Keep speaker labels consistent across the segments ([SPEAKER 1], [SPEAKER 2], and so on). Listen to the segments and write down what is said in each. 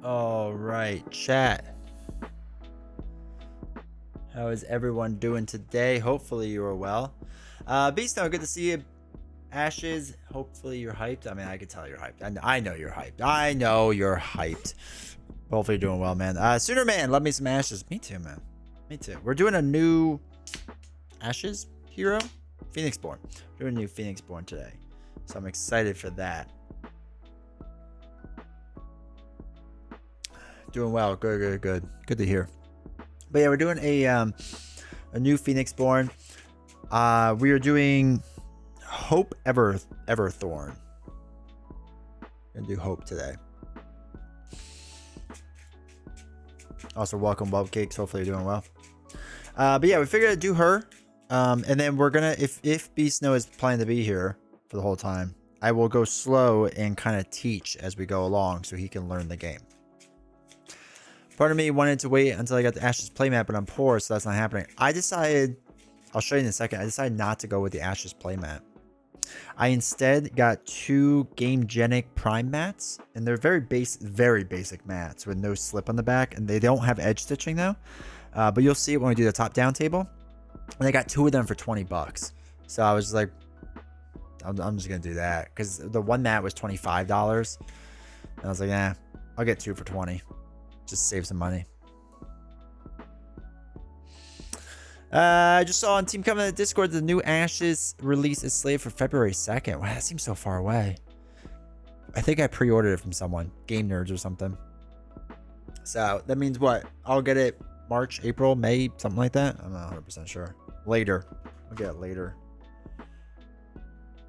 [SPEAKER 1] All right, chat. How is everyone doing today? Hopefully you are well. Beast, good to see you. Ashes, hopefully you're hyped. I mean, I can tell you're hyped. I know you're hyped. I know you're hyped. Hopefully you're doing well, man. Sooner Man, love me some Ashes. Me too, man. Me too. We're doing a new Ashes hero, Phoenixborn. We're doing a new Phoenixborn today, so I'm excited for that. Doing well. Good to hear. But yeah, we're doing a new Phoenixborn. We are doing Hope Everthorn. Gonna do Hope today. Also, welcome Cakes. Hopefully you're doing well. But yeah, we figured I'd do her. And then we're gonna, if Beast Snow is planning to be here for the whole time, I will go slow and kind of teach as we go along so he can learn the game. Part of me wanted to wait until I got the Ashes playmat, but I'm poor, so that's not happening. I decided, I'll show you in a second, I decided not to go with the Ashes playmat. I instead got two Gamegenic Prime mats, and they're very basic mats with no slip on the back, and they don't have edge stitching though. But you'll see it when we do the top-down table. And I got two of them for 20 bucks. So I was just like, I'm just gonna do that, because the one mat was $25, and I was like, nah, I'll get two for 20. Just save some money. I just saw on Team Covenant Discord the new Ashes release is slated for February 2nd. Wow, that seems so far away. I think I pre-ordered it from someone, Game Nerds or something. So that means what? I'll get it March, April, May, something like that. I'm not 100% sure. Later. I'll get it later.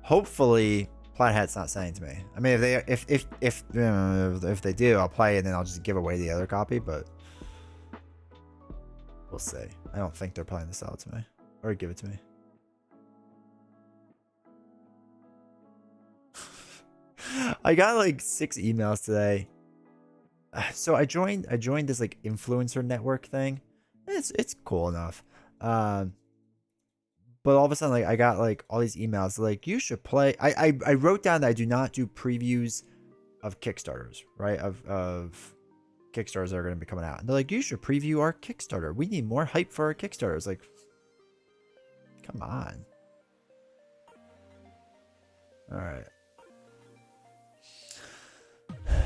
[SPEAKER 1] Hopefully, Plaid Hat's not saying to me. I mean, if they do, I'll play it and then I'll just give away the other copy. But we'll see. I don't think they're planning to sell it to me or give it to me. I got like 6 emails today. So I joined this like influencer network thing. It's cool enough. But all of a sudden, like I got like all these emails like you should play. I wrote down that I do not do previews of Kickstarters, right? Of Kickstarters that are going to be coming out. And they're like, you should preview our Kickstarter. We need more hype for our Kickstarters. Like, come on. All right.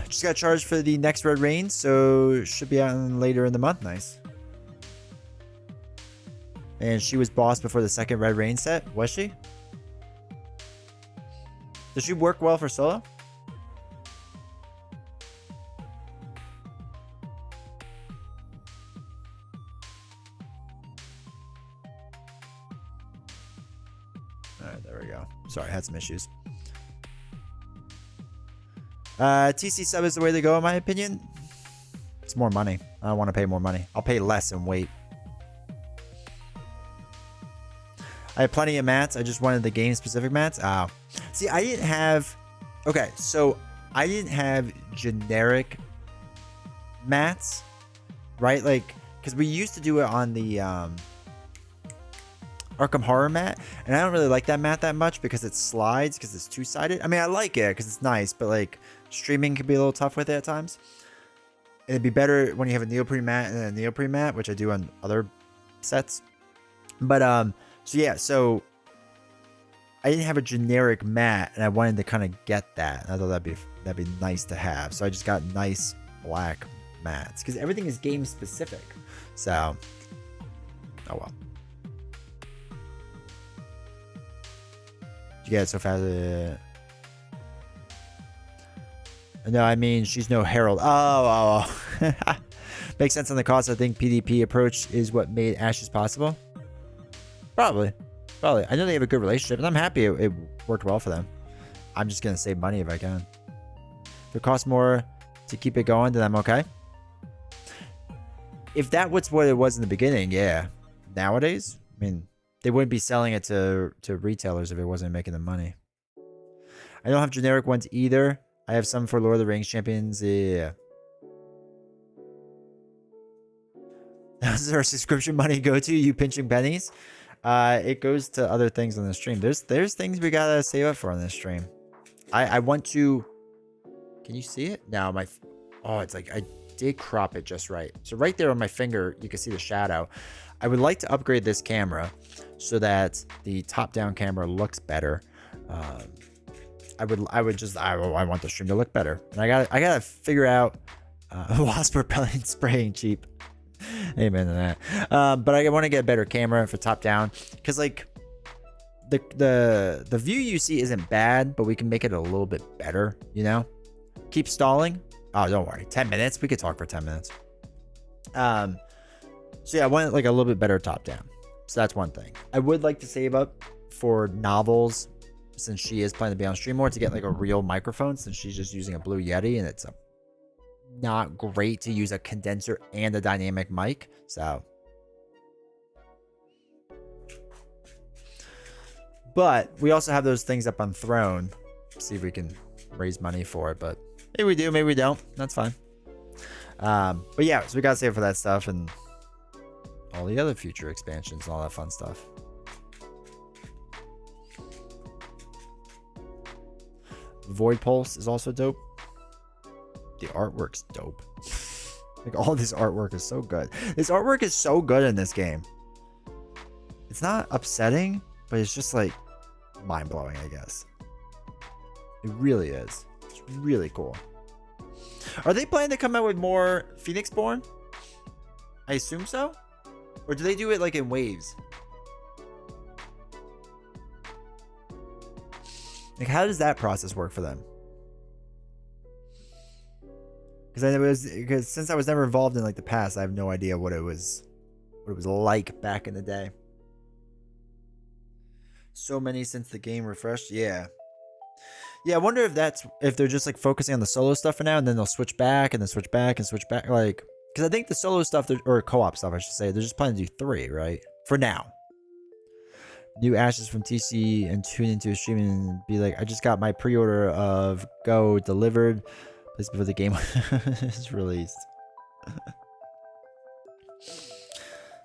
[SPEAKER 1] Just got charged for the next Red Rain, so should be out later in the month. Nice. And she was boss before the second Red Rain set, was she? Does she work well for solo? Alright, there we go. Sorry, I had some issues. TC sub is the way to go, in my opinion. It's more money. I don't want to pay more money. I'll pay less and wait. I have plenty of mats. I just wanted the game specific mats. See, I didn't have. Okay, so I didn't have generic mats, right? Like, because we used to do it on the Arkham Horror mat, and I don't really like that mat that much because it slides because it's two-sided. I mean, I like it because it's nice, but like streaming can be a little tough with it at times. And it'd be better when you have a neoprene mat and a neoprene mat, which I do on other sets. But so yeah, so I didn't have a generic mat, and I wanted to kind of get that. I thought that'd be nice to have. So I just got nice black mats because everything is game specific. So, oh well. You get it so fast. No, I mean she's no Herald. Oh. Makes sense on the cost. I think PvP approach is what made Ashes possible. Probably. I know they have a good relationship, and I'm happy it worked well for them. I'm just gonna save money if I can. If it costs more to keep it going, then I'm okay. If that was what it was in the beginning, yeah. Nowadays, I mean, they wouldn't be selling it to retailers if it wasn't making them money. I don't have generic ones either. I have some for Lord of the Rings champions. Yeah. Does our subscription money go to you pinching pennies? It goes to other things on the stream. There's things we gotta save up for on this stream. I want to. Can you see it? No, my. Oh, it's like did crop it just right. So right there on my finger, you can see the shadow. I would like to upgrade this camera so that the top-down camera looks better. I want the stream to look better, and I gotta figure out wasp repellent spraying cheap. Amen to that. But I want to get a better camera for top-down, because like the view you see isn't bad, but we can make it a little bit better. You know, keep stalling. Oh, don't worry. 10 minutes. We could talk for 10 minutes. So yeah, I want like a little bit better top-down. So that's one thing. I would like to save up for novels, since she is planning to be on stream more, to get like a real microphone, since she's just using a Blue Yeti and it's not great to use a condenser and a dynamic mic. So, but we also have those things up on Throne. See if we can raise money for it, but maybe we do, maybe we don't. That's fine. But yeah, so we gotta save for that stuff and all the other future expansions and all that fun stuff. Void Pulse is also dope. The artwork's dope. Like, all this artwork is so good. This artwork is so good in this game. It's not upsetting, but it's just like mind-blowing, I guess. It really is. It's really cool. Are they planning to come out with more Phoenixborn? I assume so. Or do they do it like in waves? Like, how does that process work for them? Because since I was never involved in like the past, I have no idea what it was like back in the day. So many since the game refreshed. Yeah. Yeah, I wonder if they're just like focusing on the solo stuff for now, and then they'll switch back and then switch back and switch back. Like, because I think the solo stuff, or co-op stuff, I should say, they're just planning to do 3, right? For now. New ashes from TC and tune into a stream and be like, I just got my pre-order of Go delivered. Please before the game is released.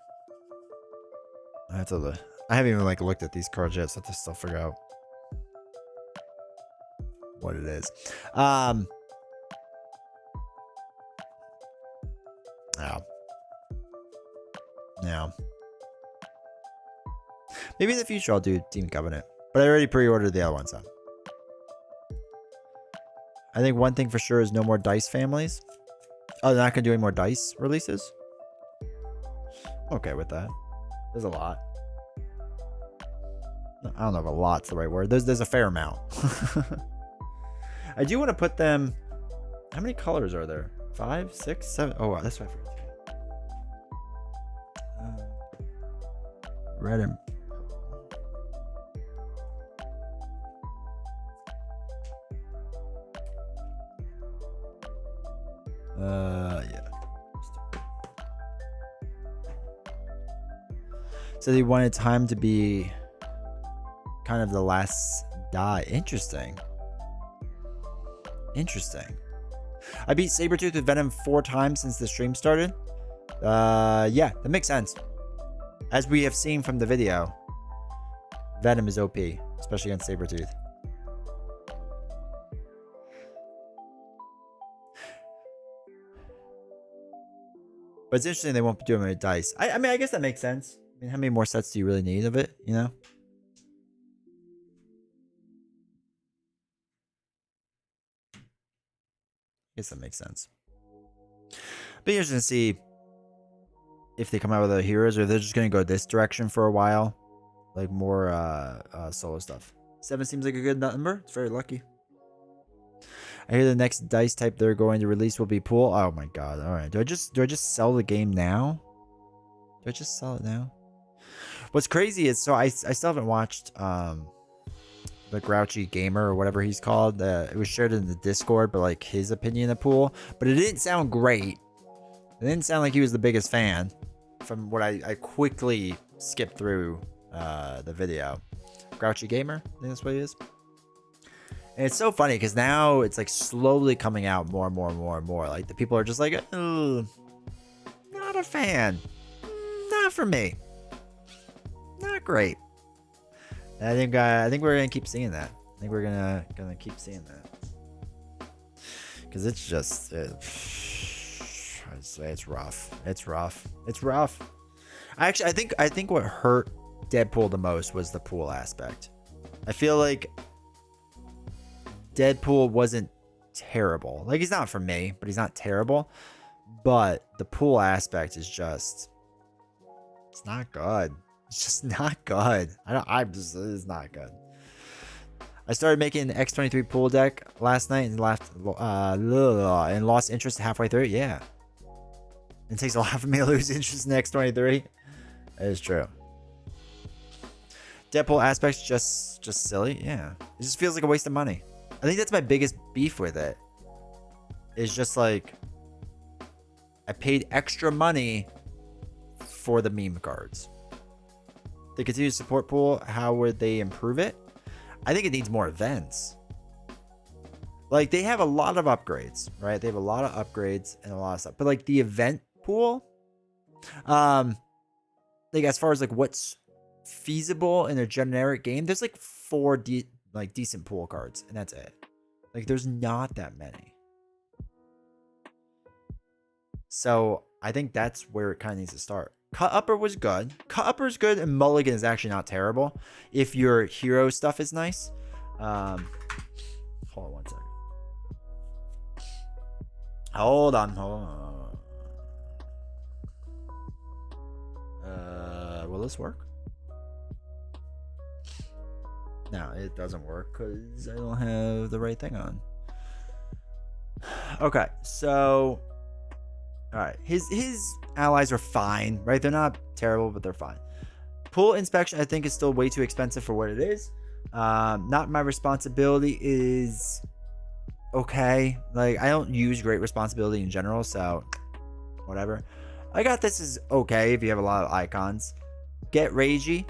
[SPEAKER 1] I haven't even like looked at these cards yet, so I have to still figure out what it is. Yeah. Maybe in the future I'll do Team Covenant, but I already pre-ordered the other one, so. I think one thing for sure is no more Dice families. Oh, they're not gonna do any more Dice releases? Okay with that. There's a lot. I don't know if a lot's the right word. There's a fair amount. I do want to put them. How many colors are there? 5, 6, 7. Oh wow, that's what I forgot. Red and yeah. So they wanted time to be kind of the last die. Interesting. I beat Sabertooth with Venom 4 times since the stream started. Yeah, that makes sense. As we have seen from the video, Venom is OP, especially against Sabertooth. But it's interesting they won't be doing it with dice. I mean, I guess that makes sense. I mean, how many more sets do you really need of it, you know? I guess that makes sense. Be interesting to see if they come out with other heroes, or if they're just going to go this direction for a while. Like more solo stuff. 7 seems like a good number. It's very lucky. I hear the next dice type they're going to release will be pool. Oh my god. Alright. Do I just sell the game now? Do I just sell it now? What's crazy is, so I still haven't watched the Grouchy Gamer or whatever he's called. It was shared in the Discord, but like his opinion of pool. But it didn't sound great. It didn't sound like he was the biggest fan from what I quickly skipped through the video. Grouchy Gamer, I think that's what he is. And it's so funny because now it's like slowly coming out more and more and more and more. Like the people are just like, oh, not a fan. Not for me. Not great. And I think we're gonna keep seeing that. I think we're gonna keep seeing that. Because it's just It's rough. It's rough. It's rough. Actually, I think what hurt Deadpool the most was the pool aspect. I feel like Deadpool wasn't terrible. Like, he's not for me, but he's not terrible. But the pool aspect is just, it's not good. It's just not good. It's not good. I started making an X23 pool deck last night and lost interest halfway through. Yeah. It takes a lot for me to lose interest in X23. That is true. Deadpool aspect's just silly. Yeah. It just feels like a waste of money. I think that's my biggest beef with it. It's just like, I paid extra money for the meme cards. The continued support pool, how would they improve it? I think it needs more events. Like, they have a lot of upgrades, right? They have a lot of upgrades and a lot of stuff. But like the event pool, like as far as like what's feasible in a generic game, there's like 4 decent pool cards, and that's it. Like, there's not that many. So I think that's where it kind of needs to start. Cut Upper was good. Cut Upper is good, and Mulligan is actually not terrible if your hero stuff is nice. Hold on one second. Hold on. Will this work? No, it doesn't work because I don't have the right thing on. Okay, so all right, his allies are fine, right? They're not terrible, but they're fine. Pool inspection, I think, is still way too expensive for what it is. Not my responsibility is okay. Like, I don't use great responsibility in general, so whatever. I got this is okay if you have a lot of icons. Get ragey.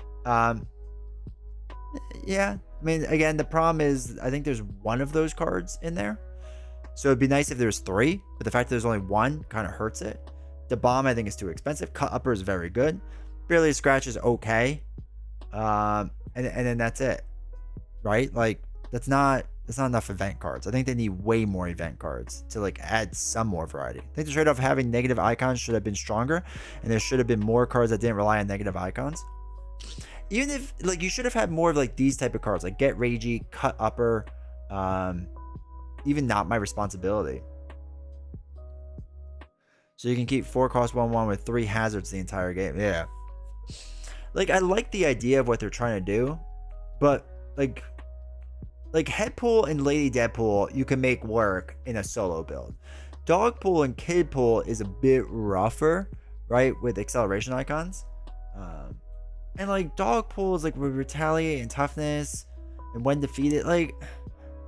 [SPEAKER 1] Yeah, I mean, again, the problem is I think there's one of those cards in there. So it'd be nice if there's 3, but the fact that there's only 1 kind of hurts it. The bomb, I think, is too expensive. Cut Upper is very good. Barely a Scratch is okay. And then that's it, right? Like, that's not enough event cards. I think they need way more event cards to like add some more variety. I think the trade-off of having negative icons should have been stronger, and there should have been more cards that didn't rely on negative icons. Even if, like, you should have had more of like these type of cards, like Get Ragey, Cut Upper, even Not My Responsibility. So you can keep 4 cost 1/1 with 3 hazards the entire game. Yeah. Like, I like the idea of what they're trying to do, but like Headpool and Lady Deadpool you can make work in a solo build. Dogpool and Kidpool is a bit rougher, right, with acceleration icons. And like Dogpool is like with Retaliate and Toughness and when defeated, like,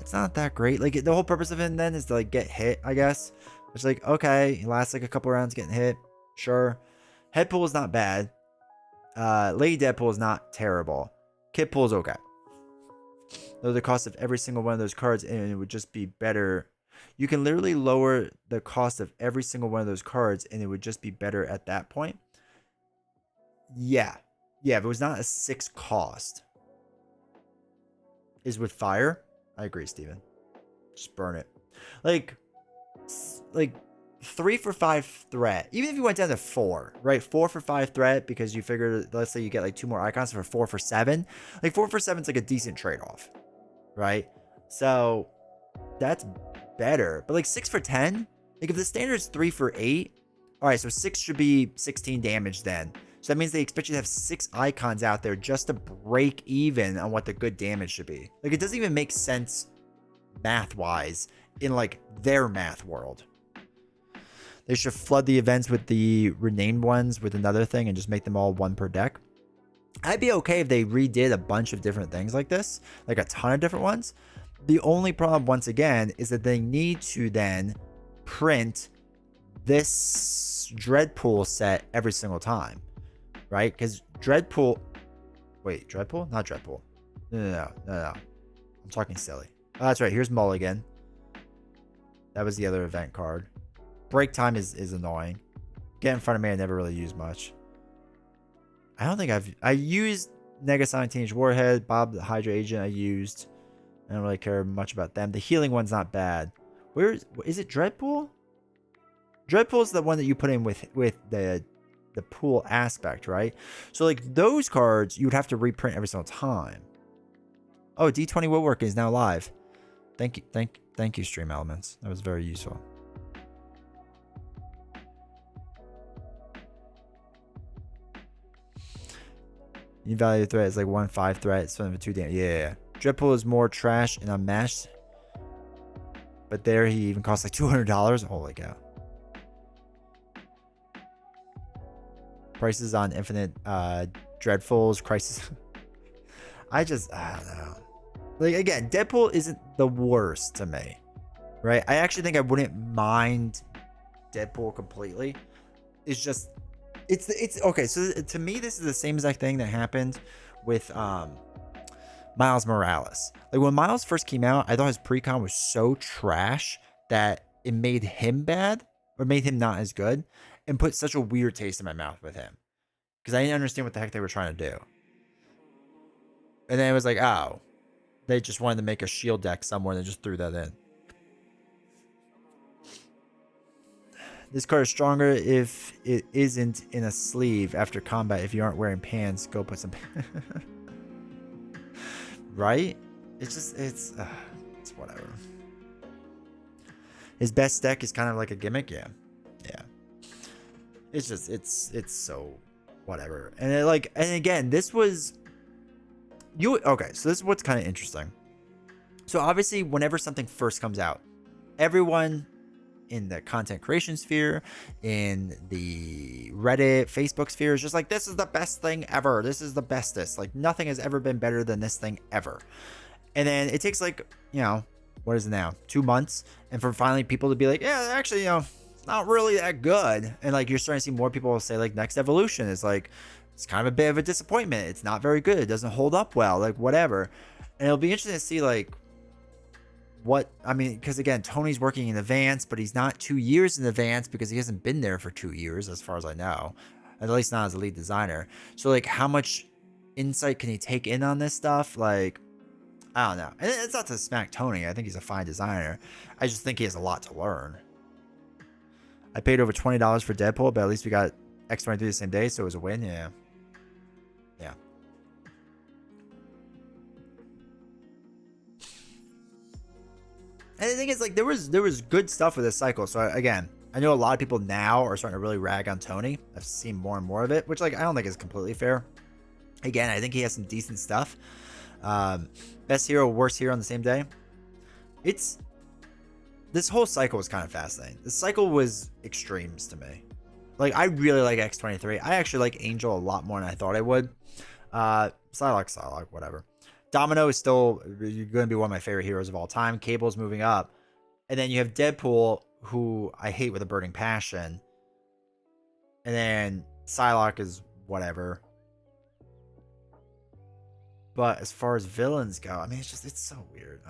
[SPEAKER 1] it's not that great. Like, the whole purpose of it then is to like get hit, I guess. Which, like, okay, it lasts like a couple rounds getting hit, sure. Headpool is not bad. Lady Deadpool is not terrible. Kidpool is okay. Lower the cost of every single one of those cards, and it would just be better. You can literally lower the cost of every single one of those cards, and it would just be better at that point. Yeah, if it was not a 6 cost, is with fire. I agree, Steven. Just burn it. Like 3 for 5 threat. Even if you went down to 4, right? 4 for 5 threat because you figured, let's say you get like 2 more icons for 4 for 7. Like 4 for 7 is like a decent trade-off, right? So that's better. But like 6 for 10, like if the standard is 3 for 8, all right, so 6 should be 16 damage then. So that means they expect you to have 6 icons out there just to break even on what the good damage should be. Like, it doesn't even make sense math-wise in like their math world. They should flood the events with the renamed ones with another thing and just make them all 1 per deck. I'd be okay if they redid a bunch of different things like this, like a ton of different ones. The only problem, once again, is that they need to then print this Dreadpool set every single time, right? Because Dreadpool... Wait, Dreadpool? Not Dreadpool. No. I'm talking silly. Oh, that's right. Here's Mulligan. That was the other event card. Break time is annoying. Get in front of me, I never really use much. I don't think I used Negasonic Teenage Warhead, Bob the Hydra Agent I used. I don't really care much about them. The healing one's not bad. Where is it? Dreadpool? Dreadpool is the one that you put in with the pool aspect, right? So like those cards you would have to reprint every single time. Oh, D20 Woodworking is now live. Thank you, Stream Elements. That was very useful. You value threat is like 1/5 threat. It's one of 2 damage. Yeah. Dreadpool is more trash and unmatched. But there he even costs like $200. Holy cow. Prices on Infinite Dreadfuls, Crisis. I don't know. Like, again, Deadpool isn't the worst to me. Right? I actually think I wouldn't mind Deadpool completely. It's just... It's okay, so to me, this is the same exact thing that happened with Miles Morales. Like, when Miles first came out, I thought his pre-con was so trash that it made him bad, or made him not as good, and put such a weird taste in my mouth with him. Because I didn't understand what the heck they were trying to do. And then it was like, oh, they just wanted to make a shield deck somewhere and they just threw that in. This card is stronger if it isn't in a sleeve after combat. If you aren't wearing pants, go put some right? It's just, it's whatever. His best deck is kind of like a gimmick. Yeah. It's just, it's so whatever. And and again, this was okay. So this is what's kind of interesting. So obviously whenever something first comes out, everyone in the content creation sphere, in the Reddit, Facebook sphere is just like, this is the best thing ever. This is the bestest. Like, nothing has ever been better than this thing ever. And then it takes like, what is it now? 2 months. And for finally people to be like, yeah, actually, it's not really that good. And like, you're starting to see more people say like Next Evolution is like, it's kind of a bit of a disappointment. It's not very good. It doesn't hold up well, like whatever. And it'll be interesting to see like, because again, Tony's working in advance, but he's not 2 years in advance because he hasn't been there for 2 years, as far as I know, at least not as a lead designer. So like, how much insight can he take in on this stuff? Like, I don't know. And it's not to smack Tony. I think he's a fine designer. I just think he has a lot to learn. I paid over $20 for Deadpool, but at least we got X23 the same day, so it was a win. Yeah. And the thing is, like, there was good stuff with this cycle. So again, I know a lot of people now are starting to really rag on Tony. I've seen more and more of it, which like I don't think is completely fair. Again, I think he has some decent stuff. Best hero, worst hero on the same day. This whole cycle was kind of fascinating. The cycle was extremes to me. Like, I really like X23. I actually like Angel a lot more than I thought I would. Psylocke, whatever. Domino is still going to be one of my favorite heroes of all time. Cable's moving up. And then you have Deadpool, who I hate with a burning passion. And then Psylocke is whatever. But as far as villains go, I mean, it's so weird.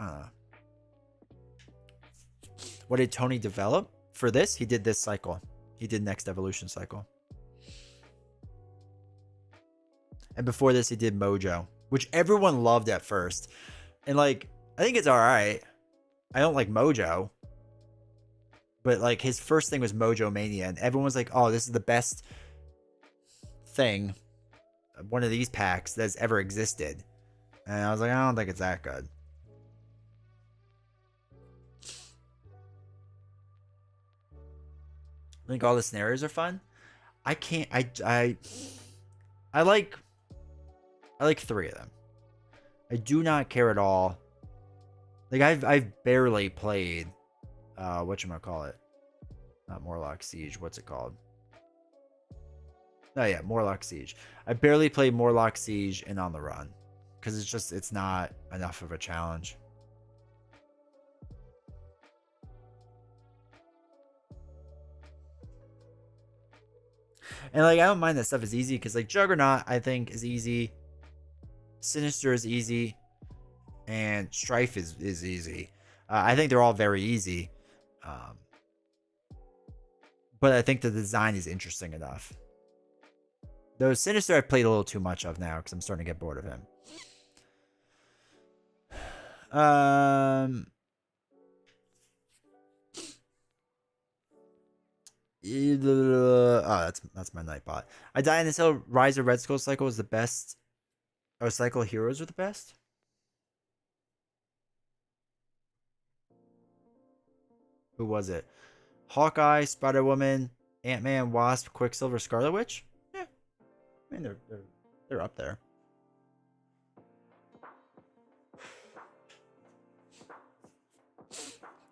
[SPEAKER 1] What did Tony develop for this? He did this cycle. He did Next Evolution cycle. And before this, he did Mojo, which everyone loved at first. And like, I think it's all right. I don't like Mojo. But like, his first thing was Mojo Mania. And everyone was like, oh, this is the best thing, one of these packs that's ever existed. And I was like, I don't think it's that good. I think all the scenarios are fun. I can't, I like 3 of them. I do not care at all. Like, I've barely played whatchamacallit. Not Morlock Siege, what's it called? Oh yeah, Morlock Siege. I barely played Morlock Siege and On the Run. Because it's not enough of a challenge. And like, I don't mind that stuff is easy because like Juggernaut, I think, is easy. Sinister is easy. And Strife is easy. I think they're all very easy. But I think the design is interesting enough. Though Sinister I've played a little too much of now because I'm starting to get bored of him. Oh, that's my Nightbot. I died in this hill. Rise of Red Skull cycle is the best. Oh, cycle heroes are the best? Who was it? Hawkeye, Spider-Woman, Ant-Man, Wasp, Quicksilver, Scarlet Witch? Yeah. I mean, they're up there.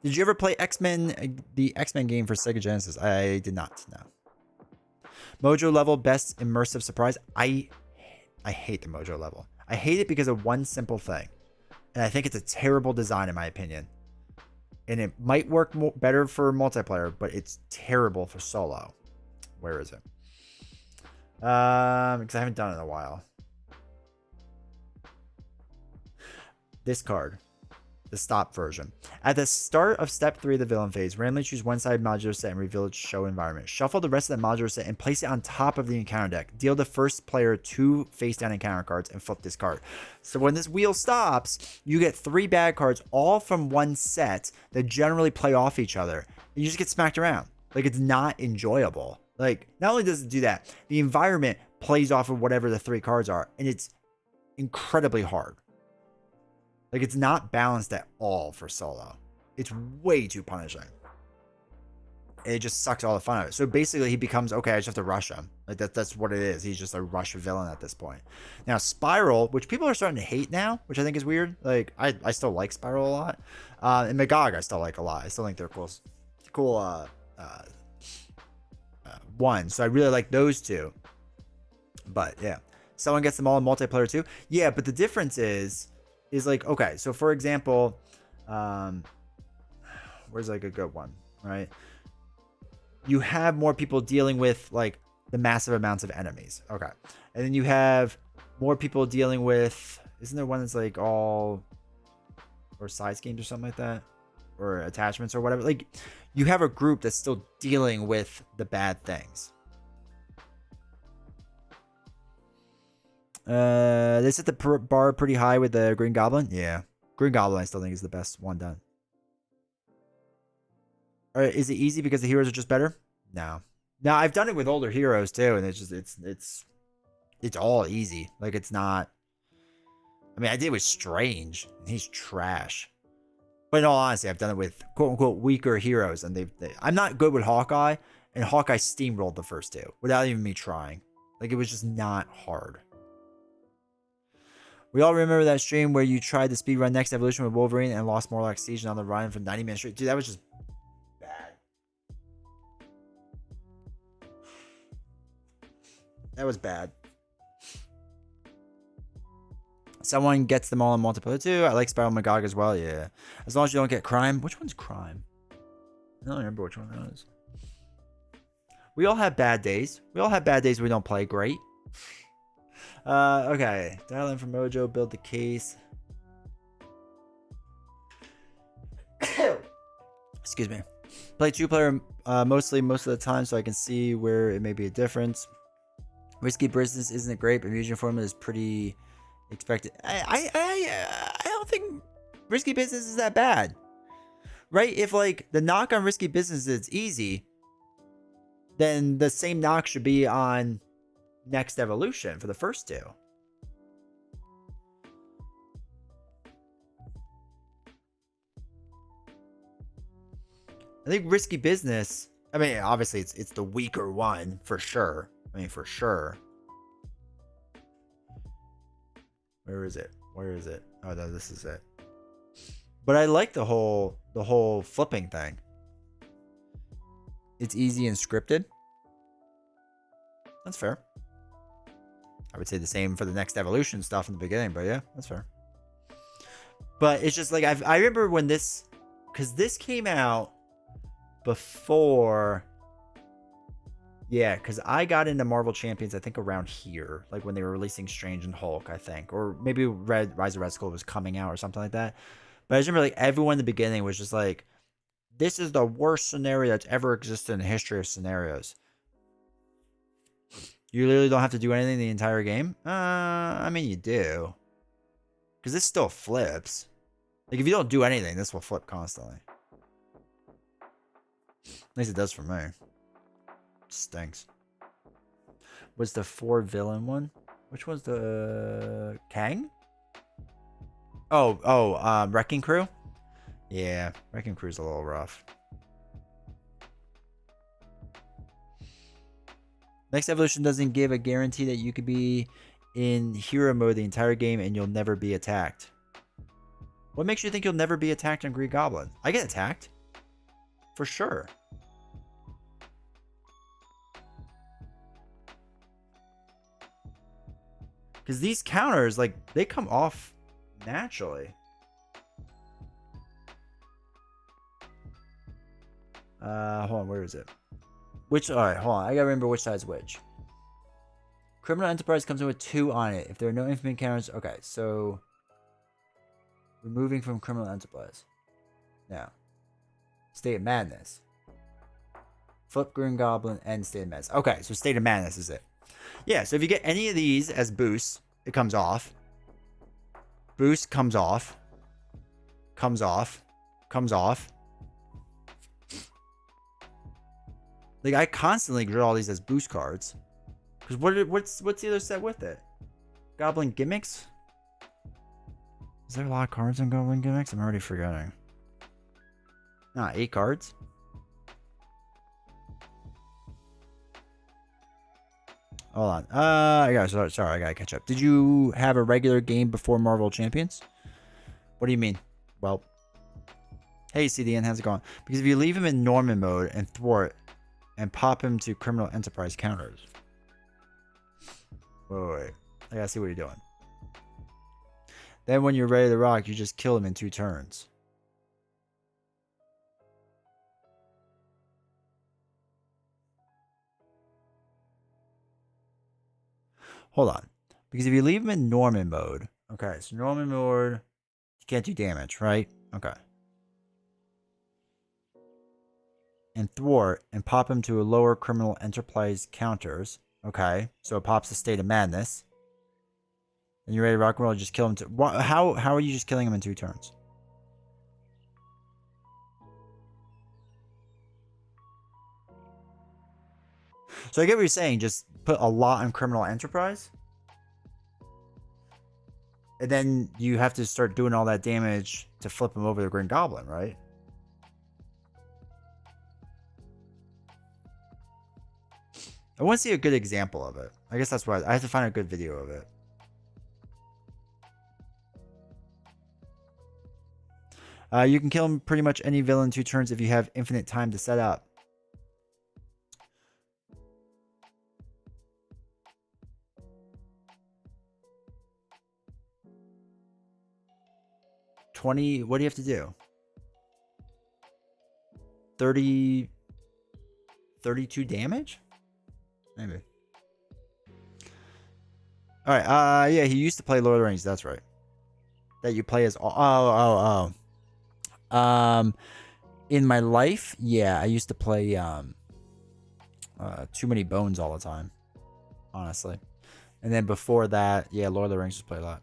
[SPEAKER 1] Did you ever play X-Men, the X-Men game for Sega Genesis? I did not, no. Mojo level, best immersive surprise. I hate the Mojo level. I hate it because of one simple thing. And I think it's a terrible design in my opinion. And it might work better for multiplayer, but it's terrible for solo. Where is it? Because I haven't done it in a while. This card. The stop version. At the start of step 3 of the villain phase, randomly choose one side modular set and reveal its show environment. Shuffle the rest of the modular set and place it on top of the encounter deck. Deal the first player 2 face down encounter cards and flip this card. So when this wheel stops, you get 3 bad cards all from one set that generally play off each other. You just get smacked around. Like, it's not enjoyable. Like, not only does it do that, the environment plays off of whatever the 3 cards are, and it's incredibly hard. Like, it's not balanced at all for solo. It's way too punishing. And it just sucks all the fun out of it. So basically, he becomes, okay, I just have to rush him. Like, that's what it is. He's just a rush villain at this point. Now, Spiral, which people are starting to hate now, which I think is weird. Like, I still like Spiral a lot. And Magog I still like a lot. I still think they're cool ones. So I really like those two. But, yeah. Someone gets them all in multiplayer too. Yeah, but the difference is like, okay, so for example, where's like a good one, right? You have more people dealing with like the massive amounts of enemies. Okay. And then you have more people dealing with, isn't there one that's like all, or side schemes or something like that? Or attachments or whatever. Like, you have a group that's still dealing with the bad things. They set the bar pretty high with the Green Goblin. Yeah. Green Goblin I still think is the best one done. Or is it easy because the heroes are just better? No. Now I've done it with older heroes too, and it's just it's all easy. Like, it's not. I mean, I did it with Strange, and he's trash. But in all honesty, I've done it with quote unquote weaker heroes, and I'm not good with Hawkeye, and Hawkeye steamrolled the first 2 without even me trying. Like, it was just not hard. We all remember that stream where you tried to speedrun Next Evolution with Wolverine and lost Morlock Siege on the run for 90 minutes straight. Dude, that was just bad. That was bad. Someone gets them all in multiplayer too. I like Spiral Magog as well, yeah. As long as you don't get Crime. Which one's Crime? I don't remember which one that is. We all have bad days. We all have bad days where we don't play great. Okay. Dial in for Mojo, build the case. Excuse me. Play 2-player mostly most of the time so I can see where it may be a difference. Risky Business isn't great, but Fusion Formula is pretty expected. I don't think Risky Business is that bad. Right? If like the knock on Risky Business is easy, then the same knock should be on Next Evolution for the first 2. I think Risky Business, I mean, obviously it's the weaker one for sure. I mean, for sure. Where is it? Where is it? Oh no, this is it. But I like the whole flipping thing. It's easy and scripted. That's fair. I would say the same for the Next Evolution stuff in the beginning, but yeah, that's fair. But it's just like, I remember when this, because this came out before, yeah, because I got into Marvel Champions, I think around here, like when they were releasing Strange and Hulk, I think, or maybe Rise of Red Skull was coming out or something like that. But I just remember like everyone in the beginning was just like, this is the worst scenario that's ever existed in the history of scenarios. You literally don't have to do anything the entire game? I mean, you do. Because this still flips. Like, if you don't do anything, this will flip constantly. At least it does for me. Stinks. What's the 4 villain one? Which was the Kang? Wrecking Crew? Yeah, Wrecking Crew's a little rough. Next evolution doesn't give a guarantee that you could be in hero mode the entire game and you'll never be attacked. What makes you think you'll never be attacked on Green Goblin? I get attacked. For sure. Because these counters, like, they come off naturally. Hold on, where is it? Alright, hold on. I gotta remember which side's which. Criminal Enterprise comes in with 2 on it. If there are no infinite counters... Okay, so... Removing from Criminal Enterprise. Now. State of Madness. Flip Green Goblin and State of Madness. Okay, so State of Madness is it. Yeah, so if you get any of these as boosts, it comes off. Boost comes off. Comes off. Comes off. Like, I constantly draw all these as boost cards. Because what's the other set with it? Goblin Gimmicks? Is there a lot of cards in Goblin Gimmicks? I'm already forgetting. Nah, 8 cards. Hold on. I gotta catch up. Did you have a regular game before Marvel Champions? What do you mean? Well, hey CDN, how's it going? Because if you leave him in Norman mode and thwart and pop him to Criminal Enterprise counters. Wait. I gotta see what you're doing. Then when you're ready to rock, you just kill him in 2 turns. Hold on. Because if you leave him in Norman mode... Okay, so Norman mode... You can't do damage, right? Okay. And thwart and pop him to a lower Criminal Enterprise counters. Okay, so it pops the State of Madness. And you're ready to rock and roll, just kill him. How are you just killing him in 2 turns? So I get what you're saying. Just put a lot on Criminal Enterprise. And then you have to start doing all that damage to flip him over the Green Goblin, right? I want to see a good example of it. I guess that's why I have to find a good video of it. You can kill him pretty much any villain in 2 turns if you have infinite time to set up. What do you have to do? 32 damage? Maybe. Alright, yeah, he used to play Lord of the Rings, that's right. That you play as... in my life, yeah, I used to play Too Many Bones all the time, honestly. And then before that, yeah, Lord of the Rings just played a lot.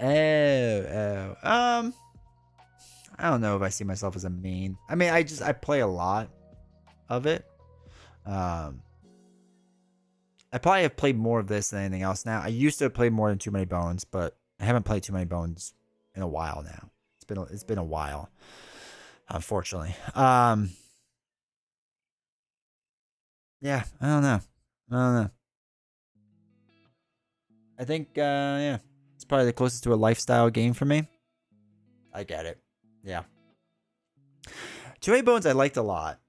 [SPEAKER 1] I don't know if I see myself as a main. I mean, I play a lot of it. I probably have played more of this than anything else now. I used to play more than Too Many Bones, but I haven't played Too Many Bones in a while now. It's been a while, unfortunately. Yeah, I don't know. I think yeah, it's probably the closest to a lifestyle game for me. I get it. Yeah. Too Many Bones I liked a lot.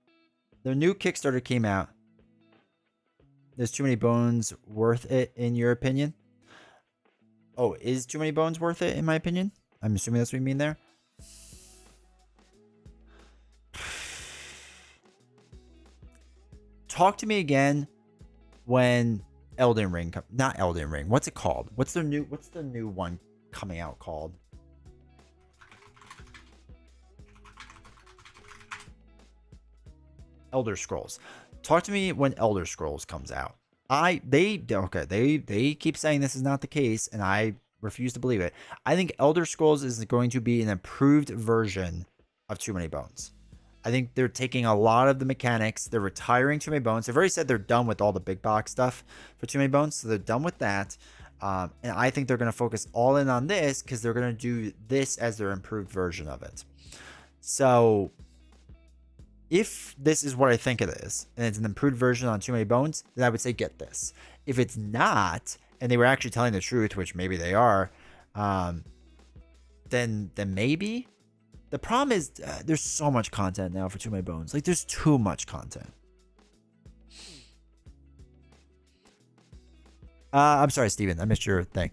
[SPEAKER 1] Their new Kickstarter came out. Is Too Many Bones worth it in your opinion? Oh, is Too Many Bones worth it in my opinion? I'm assuming that's what you mean there. Talk to me again when Elden Ring, not Elden Ring. What's it called? What's the new one coming out called? Elder Scrolls. Talk to me when Elder Scrolls comes out. They keep saying this is not the case, and I refuse to believe it. I think Elder Scrolls is going to be an improved version of Too Many Bones. I think they're taking a lot of the mechanics. They're retiring Too Many Bones. They've already said they're done with all the big box stuff for Too Many Bones, so they're done with that. And I think they're going to focus all in on this because they're going to do this as their improved version of it. So if this is what I think it is, and it's an improved version on Too Many Bones, then I would say get this. If it's not, and they were actually telling the truth, which maybe they are, then maybe. The problem is there's so much content now for Too Many Bones. Like, there's too much content. I'm sorry, Steven. I missed your thing.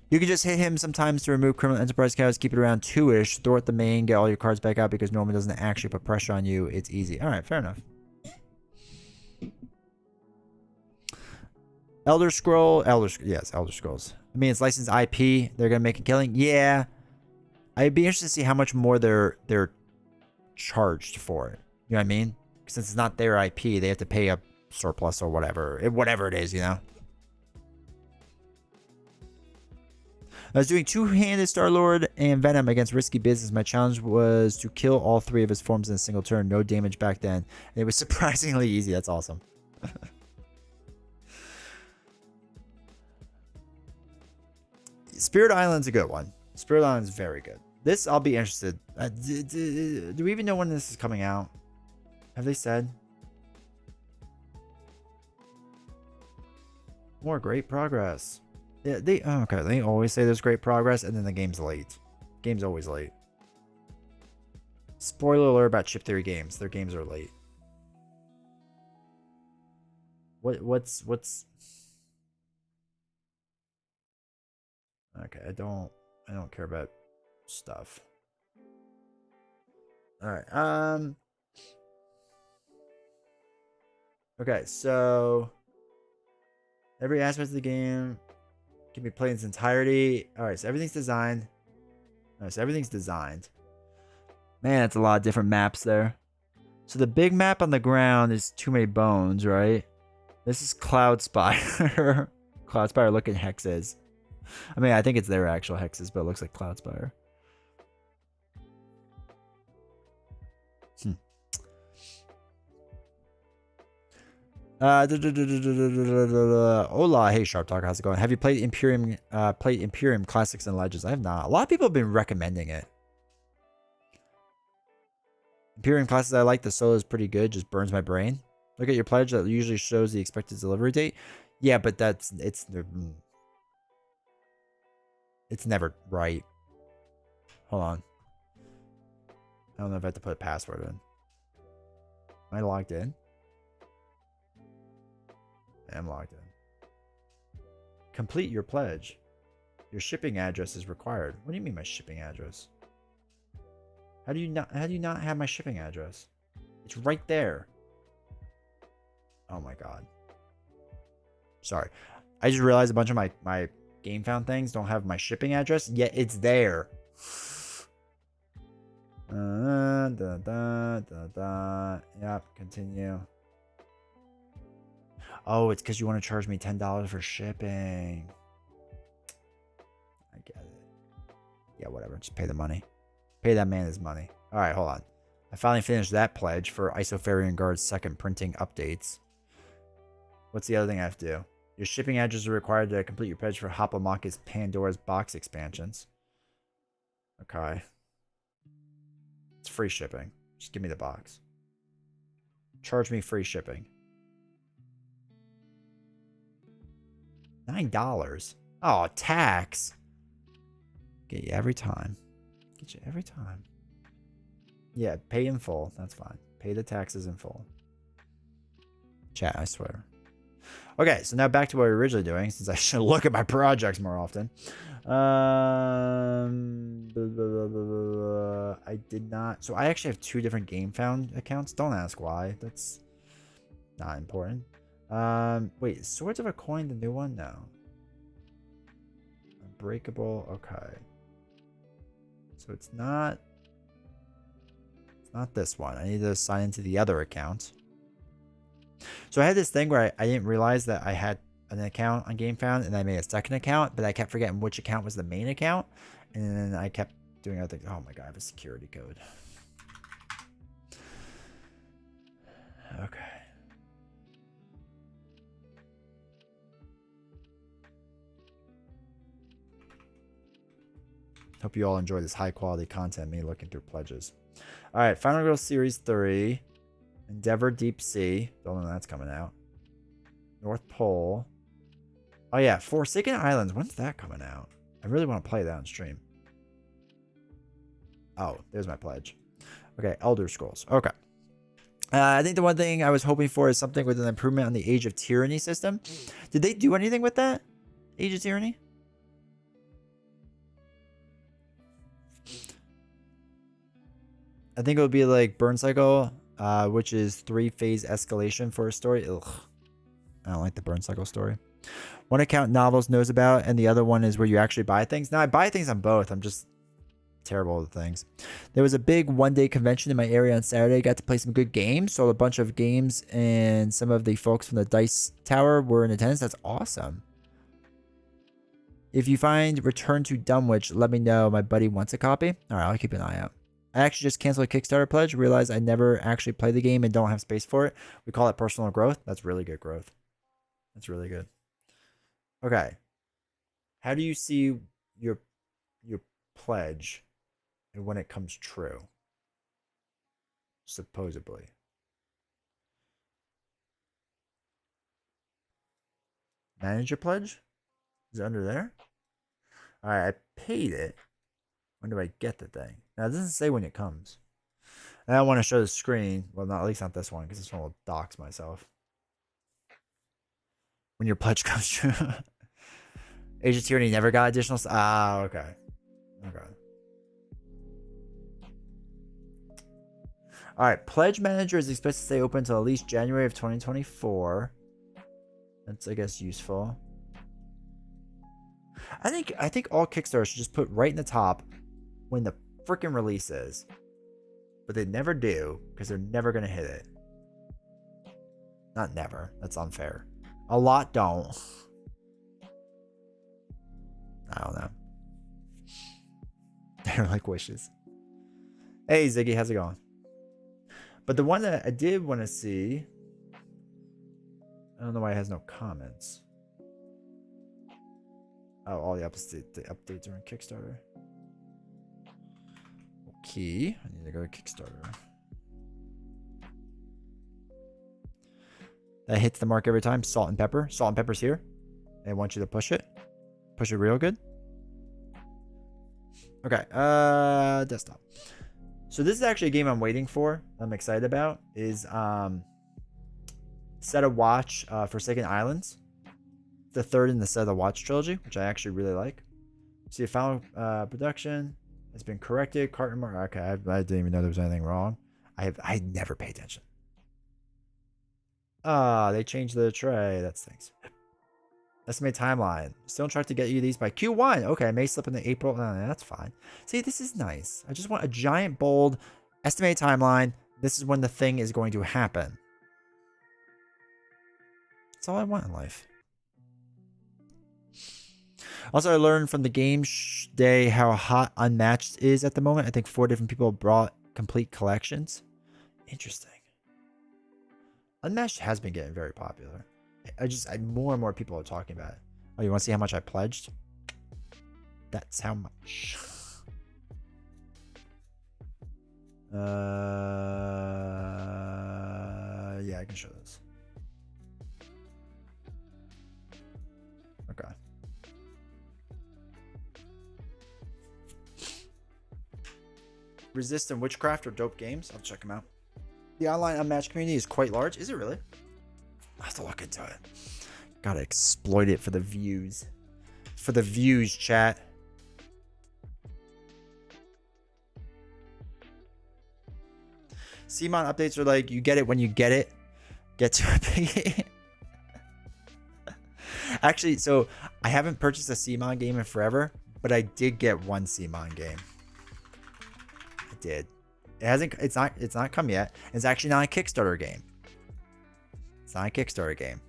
[SPEAKER 1] You can just hit him sometimes to remove criminal enterprise cows. Keep it around 2-ish. Throw it the main. Get all your cards back out because Norman doesn't actually put pressure on you. It's easy. All right, fair enough. Elder Scrolls. I mean, it's licensed IP. They're gonna make a killing. Yeah. I'd be interested to see how much more they're charged for it. You know what I mean? Since it's not their IP, they have to pay a surplus or whatever. Whatever it is, you know? I was doing two-handed Star-Lord and Venom against Risky Business. My challenge was to kill all 3 of his forms in a single turn. No damage back then. And it was surprisingly easy. That's awesome. Spirit Island's a good one. Spirit Island's very good. This, I'll be interested. Do we even know when this is coming out? Have they said? More great progress. Yeah, okay. They always say there's great progress, and then the game's late. Game's always late. Spoiler alert about Chip Theory games. Their games are late. What's? Okay, I don't care about stuff. All right. Okay, so every aspect of the game can be played in its entirety. All right, so everything's designed. All right, so everything's designed. Man, that's a lot of different maps there. So the big map on the ground is Too Many Bones, right? This is Cloud Spire. Cloud Spire looking hexes. I mean, I think it's their actual hexes, but it looks like Cloud Spire. Hola, hey Sharp Talk, how's it going? Have you played Imperium Classics and Legends? I have not. A lot of people have been recommending it. Imperium Classics, I like. The solo is pretty good, just burns my brain. Look at your pledge, that usually shows the expected delivery date. Yeah, but it's never right. Hold on. I don't know if I have to put a password in. Am I logged in? I am logged in. Complete your pledge. Your shipping address is required. What do you mean my shipping address? How do you not have my shipping address? It's right there. Oh my god. Sorry. I just realized a bunch of my game found things don't have my shipping address, yet it's there. Yep, continue. Oh, it's because you want to charge me $10 for shipping. I get it. Yeah, whatever. Just pay the money. Pay that man his money. All right, hold on. I finally finished that pledge for Isofarian Guard's second printing updates. What's the other thing I have to do? Your shipping address is required to complete your pledge for Hopomaka's Pandora's Box expansions. Okay. It's free shipping. Just give me the box. Charge me free shipping. $9. Oh, tax. Get you every time. Get you every time. Yeah, pay in full. That's fine. Pay the taxes in full. Chat, I swear. Okay, so now back to what we were originally doing, since I should look at my projects more often. I did not. So I actually have 2 different GameFound accounts. Don't ask why. That's not important. Wait, Swords of a Coin, the new one? No. Unbreakable. Okay. So it's not this one. I need to sign into the other account. So I had this thing where I didn't realize that I had an account on GameFound, and I made a second account, but I kept forgetting which account was the main account, and then I kept doing other things. Oh my god, I have a security code. Okay. Hope you all enjoy this high quality content, me looking through pledges. All right, Final Girl Series 3. Endeavor Deep Sea. Don't know when that's coming out. North Pole. Oh yeah, Forsaken Islands. When's that coming out? I really want to play that on stream. Oh, there's my pledge. Okay, Elder Scrolls. Okay. I think the one thing I was hoping for is something with an improvement on the Age of Tyranny system. Did they do anything with that? Age of Tyranny? I think it would be like Burn Cycle, which is 3-phase escalation for a story. Ugh. I don't like the Burn Cycle story. One account Novels knows about, and the other one is where you actually buy things. Now, I buy things on both. I'm just terrible at things. There was a big one-day convention in my area on Saturday. Got to play some good games. Sold a bunch of games, and some of the folks from the Dice Tower were in attendance. That's awesome. If you find Return to Dunwich, let me know. My buddy wants a copy. All right, I'll keep an eye out. I actually just canceled a Kickstarter pledge. Realized I never actually play the game and don't have space for it. We call it personal growth. That's really good growth. That's really good. Okay. How do you see your pledge and when it comes true? Supposedly. Manage your pledge? Is it under there? All right, I paid it. When do I get the thing? Now, it doesn't say when it comes. I don't want to show the screen. Well, not at least not this one, because this one will dox myself. When your pledge comes true. Age of Tyranny never got additional... Ah, okay. Okay. Alright, Pledge Manager is expected to stay open until at least January of 2024. That's, I guess, useful. I think all Kickstarters should just put right in the top when the freaking release is. But they never do, because they're never going to hit it. Not never. That's unfair. A lot don't. I don't know. They're like wishes. Hey, Ziggy, how's it going? But the one that I did want to see... I don't know why it has no comments. Oh, all the updates are on Kickstarter. Okay, I need to go to Kickstarter. That hits the mark every time. Salt and pepper. Salt and pepper's here. They want you to push it. Push it real good. Okay, desktop. So this is actually a game I'm waiting for. I'm excited about. Is Set a Watch, Forsaken Islands. The third in the Set a Watch trilogy, which I actually really like. See, a final production has been corrected. Carton mark. Okay, I didn't even know there was anything wrong. I never pay attention. They changed the tray. That stinks. Estimate timeline. Still on track to get you these by Q1. Okay, I may slip into April. That's fine. See, this is nice. I just want a giant, bold, estimated timeline. This is when the thing is going to happen. That's all I want in life. Also, I learned from the game day how hot Unmatched is at the moment. I think 4 different people brought complete collections. Interesting. Unmatched has been getting very popular. More and more people are talking about it. Oh, you want to see how much I pledged? That's how much. Yeah, I can show this. Okay. Resist and Witchcraft are dope games. I'll check them out. The online Unmatched community is quite large. Is it really? I'll have to look into it. Gotta exploit it for the views. For the views, chat. CMON updates are like, you get it when you get it. Get to it. Actually, so I haven't purchased a CMON game in forever, but I did get one CMON game. I did. It hasn't. It's not come yet. It's actually not a Kickstarter game. It's not a Kickstarter game.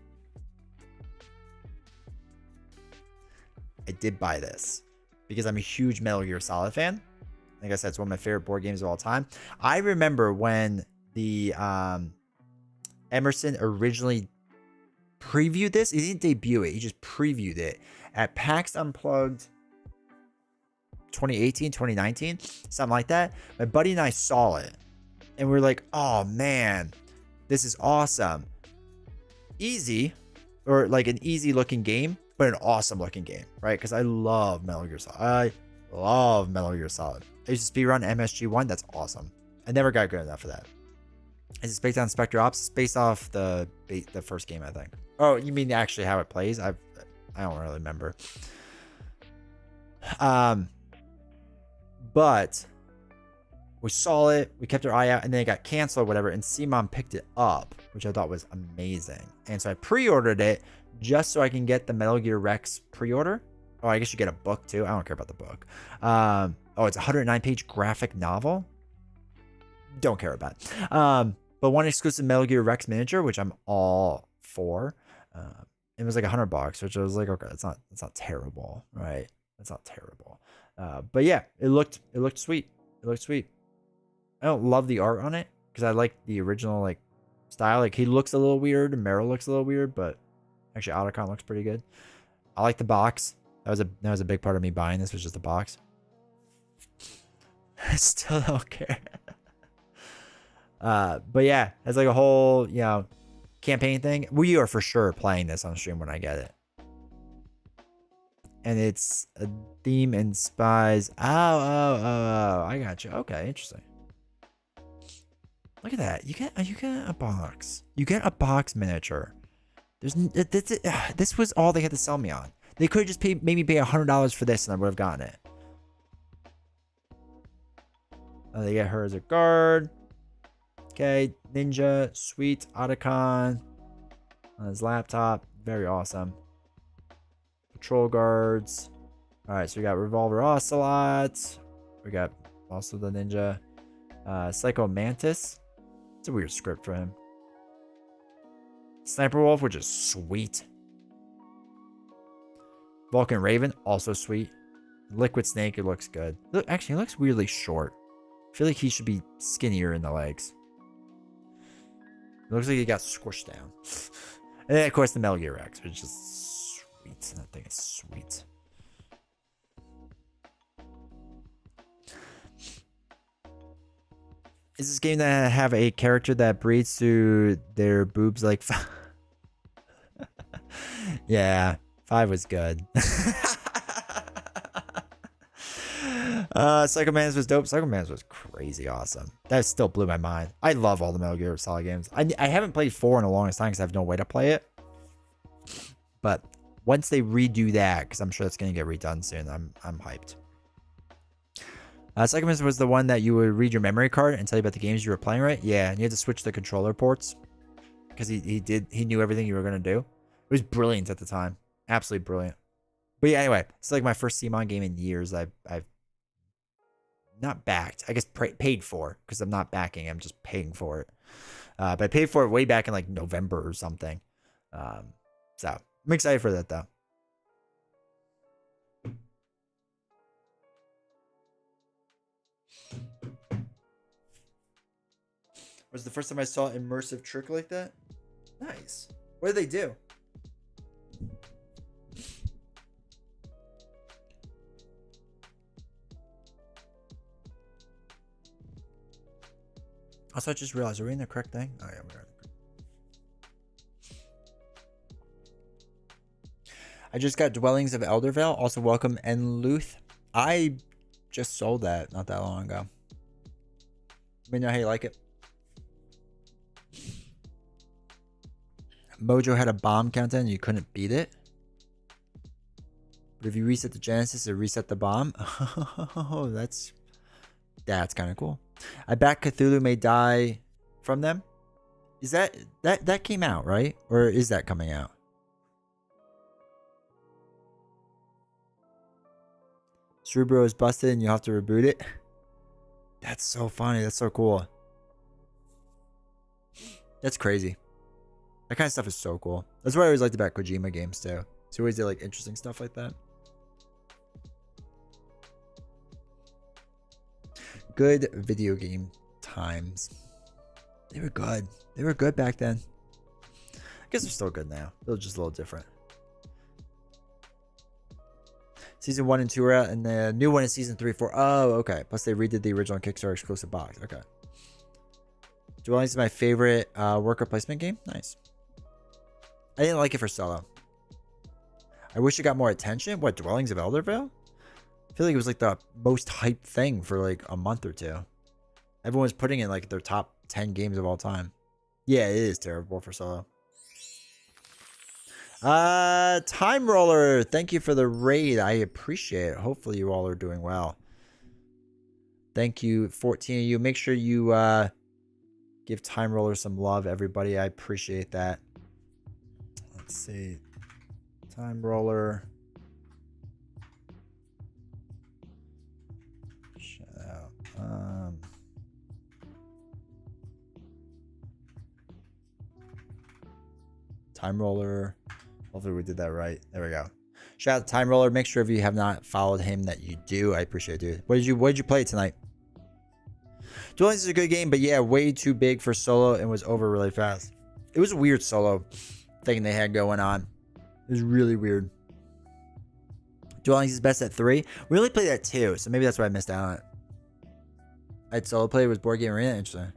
[SPEAKER 1] I did buy this because I'm a huge Metal Gear Solid fan. Like I said, it's one of my favorite board games of all time. I remember when the Emerson originally previewed this. He didn't debut it. He just previewed it at PAX Unplugged 2018, 2019, something like that. My buddy and I saw it and we were like, oh man, this is awesome. Easy, or like an easy looking game, but an awesome looking game, right? Because I love Metal Gear Solid. I love Metal Gear Solid. I used to speedrun MSG1. That's awesome. I never got good enough for that. Is it based on Spectre Ops? It's based off the first game, I think. Oh, you mean actually how it plays? I don't really remember. But we saw it, we kept our eye out, and then it got canceled or whatever, and Seon picked it up, which I thought was amazing. And so I pre-ordered it just so I can get the Metal Gear Rex pre-order. Oh, I guess you get a book too. I don't care about the book. Oh, it's a 109-page graphic novel. Don't care about. But one exclusive Metal Gear Rex miniature, which I'm all for. It was like $100, which I was like, okay, it's not terrible, right? It's not terrible. But yeah, it looked sweet. It looked sweet. I don't love the art on it because I like the original like style. Like he looks a little weird, and Meryl looks a little weird, but actually Otacon looks pretty good. I like the box. That was a big part of me buying this, was just the box. I still don't care. But yeah, it's like a whole, you know, campaign thing. We are for sure playing this on stream when I get it. And it's a theme and spies. Oh, I got you. Okay, interesting. Look at that. You get a box. You get a box miniature. This was all they had to sell me on. They could have just made me pay $100 for this and I would have gotten it. Oh, they get her as a guard. Okay, ninja, sweet, Otacon on his laptop. Very awesome. Patrol guards. All right, so we got Revolver Ocelot. We got also the ninja. Psycho Mantis. It's a weird script for him. Sniper Wolf, which is sweet. Vulcan Raven, also sweet. Liquid Snake, it looks good. Look, actually, it looks weirdly short. I feel like he should be skinnier in the legs. It looks like he got squished down. And then, of course, the Metal Gear Rex, which is sweet. That thing is sweet. Is this game that have a character that breathes through their boobs like... Yeah, 5 was good. Psycho Mantis was dope. Psycho Mantis was crazy awesome. That still blew my mind. I love all the Metal Gear Solid games. I haven't played 4 in the longest time because I have no way to play it. But once they redo that, because I'm sure that's going to get redone soon, I'm hyped. Psycho Mantis was the one that you would read your memory card and tell you about the games you were playing, right? Yeah, and you had to switch the controller ports because he knew everything you were going to do. It was brilliant at the time. Absolutely brilliant. But yeah, anyway, it's like my first Seon game in years. I've not backed, I guess paid for, because I'm not backing, I'm just paying for it. But I paid for it way back in like November or something. So I'm excited for that though. Was the first time I saw immersive trick like that? Nice. What did they do? Also, I just realized, are we in the correct thing? Oh, yeah, we are. I just got Dwellings of Eldervale. Also, welcome Enluth. I just sold that not that long ago. Let me know how you like it. Mojo had a bomb countdown. You couldn't beat it. But if you reset the Genesis, it reset the bomb. Oh, that's kind of cool. I bet Cthulhu May Die from them. Is that came out, right? Or is that coming out? Cerebro is busted and you have to reboot it. That's so funny. That's so cool. That's crazy. That kind of stuff is so cool. That's what I always liked about Kojima games too. So he always did like interesting stuff like that. Good video game times. They were good. They were good back then. I guess they're still good now. They're just a little different. Season 1 and 2 are out, and the new one is season 3, 4. Oh, okay. Plus they redid the original Kickstarter exclusive box. Okay. Dwellings is my favorite worker placement game. Nice. I didn't like it for solo. I wish it got more attention. What, Dwellings of Eldervale? I feel like it was like the most hyped thing for like a month or two. Everyone was putting in like their top 10 games of all time. Yeah, it is terrible for solo. Time Roller, thank you for the raid. I appreciate it. Hopefully you all are doing well. Thank you, 14 of you. Make sure you give Time Roller some love, everybody. I appreciate that. Let's see. Time Roller. Shout out. Time Roller. Hopefully we did that right. There we go. Shout out to Time Roller. Make sure if you have not followed him that you do. I appreciate it, dude. What did you play tonight? Dwellings is a good game, but yeah, way too big for solo and was over really fast. It was a weird solo thing they had going on. It was really weird. Dwellings is best at 3. We only played at 2, so maybe that's why I missed out on it. I had solo play. It was Board Game Arena. Interesting.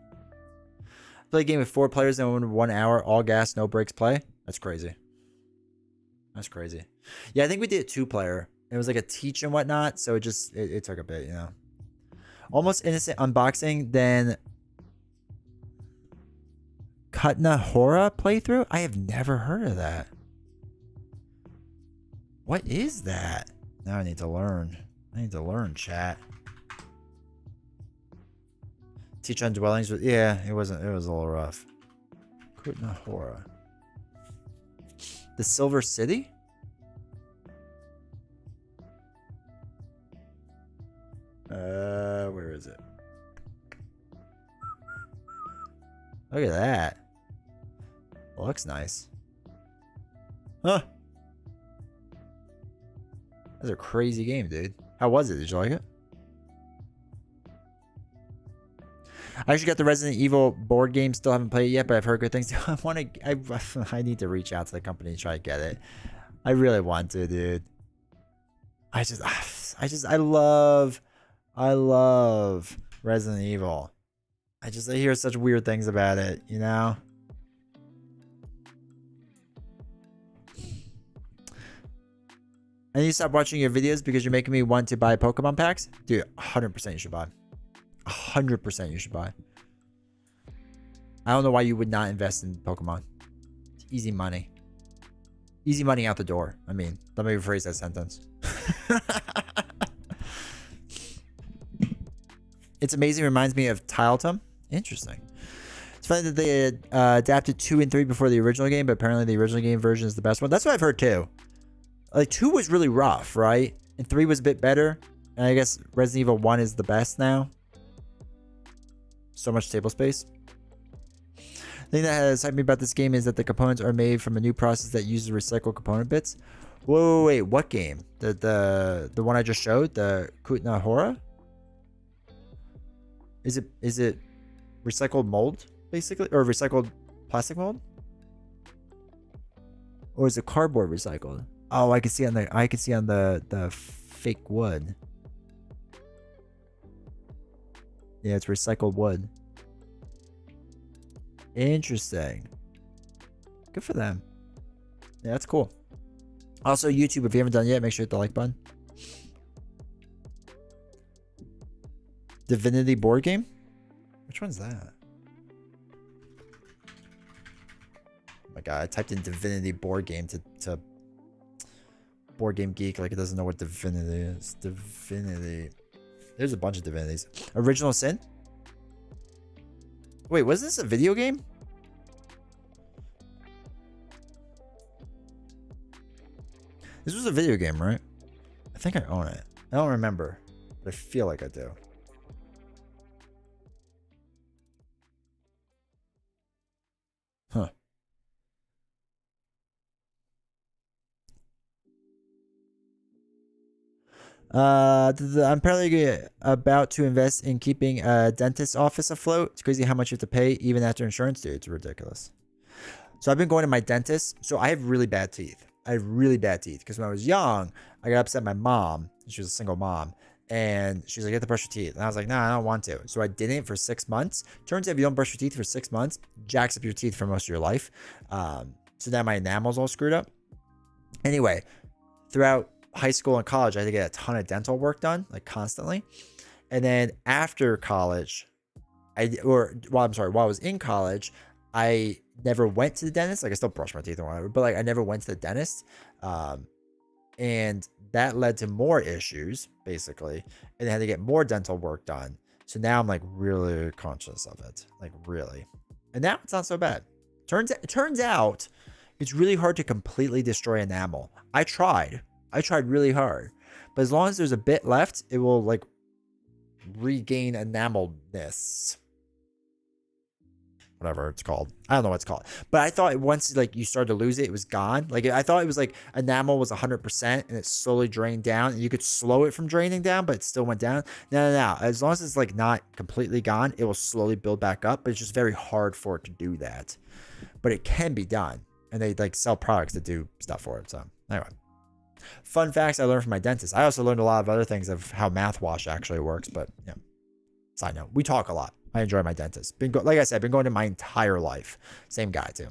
[SPEAKER 1] Play a game with 4 players in 1 hour, all gas, no breaks play. That's crazy. That's crazy. Yeah, I think we did 2-player. It was like a teach and whatnot, so it took a bit, you know. Almost Innocent unboxing, then Kutna Hora playthrough? I have never heard of that. What is that? Now I need to learn. I need to learn, chat. Teach on Dwellings, but yeah, it was a little rough. Kutna Hora. The Silver City? Where is it? Look at that. Looks nice. Huh. That's a crazy game, dude. How was it? Did you like it? I actually got the Resident Evil board game. Still haven't played it yet, but I've heard good things. I need to reach out to the company and try to get it. I really want to, dude. I love Resident Evil. I hear such weird things about it, you know? I need to stop watching your videos because you're making me want to buy Pokemon packs. Dude, 100% you should buy. 100% you should buy. I don't know why you would not invest in Pokemon. It's easy money. Easy money out the door. I mean, let me rephrase that sentence. It's amazing. Reminds me of Tiletum. Interesting. It's funny that they adapted 2 and 3 before the original game, but apparently the original game version is the best one. That's what I've heard too. Like 2 was really rough, right? And 3 was a bit better. And I guess Resident Evil 1 is the best now. So much table space. The thing that has hyped me about this game is that the components are made from a new process that uses recycled component bits. Whoa, wait, what game? The one I just showed, the Kutna Hora? Is it recycled mold basically, or recycled plastic mold? Or is it cardboard recycled? Oh, I can see on the fake wood. Yeah, it's recycled wood. Interesting. Good for them. Yeah, that's cool. Also, YouTube, if you haven't done it yet, make sure to hit the like button. Divinity board game? Which one's that? Oh my god, I typed in Divinity board game to Board Game Geek like it doesn't know what Divinity is. Divinity. There's a bunch of Divinities. Original Sin? Wait, was this a video game? This was a video game, right? I think I own it. I don't remember, but I feel like I do. Huh. I'm apparently about to invest in keeping a dentist office afloat. It's crazy how much you have to pay even after insurance, dude. It's ridiculous. So I've been going to my dentist. So I have really bad teeth. I have really bad teeth because when I was young, I got upset at my mom. She was a single mom. And she's like, you have to brush your teeth. And I was like, no, I don't want to. So I didn't for 6 months. Turns out if you don't brush your teeth for 6 months, jacks up your teeth for most of your life. So now my enamel's all screwed up. Anyway, throughout high school and college, I had to get a ton of dental work done, like constantly. And then after college, while I was in college, I never went to the dentist. Like I still brush my teeth or whatever, but like I never went to the dentist. And that led to more issues basically. And I had to get more dental work done. So now I'm like really conscious of it, like really. And now it's not so bad. Turns out it's really hard to completely destroy enamel. I tried really hard, but as long as there's a bit left, it will like regain enamelness. Whatever it's called. I don't know what it's called. But I thought once like you started to lose it, it was gone. Like I thought it was like enamel was 100% and it slowly drained down and you could slow it from draining down, but it still went down. No. As long as it's like not completely gone, it will slowly build back up, but it's just very hard for it to do that. But it can be done. And they like sell products that do stuff for it. So anyway. Fun facts I learned from my dentist. I also learned a lot of other things of how mouthwash actually works, but yeah. Side note, we talk a lot. I enjoy my dentist. Like I said, I've been going to my entire life. Same guy too.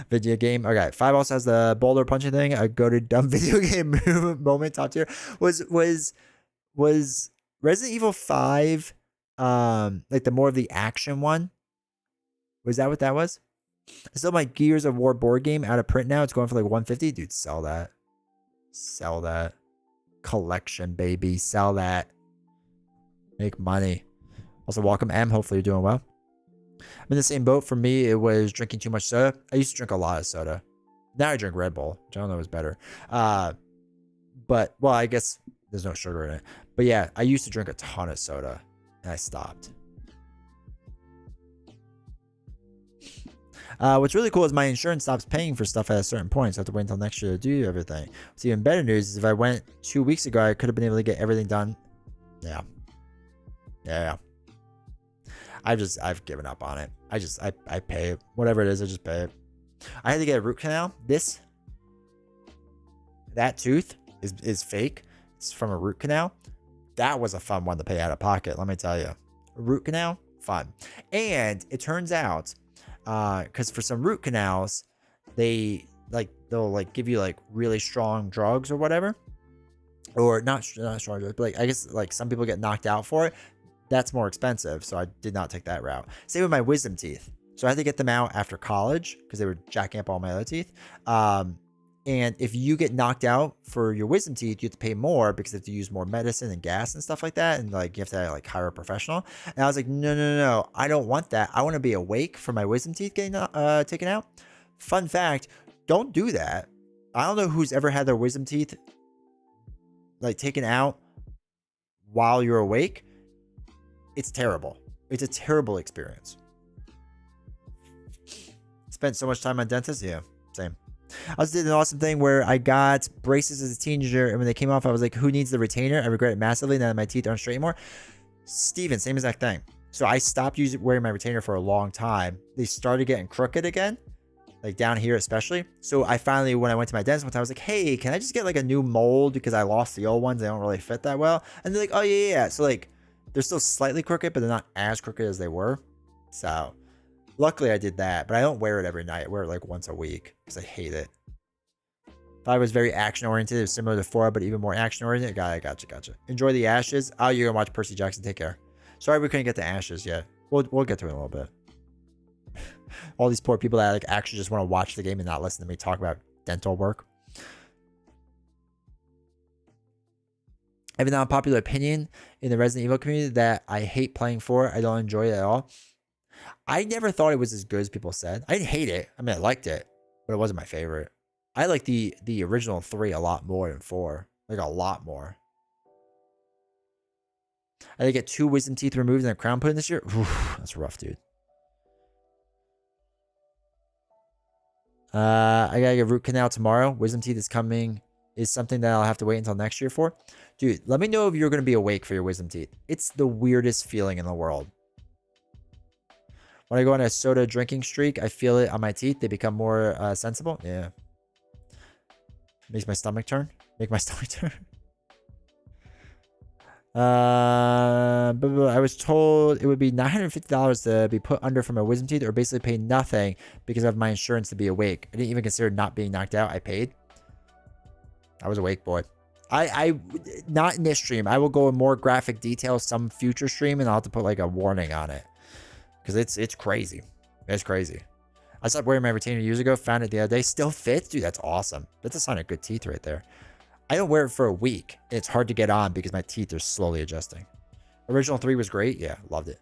[SPEAKER 1] Video game. Okay, 5 also has the boulder punching thing. I go to dumb video game moment top tier. Was Resident Evil 5 like the more of the action one? Was that what that was? I still my Gears of War board game out of print now. It's going for like 150. Dude, sell that. Sell that. Collection, baby. Sell that. Make money. Also, welcome, M. Hopefully you're doing well. I'm in the same boat. For me, it was drinking too much soda. I used to drink a lot of soda. Now I drink Red Bull, which I don't know is better. But, well, I guess there's no sugar in it. But yeah, I used to drink a ton of soda. And I stopped. What's really cool is my insurance stops paying for stuff at a certain point, so I have to wait until next year to do everything. What's even better news is if I went 2 weeks ago, I could have been able to get everything done. Yeah. I've given up on it. I pay it. Whatever it is, I just pay it. I had to get a root canal. That tooth is fake. It's from a root canal. That was a fun one to pay out of pocket, let me tell you. A root canal, fun. And it turns out, because for some root canals, they'll like give you like really strong drugs or whatever, or not strong drugs, but like I guess like some people get knocked out for it. That's more expensive, so I did not take that route. Same with my wisdom teeth. So I had to get them out after college because they were jacking up all my other teeth. And if you get knocked out for your wisdom teeth, you have to pay more because you have to use more medicine and gas and stuff like that. And like you have to like hire a professional. And I was like, no. I don't want that. I want to be awake for my wisdom teeth getting taken out. Fun fact, don't do that. I don't know who's ever had their wisdom teeth like taken out while you're awake. It's terrible. It's a terrible experience. Spent so much time on dentists. Yeah, same. I also did an awesome thing where I got braces as a teenager, and when they came off, I was like, who needs the retainer? I regret it massively now that my teeth aren't straight anymore. Steven, same exact thing. So I stopped wearing my retainer for a long time. They started getting crooked again, like down here especially. So I finally, when I went to my dentist one time, I was like, hey, can I just get like a new mold because I lost the old ones? They don't really fit that well. And they're like, oh yeah. So like, they're still slightly crooked, but they're not as crooked as they were. So luckily I did that, but I don't wear it every night. I wear it like once a week because I hate it. If I was very action oriented, it was similar to 4, but even more action oriented. Gotcha. Enjoy the Ashes. Oh, you're gonna watch Percy Jackson. Take care. Sorry we couldn't get the Ashes yet. We'll get to it in a little bit. All these poor people that like actually just want to watch the game and not listen to me talk about dental work. I have an unpopular opinion in the Resident Evil community that I hate playing 4. I don't enjoy it at all. I never thought it was as good as people said. I didn't hate it. I mean, I liked it, but it wasn't my favorite. I like the original 3 a lot more than 4. Like a lot more. I had to get 2 wisdom teeth removed and a crown put in this year. Oof, that's rough, dude. I gotta get root canal tomorrow. Wisdom teeth is coming is something that I'll have to wait until next year for. Dude, let me know if you're going to be awake for your wisdom teeth. It's the weirdest feeling in the world. When I go on a soda drinking streak, I feel it on my teeth. They become more sensible. Yeah. Makes my stomach turn. Make my stomach turn. I was told it would be $950 to be put under for my wisdom teeth, or basically pay nothing because of my insurance to be awake. I didn't even consider not being knocked out. I paid. I was awake, boy. I not in this stream. I will go in more graphic detail some future stream, and I'll have to put like a warning on it because it's crazy. It's crazy. I stopped wearing my retainer years ago. Found it the other day. Still fits, dude. That's awesome. That's a sign of good teeth right there. I don't wear it for a week. It's hard to get on because my teeth are slowly adjusting. Original 3 was great. Yeah, loved it.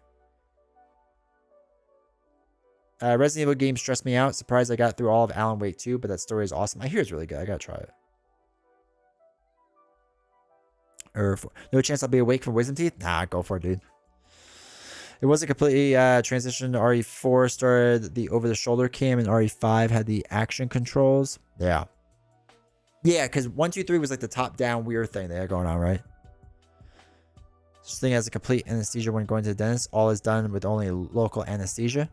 [SPEAKER 1] Resident Evil game stressed me out. Surprised I got through all of Alan Wake 2, but that story is awesome. I hear it's really good. I gotta try it. No chance I'll be awake from wisdom teeth? Nah, go for it, dude. It wasn't completely transitioned to RE4. Started the over-the-shoulder cam, and RE5 had the action controls. Yeah. Yeah, because 1, 2, 3 was like the top-down weird thing they had going on, right? This thing has a complete anesthesia when going to the dentist. All is done with only local anesthesia.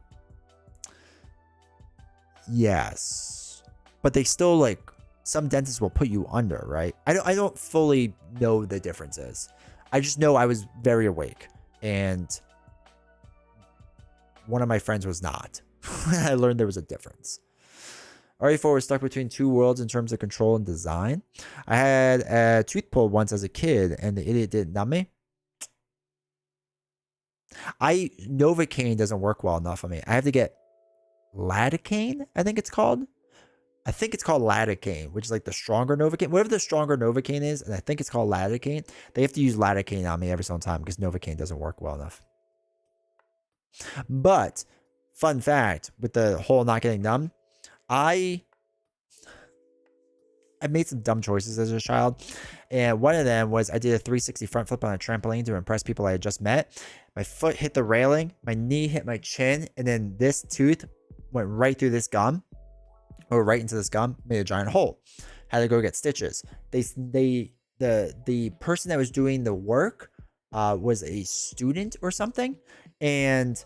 [SPEAKER 1] Yes. But they still, like, some dentists will put you under, right? I don't fully know the differences. I just know I was very awake. And one of my friends was not. I learned there was a difference. RE4 was stuck between two worlds in terms of control and design. I had a tooth pulled once as a kid, and the idiot didn't numb me. Novocaine doesn't work well enough on me. I have to get lidocaine, I think it's called. I think it's called lidocaine, which is like the stronger Novocaine. Whatever the stronger Novocaine is, and I think it's called lidocaine. They have to use lidocaine on me every single time because Novocaine doesn't work well enough. But, fun fact, with the whole not getting numb, I made some dumb choices as a child, and one of them was I did a 360 front flip on a trampoline to impress people I had just met. My foot hit the railing, my knee hit my chin, and then this tooth went right through this gum, or right into this gum, made a giant hole. Had to go get stitches. The person that was doing the work was a student or something, and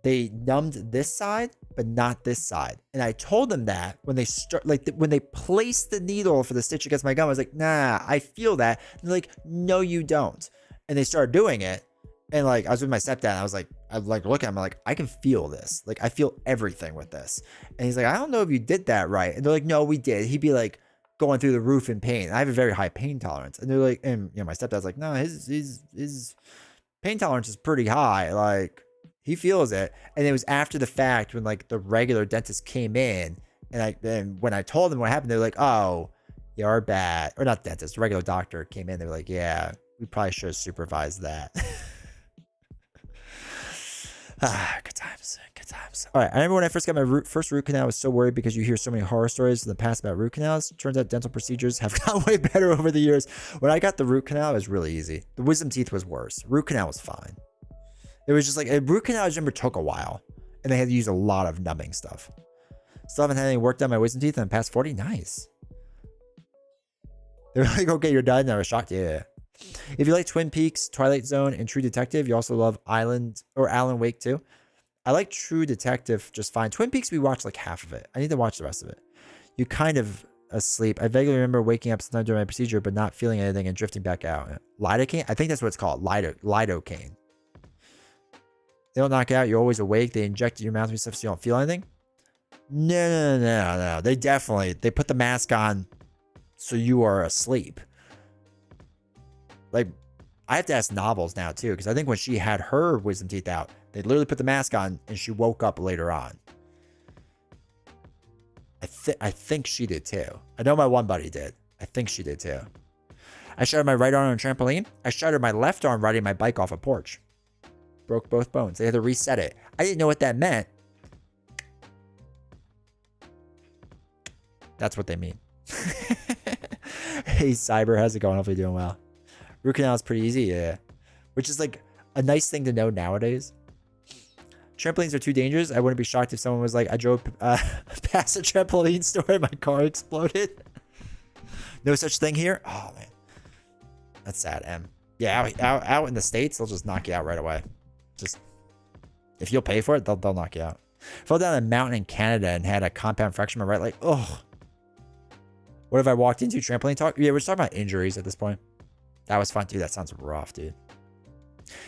[SPEAKER 1] they numbed this side, but not this side. And I told them that when they when they placed the needle for the stitch against my gum, I was like, nah, I feel that. And they're like, no, you don't. And they started doing it. And like, I was with my stepdad, and I was like looking at him, like, I can feel this. Like, I feel everything with this. And he's like, I don't know if you did that right. And they're like, no, we did. He'd be like going through the roof in pain. I have a very high pain tolerance. And they're like, and you know, my stepdad's like, no, his pain tolerance is pretty high. Like, he feels it. And it was after the fact when like the regular dentist came in, and when I told them what happened, they're like, oh, you're bad. Or not dentist, the regular doctor came in. They were like, yeah, we probably should have supervised that. Good times. Good times. All right. I remember when I first got my first root canal, I was so worried because you hear so many horror stories in the past about root canals. Turns out dental procedures have gotten way better over the years. When I got the root canal, it was really easy. The wisdom teeth was worse. Root canal was fine. It was just like a root canal, I remember, took a while, and they had to use a lot of numbing stuff. Still haven't had any work done on my wisdom teeth in the past 40. Nice. They're like, okay, you're done. And I was shocked. Yeah. If you like Twin Peaks, Twilight Zone, and True Detective, you also love Alan Wake too. I like True Detective just fine. Twin Peaks, we watched like half of it. I need to watch the rest of it. You kind of asleep. I vaguely remember waking up sometime during my procedure, but not feeling anything and drifting back out. Lidocaine? I think that's what it's called. Lidocaine. They don't knock you out. You're always awake. They inject your mouth and stuff so you don't feel anything. No. They put the mask on so you are asleep. Like, I have to ask Novels now too, because I think when she had her wisdom teeth out, they literally put the mask on and she woke up later on. I think she did too. I know my one buddy did. I think she did too. I shattered my right arm on a trampoline. I shattered my left arm riding my bike off a porch. Broke both bones. They had to reset it. I didn't know what that meant. That's what they mean. Hey, Cyber, how's it going? Hopefully you're doing well. Root canal is pretty easy, yeah. Which is like a nice thing to know nowadays. Trampolines are too dangerous. I wouldn't be shocked if someone was like, I drove past a trampoline store and my car exploded. No such thing here. Oh man, that's sad. Yeah, out in the States, they'll just knock you out right away. Just if you'll pay for it, they'll knock you out. Fell down a mountain in Canada and had a compound fracture in my right leg. Oh, what have I walked into? Trampoline talk? Yeah, we're just talking about injuries at this point. That was fun, dude. That sounds rough, dude.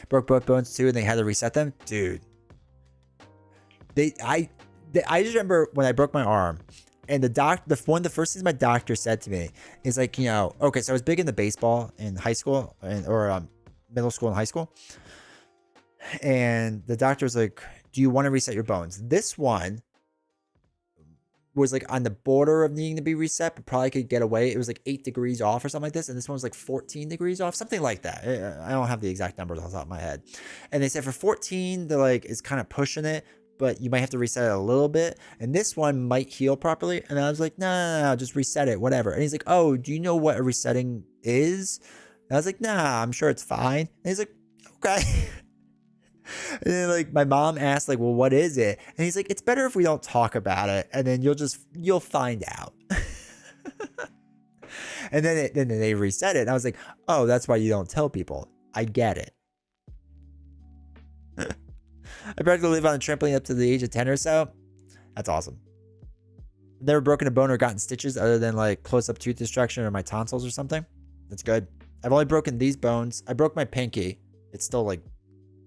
[SPEAKER 1] Broke both bones too, and they had to reset them, dude. I just remember when I broke my arm, and one of the first things my doctor said to me is like, you know, okay, so I was big into baseball in high school or middle school and high school, and the doctor was like, do you want to reset your bones? This one was like on the border of needing to be reset, but probably could get away. It was like 8 degrees off or something like this. And this one was like 14 degrees off, something like that. I don't have the exact numbers off the top of my head. And they said for 14, they're like, it's kind of pushing it, but you might have to reset it a little bit. And this one might heal properly. And I was like, no, just reset it, whatever. And he's like, oh, do you know what a resetting is? And I was like, nah, I'm sure it's fine. And he's like, okay. And then like my mom asked like, well, what is it? And he's like, it's better if we don't talk about it. And then you'll find out. And then they reset it. And I was like, oh, that's why you don't tell people. I get it. I practically live on a trampoline up to the age of 10 or so. That's awesome. Never broken a bone or gotten stitches other than like close-up tooth extraction or my tonsils or something. That's good. I've only broken these bones. I broke my pinky. It's still like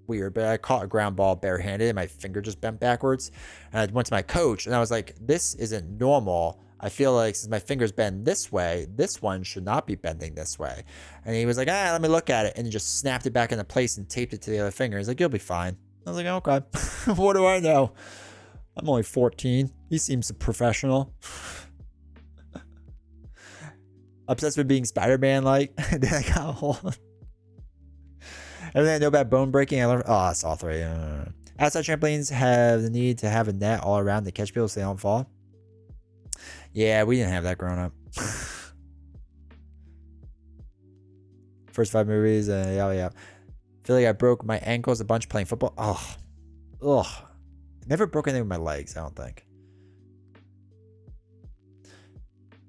[SPEAKER 1] weird, but I caught a ground ball barehanded and my finger just bent backwards. And I went to my coach and I was like, this isn't normal. I feel like since my fingers bend this way, this one should not be bending this way. And he was like, let me look at it. And he just snapped it back into place and taped it to the other finger. He's like, you'll be fine. I was like, okay. What do I know? I'm only 14. He seems professional. Obsessed with being Spider-Man like. Then I got a hold. Everything I know about bone breaking, I learned. Oh, that's all three. Outside trampolines have the need to have a net all around to catch people so they don't fall. Yeah, we didn't have that growing up. First 5 movies, yeah. Feel like I broke my ankles a bunch playing football. Ugh. Never broke anything with my legs, I don't think.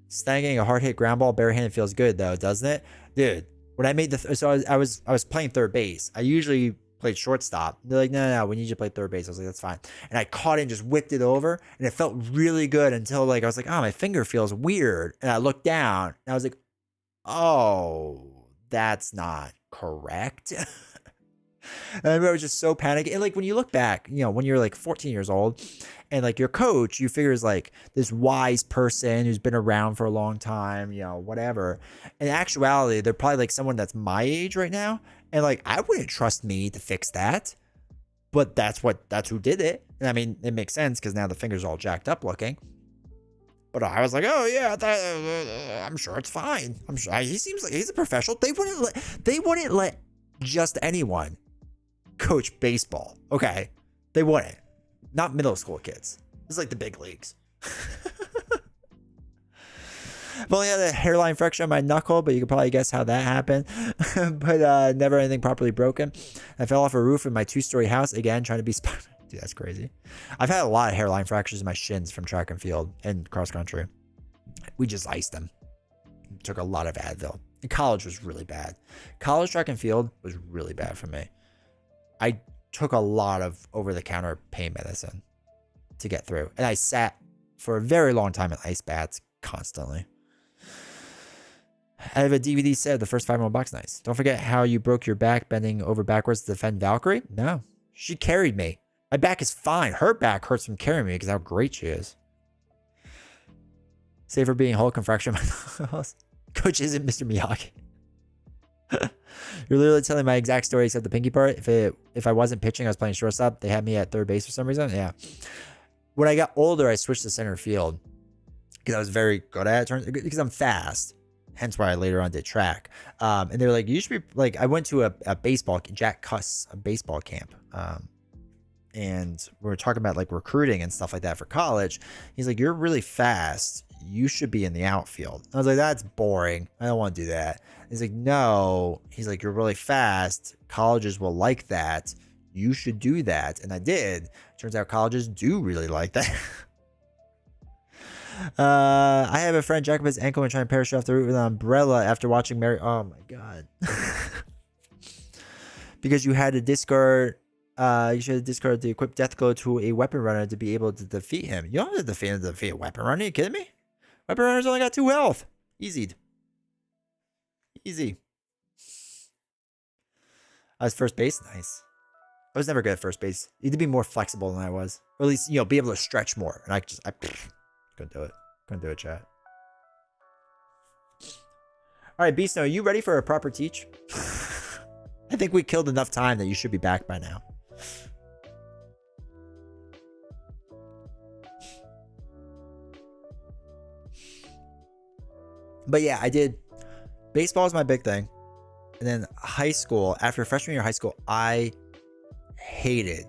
[SPEAKER 1] Snagging a hard hit ground ball barehanded feels good though, doesn't it? Dude, when I made so I was playing third base. I usually played shortstop. They're like, no, we need you to play third base. I was like, that's fine. And I caught it and just whipped it over, and it felt really good until like I was like, oh, my finger feels weird. And I looked down and I was like, oh, that's not correct. And I remember I was just so panicked. And like when you look back, you know, when you're like 14 years old and like your coach, you figure is like this wise person who's been around for a long time, you know, whatever. In actuality, they're probably like someone that's my age right now. And like, I wouldn't trust me to fix that, but that's who did it. And I mean, it makes sense because now the finger's all jacked up looking. But I was like, oh yeah, I'm sure it's fine. I'm sure he seems like he's a professional. They wouldn't let just anyone coach baseball. Okay. They wouldn't. Not middle school kids. This is like the big leagues. I've only had a hairline fracture on my knuckle, but you can probably guess how that happened. But never anything properly broken. I fell off a roof in my 2-story house again, trying to be Dude, that's crazy. I've had a lot of hairline fractures in my shins from track and field and cross country. We just iced them. Took a lot of Advil. And college was really bad. College track and field was really bad for me. I took a lot of over-the-counter pain medicine to get through. And I sat for a very long time in ice baths constantly. I have a DVD set of the first 5 box. Nice. Don't forget how you broke your back bending over backwards to defend Valkyrie? No. She carried me. My back is fine. Her back hurts from carrying me because how great she is. Save for being Hulk and fracture my knuckles. Coach isn't Mr. Miyagi. You're literally telling my exact story except the pinky part. If I wasn't pitching, I was playing shortstop. They had me at third base for some reason. Yeah. When I got older, I switched to center field because I was very good at it because I'm fast. Hence why I later on did track. And they were like, you should be like, I went to a baseball, Jack Cuss, a baseball camp. And we were talking about like recruiting and stuff like that for college. He's like, you're really fast. You should be in the outfield. I was like, that's boring. I don't want to do that. He's like, no. He's like, you're really fast. Colleges will like that. You should do that. And I did. Turns out colleges do really like that. I have a friend jack up his ankle and trying to parachute off the roof with an umbrella after watching Mary. Oh my god. Because you had to discard. You should have discarded the equipped death glow to a weapon runner to be able to defeat him. You don't have to defeat a weapon runner. Are you kidding me? Weapon runner's only got 2 health. Easy. Easy. I was first base. Nice. I was never good at first base. You need to be more flexible than I was. Or at least, be able to stretch more. And I couldn't do it. Couldn't do it, chat. All right, Beast, are you ready for a proper teach? I think we killed enough time that you should be back by now. But yeah, I did. Baseball is my big thing. And then high school, after freshman year of high school, I hated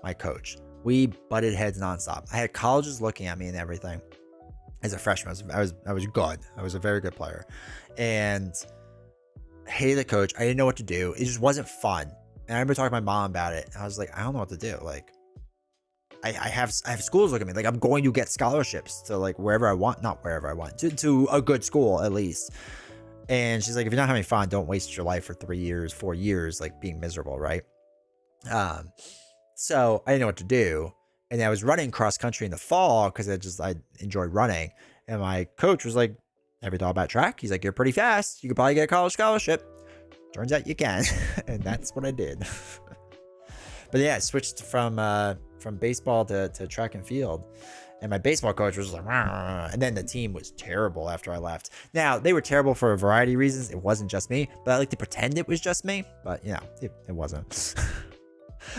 [SPEAKER 1] my coach. We butted heads nonstop. I had colleges looking at me and everything. As a freshman, I was good. I was a very good player. And hated the coach. I didn't know what to do. It just wasn't fun. And I remember talking to my mom about it. And I was like, I don't know what to do. Like, I have schools looking at me. Like, I'm going to get scholarships to like wherever I want. Not wherever I want. To a good school at least. And she's like, if you're not having fun, don't waste your life for 3 years, 4 years, like being miserable, right? So I didn't know what to do. And I was running cross country in the fall because I enjoyed running. And my coach was like, have you thought about track? He's like, you're pretty fast. You could probably get a college scholarship. Turns out you can. And that's what I did. But yeah, I switched from baseball to track and field. And my baseball coach was like, rah, and then the team was terrible after I left. Now, they were terrible for a variety of reasons. It wasn't just me, but I like to pretend it was just me. But, it wasn't.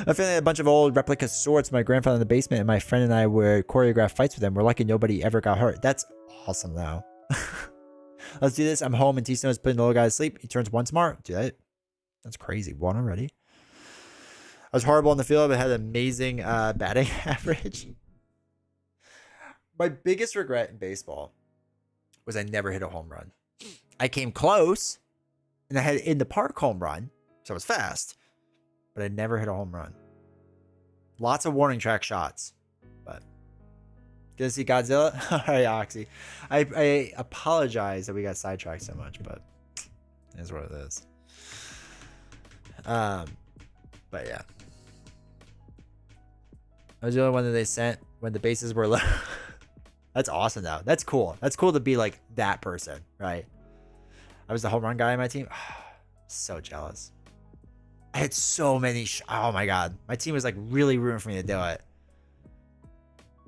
[SPEAKER 1] I found a bunch of old replica swords my grandfather in the basement, and my friend and I would choreograph fights with them. We're lucky nobody ever got hurt. That's awesome, though. Let's do this. I'm home, and T-Snow is putting the little guy to sleep. He turns 1 tomorrow. Do that. That's crazy. 1 already. I was horrible in the field, but had an amazing batting average. My biggest regret in baseball was I never hit a home run. I came close, and I had an in the park home run, so I was fast, but I never hit a home run. Lots of warning track shots, but gonna see Godzilla. All right, Oxy. I apologize that we got sidetracked so much, but it is what it is. But yeah, I was the only one that they sent when the bases were low. That's awesome, though. That's cool. That's cool to be like that person, right? I was the home run guy on my team. So jealous. I had so many. Oh my god, my team was like really rooting for me to do it.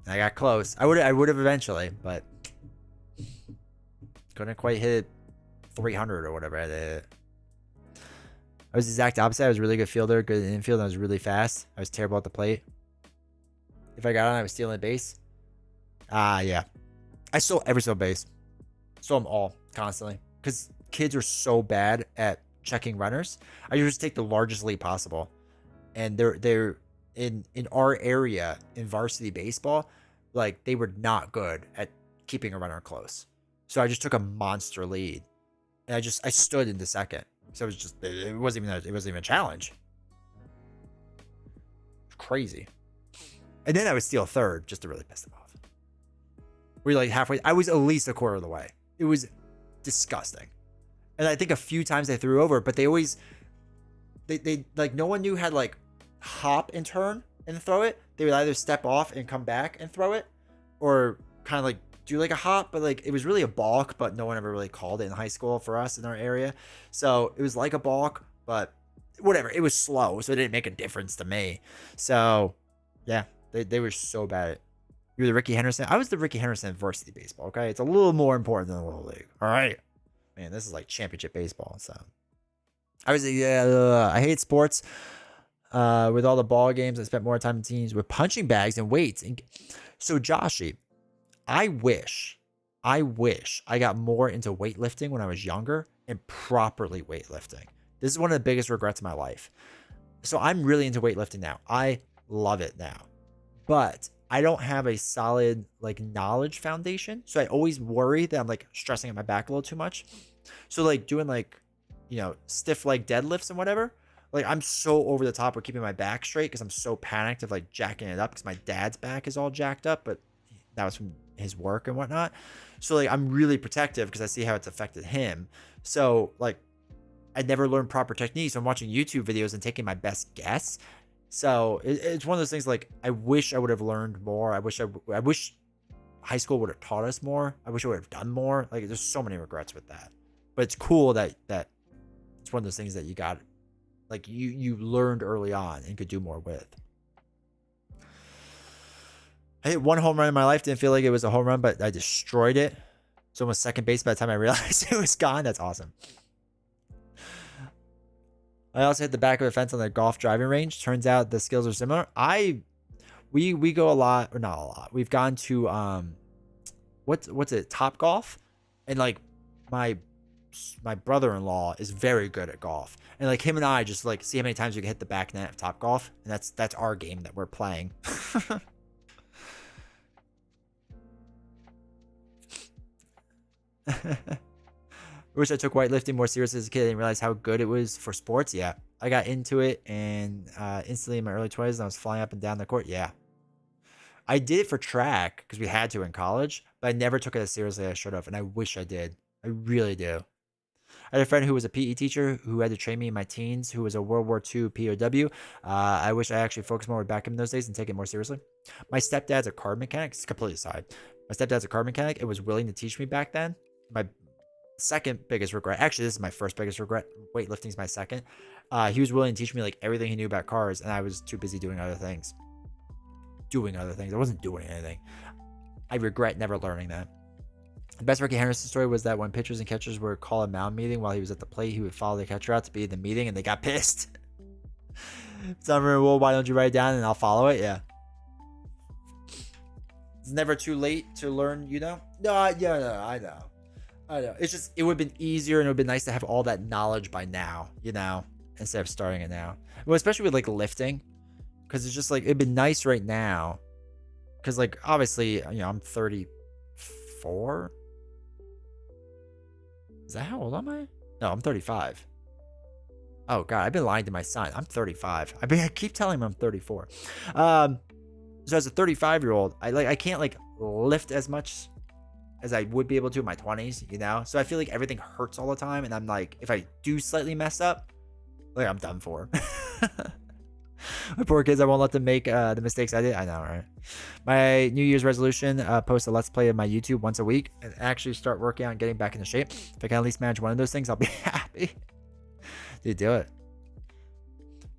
[SPEAKER 1] And I got close. I would have eventually, but couldn't quite hit 300 or whatever I did. I was the exact opposite. I was a really good fielder, good in infield, and I was really fast. I was terrible at the plate. If I got on, I was stealing a base. Yeah. I stole every single base. Stole them all constantly. Because kids are so bad at checking runners. I usually just take the largest lead possible. And they're in our area in varsity baseball, like they were not good at keeping a runner close. So I just took a monster lead. And I stood into second. So it wasn't even a challenge. Crazy. And then I would steal third just to really piss them off. We're like halfway. I was at least a quarter of the way. It was disgusting. And I think a few times they threw over, but they always, they like no one knew how to like hop and turn and throw it. They would either step off and come back and throw it, or kind of like do like a hop, but like it was really a balk, but no one ever really called it in high school for us in our area. So it was like a balk, but whatever. It was slow, so it didn't make a difference to me. So yeah, they were so bad at it. You're the Ricky Henderson. I was the Ricky Henderson of varsity baseball. Okay, it's a little more important than the little league. All right, man, this is like championship baseball. So I was I hate sports. With all the ball games, I spent more time in teams with punching bags and weights. And so Joshy, I wish I got more into weightlifting when I was younger and properly weightlifting. This is one of the biggest regrets of my life. So I'm really into weightlifting now. I love it now, but I don't have a solid like knowledge foundation. So I always worry that I'm like stressing at my back a little too much. So like doing like, stiff like deadlifts and whatever. Like I'm so over the top with keeping my back straight because I'm so panicked of like jacking it up because my dad's back is all jacked up, but that was from his work and whatnot. So like I'm really protective because I see how it's affected him. So like I never learned proper techniques. I'm watching YouTube videos and taking my best guess. So it's one of those things like I wish I would have learned more. I wish high school would have taught us more. I wish I would have done more. Like there's so many regrets with that. But it's cool that it's one of those things that you got, like you learned early on and could do more with. I hit one home run in my life. Didn't feel like it was a home run, but I destroyed it. It's almost second base by the time I realized it was gone. That's awesome. I also hit the back of the fence on the golf driving range. Turns out the skills are similar. We go a lot, or not a lot. We've gone to what's it? Top Golf, and like my brother-in-law is very good at golf, and like him and I just like see how many times we can hit the back net of Top Golf, and that's our game that we're playing. I wish I took weightlifting more seriously as a kid. I didn't realize how good it was for sports. Yeah, I got into it and instantly in my early 20s, and I was flying up and down the court. Yeah, I did it for track because we had to in college, but I never took it as seriously as I should have, and I wish I did. I really do. I had a friend who was a PE teacher who had to train me in my teens, who was a World War II POW. I wish I actually focused more back in those days and take it more seriously. My stepdad's a car mechanic. It's completely aside. My stepdad's a car mechanic and was willing to teach me back then. My second biggest regret, actually this is my first biggest regret, weightlifting's my second. He was willing to teach me like everything he knew about cars, and I was too busy doing other things. I wasn't doing anything. I regret never learning that. The best Ricky Henderson story was that when pitchers and catchers were call a mound meeting while he was at the plate, he would follow the catcher out to be in the meeting, and they got pissed. It's not a rule. Why don't you write it down and I'll follow it? Yeah. It's never too late to learn, you know? No, I know. It's just, it would have been easier and it would have been nice to have all that knowledge by now, you know, instead of starting it now. Well, especially with like lifting, because it's just like, it'd be nice right now. Because like, obviously, you know, I'm 34. Is that how old am I? No, I'm 35. Oh God, I've been lying to my son. I'm 35. I keep telling him I'm 34. So as a 35-year-old, I can't like lift as much as I would be able to in my 20s, you know? So I feel like everything hurts all the time, and I'm like, if I do slightly mess up, like I'm done for. My poor kids, I won't let them make the mistakes I did. I know, right? My New Year's resolution, post a Let's Play of my YouTube once a week and actually start working on getting back into shape. If I can at least manage one of those things, I'll be happy. Dude, do it.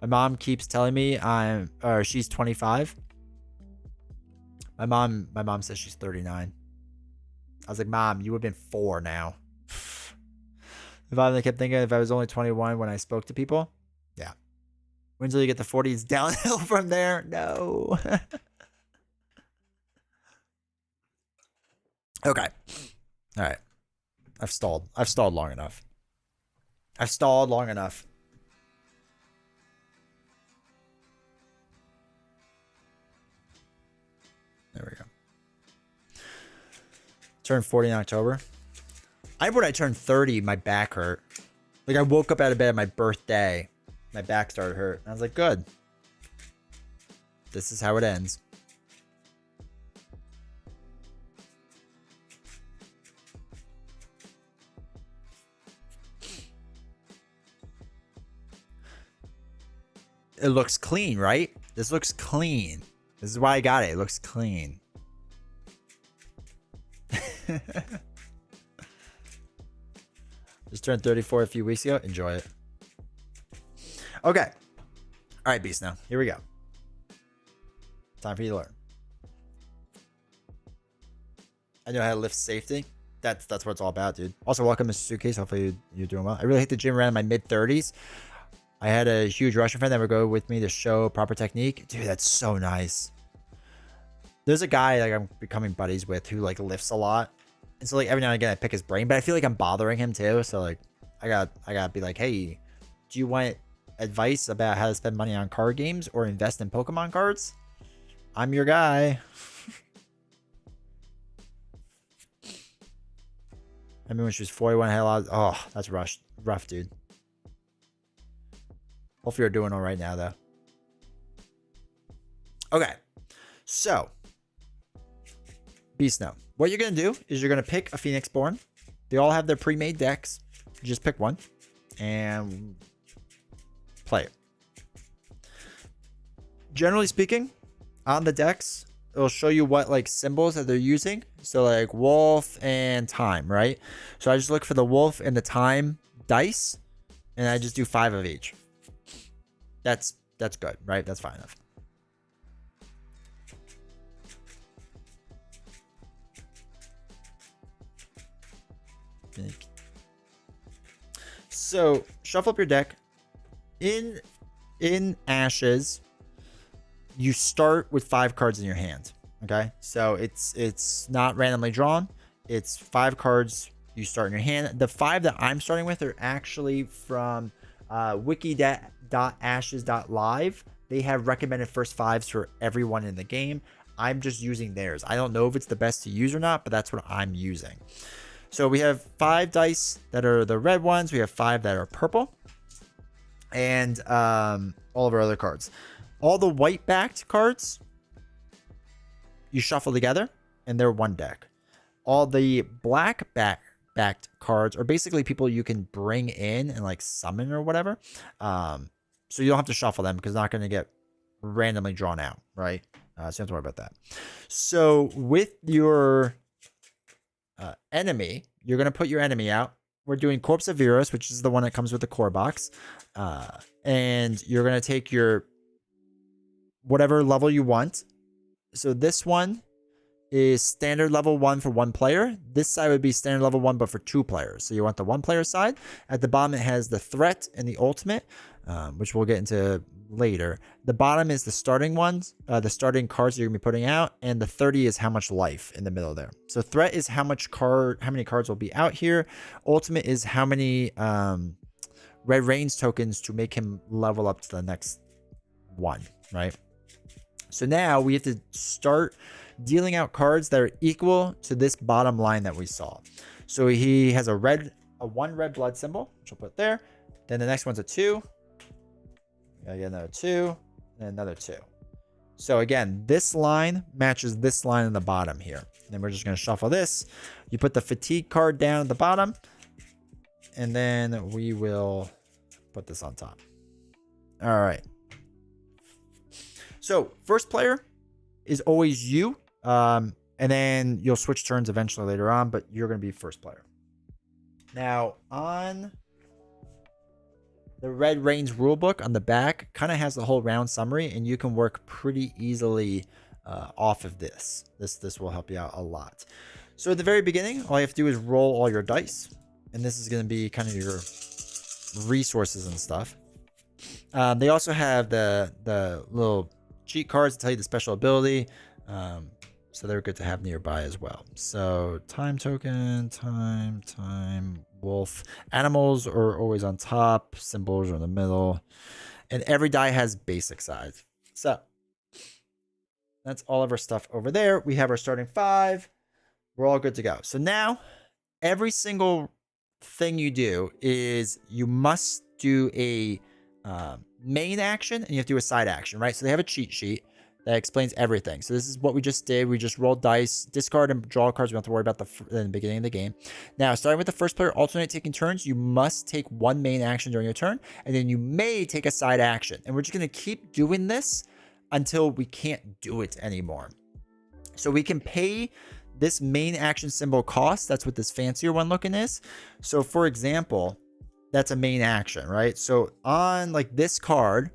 [SPEAKER 1] My mom keeps telling me she's 25. My mom says she's 39. I was like, Mom, you would have been 4 now. If I kept thinking if I was only 21 when I spoke to people. Yeah. Wait until you get to 40, it's downhill from there. No. Okay. All right. I've stalled long enough. There we go. Turned 40 in October. When I turned 30, my back hurt. Like I woke up out of bed on my birthday. My back started hurt. I was like, good. This is how it ends. It looks clean, right? This looks clean. This is why I got it. It looks clean. Just turned 34 a few weeks ago. Enjoy it. Okay. All right, Beast now. Here we go. Time for you to learn. I know how to lift safety. That's what it's all about, dude. Also, welcome, Mr. Suitcase. Hopefully you're doing well. I really hit the gym around in my mid-30s. I had a huge Russian friend that would go with me to show proper technique. Dude, that's so nice. There's a guy like I'm becoming buddies with who like lifts a lot. And so like every now and again I pick his brain, but I feel like I'm bothering him too. So like I gotta be like, hey, do you want advice about how to spend money on card games or invest in Pokemon cards? I'm your guy. I mean, when she was 41, I had a lot of, oh, that's rough, dude. Hopefully you're doing all right now, though. Okay. So, Beast Snow. What you're going to do is you're going to pick a Phoenixborn. They all have their pre-made decks. You just pick one and play it. Generally speaking, on the decks, it'll show you what like symbols that they're using. So like wolf and time, right? So I just look for the wolf and the time dice, and I just do 5 of each. That's good, right? That's fine enough. So shuffle up your deck. In Ashes, you start with 5 cards in your hand. Okay, so it's not randomly drawn. It's 5 cards you start in your hand. The 5 that I'm starting with are actually from wiki.ashes.live. They have recommended first 5s for everyone in the game. I'm just using theirs. I don't know if it's the best to use or not, but that's what I'm using. So we have 5 dice that are the red ones. We have 5 that are purple. And all of our other cards. All the white backed cards, you shuffle together, and they're one deck. All the black backed cards are basically people you can bring in and like summon or whatever. So you don't have to shuffle them because they're not going to get randomly drawn out, right? So you don't have to worry about that. So with your enemy, you're going to put your enemy out. We're doing Corpse of Virus, which is the one that comes with the core box. And you're going to take your whatever level you want. So this one is standard level 1 for 1 player. This side would be standard level 1, but for 2 players. So you want the 1 player side. At the bottom, it has the threat and the ultimate, which we'll get into later. The bottom is the starting ones, the starting cards you're gonna be putting out, and the 30 is how much life in the middle there. So threat is how many cards will be out here. Ultimate is how many red range tokens to make him level up to the next one, right? So now we have to start dealing out cards that are equal to this bottom line that we saw. So he has a 1 red blood symbol, which we'll put there. Then the next one's a 2. Gotta get another 2 and another 2. So again, this line matches this line in the bottom here. And then we're just gonna shuffle this. You put the fatigue card down at the bottom, and then we will put this on top. All right. So first player is always you. And then you'll switch turns eventually later on, but you're going to be first player. Now on the Red Reigns rulebook on the back kind of has the whole round summary, and you can work pretty easily off of this. This will help you out a lot. So at the very beginning, all you have to do is roll all your dice, and this is going to be kind of your resources and stuff. They also have the little cheat cards to tell you the special ability. So they're good to have nearby as well. So time token, time, wolf. Animals are always on top. Symbols are in the middle. And every die has basic size. So that's all of our stuff over there. We have our starting 5. We're all good to go. So now every single thing you do is you must do a main action and you have to do a side action, right? So they have a cheat sheet that explains everything. So this is what we just did. We just rolled dice, discard and draw cards. We don't have to worry about in the beginning of the game. Now, starting with the first player, alternate taking turns. You must take 1 main action during your turn, and then you may take a side action. And we're just going to keep doing this until we can't do it anymore. So we can pay this main action symbol cost. That's what this fancier one looking is. So for example, that's a main action, right? So on like this card,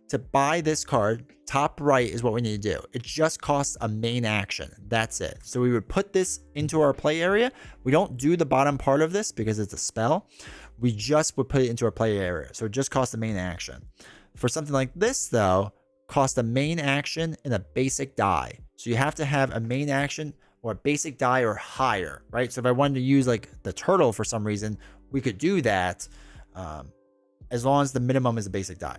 [SPEAKER 1] to buy this card, top right is what we need to do. It just costs a main action. That's it. So we would put this into our play area. We don't do the bottom part of this because it's a spell. We just would put it into our play area. So it just costs a main action. For something like this though, cost a main action and a basic die. So you have to have a main action or a basic die or higher, right? So if I wanted to use like the turtle for some reason, we could do that as long as the minimum is a basic die.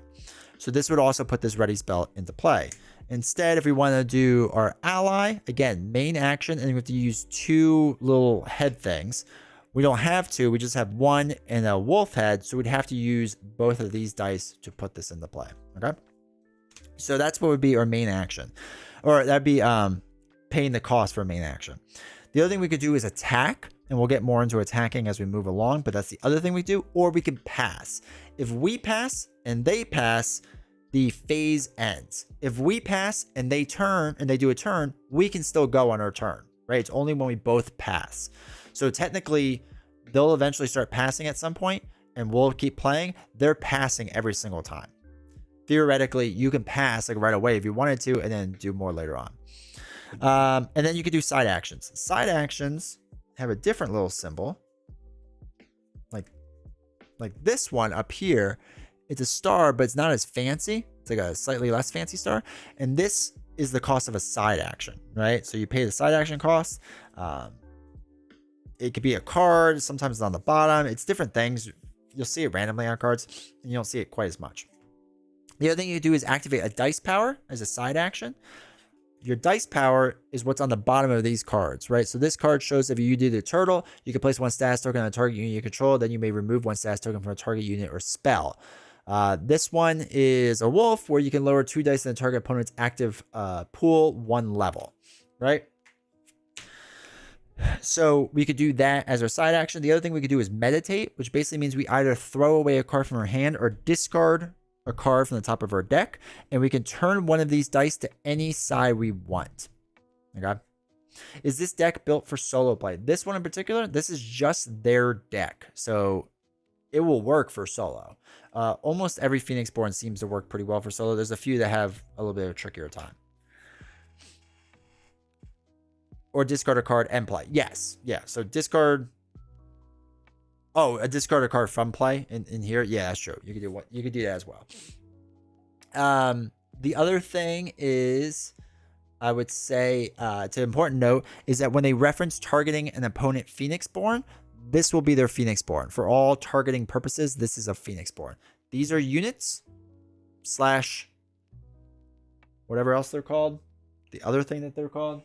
[SPEAKER 1] So this would also put this ready spell into play. Instead, if we want to do our ally, again, main action, and we have to use 2 little head things. We don't have to, we just have 1 and a wolf head, so we'd have to use both of these dice to put this into play, okay? So that's what would be our main action. Or that'd be paying the cost for a main action. The other thing we could do is attack, and we'll get more into attacking as we move along, but that's the other thing we do, or we can pass. If we pass and they pass, the phase ends. If we pass and they turn and they do a turn, we can still go on our turn, right? It's only when we both pass. So technically, they'll eventually start passing at some point, and we'll keep playing. They're passing every single time. Theoretically, you can pass like right away if you wanted to, and then do more later on. And then you could do side actions. Side actions have a different little symbol, like this one up here. It's a star, but it's not as fancy. It's like a slightly less fancy star. And this is the cost of a side action, right? So you pay the side action cost. It could be a card. Sometimes it's on the bottom. It's different things. You'll see it randomly on cards, and you don't see it quite as much. The other thing you do is activate a dice power as a side action. Your dice power is what's on the bottom of these cards, right? So this card shows if you do the turtle, you can place one status token on a target unit you control. Then you may remove one status token from a target unit or spell. This one is a wolf, where you can lower 2 dice in the target opponent's active pool 1 level, right? So we could do that as our side action. The other thing we could do is meditate, which basically means we either throw away a card from our hand or discard a card from the top of our deck, and we can turn one of these dice to any side we want. Okay. Is this deck built for solo play? This one in particular, this is just their deck, so it will work for solo. Almost every Phoenixborn seems to work pretty well for solo. There's a few that have a little bit of a trickier time. Or discard a card and play. Yes. Yeah. So discard. Oh, a discard a card from play in here. Yeah, that's true. You could do you could do that as well. The other thing is, I would say, to important note is that when they reference targeting an opponent Phoenixborn, this will be their Phoenixborn. For all targeting purposes, this is a Phoenixborn. These are units / whatever else they're called. The other thing that they're called.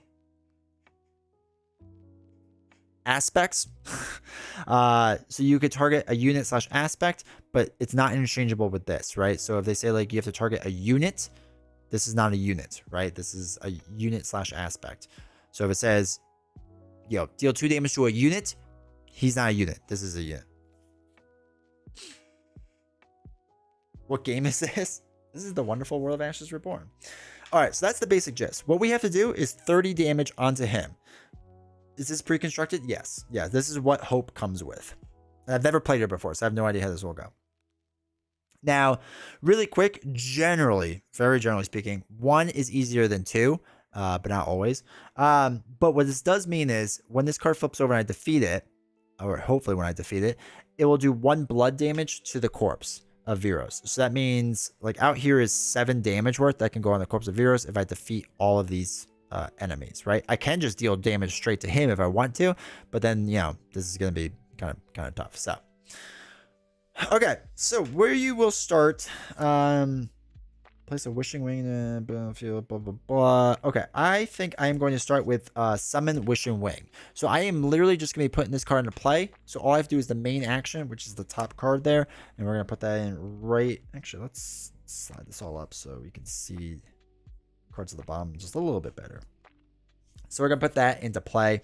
[SPEAKER 1] Aspects. So you could target a unit / aspect, but it's not interchangeable with this, right? So if they say like you have to target a unit, this is not a unit, right? This is a unit / aspect. So if it says, deal 2 damage to a unit, he's not a unit. This is a unit. What game is this? This is the wonderful World of Ashes Reborn. All right, so that's the basic gist. What we have to do is 30 damage onto him. Is this pre-constructed? Yes. Yeah, this is what Hope comes with. And I've never played it before, so I have no idea how this will go. Now, really quick, very generally speaking, 1 is easier than 2, but not always. But what this does mean is when this card flips over and I defeat it, or hopefully when I defeat it, it will do 1 blood damage to the corpse of Viros. So that means like out here is 7 damage worth that can go on the corpse of Viros if I defeat all of these enemies, right? I can just deal damage straight to him if I want to, but then this is going to be kind of tough. So okay, so where you will start, place a wishing wing, blah blah blah. Okay, I think I am going to start with summon wishing wing. So I am literally just going to be putting this card into play. So all I have to do is the main action, which is the top card there, and we're going to put that in right. Actually, let's slide this all up so we can see cards at the bottom just a little bit better. So we're gonna put that into play.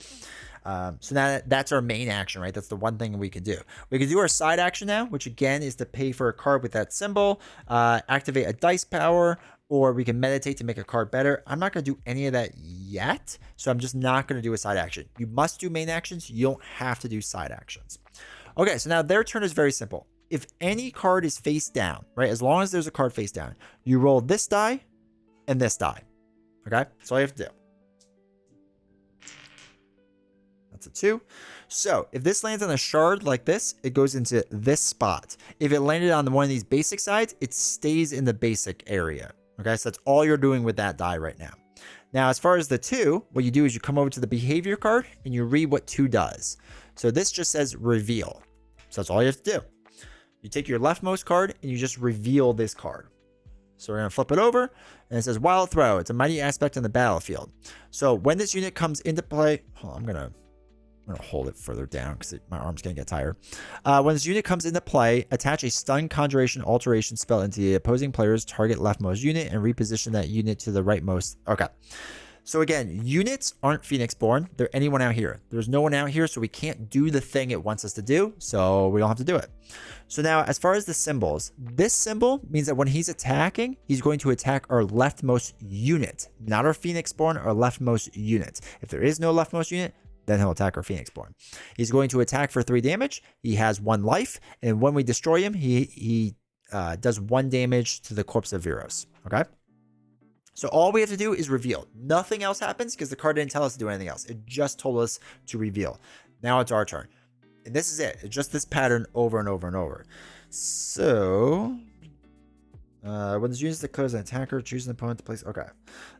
[SPEAKER 1] So now that's our main action, right? That's the one thing we can do. We can do our side action now, which again is to pay for a card with that symbol, activate a dice power, or we can meditate to make a card better. I'm not gonna do any of that yet, so I'm just not gonna do a side action. You must do main actions. You don't have to do side actions. Okay, so now their turn is very simple. If any card is face down, right? As long as there's a card face down, you roll this die and this die. Okay, that's all you have to do. That's a 2. So if this lands on a shard like this, it goes into this spot. If it landed on one of these basic sides, it stays in the basic area. Okay, so that's all you're doing with that die right now. Now, as far as the 2, what you do is you come over to the behavior card and you read what 2 does. So this just says reveal. So that's all you have to do. You take your leftmost card and you just reveal this card. So we're going to flip it over, and it says Wild Throw. It's a mighty aspect on the battlefield. So when this unit comes into play, I'm going to hold it further down because my arm's going to get tired. When this unit comes into play, attach a stun conjuration alteration spell into the opposing player's target leftmost unit and reposition that unit to the rightmost. Okay. So again, units aren't Phoenixborn. They're anyone out here. There's no one out here, so we can't do the thing it wants us to do, so we don't have to do it. So now, as far as the symbols, this symbol means that when he's attacking, he's going to attack our leftmost unit, not our Phoenixborn, our leftmost unit. If there is no leftmost unit, then he'll attack our Phoenixborn. He's going to attack for 3 damage. He has 1 life, and when we destroy him, he does 1 damage to the corpse of Viros. Okay? So all we have to do is reveal. Nothing else happens because the card didn't tell us to do anything else. It just told us to reveal. Now it's our turn. And this is it. It's just this pattern over and over and over. So, when this unit declares an attacker, choose an opponent to place. Okay.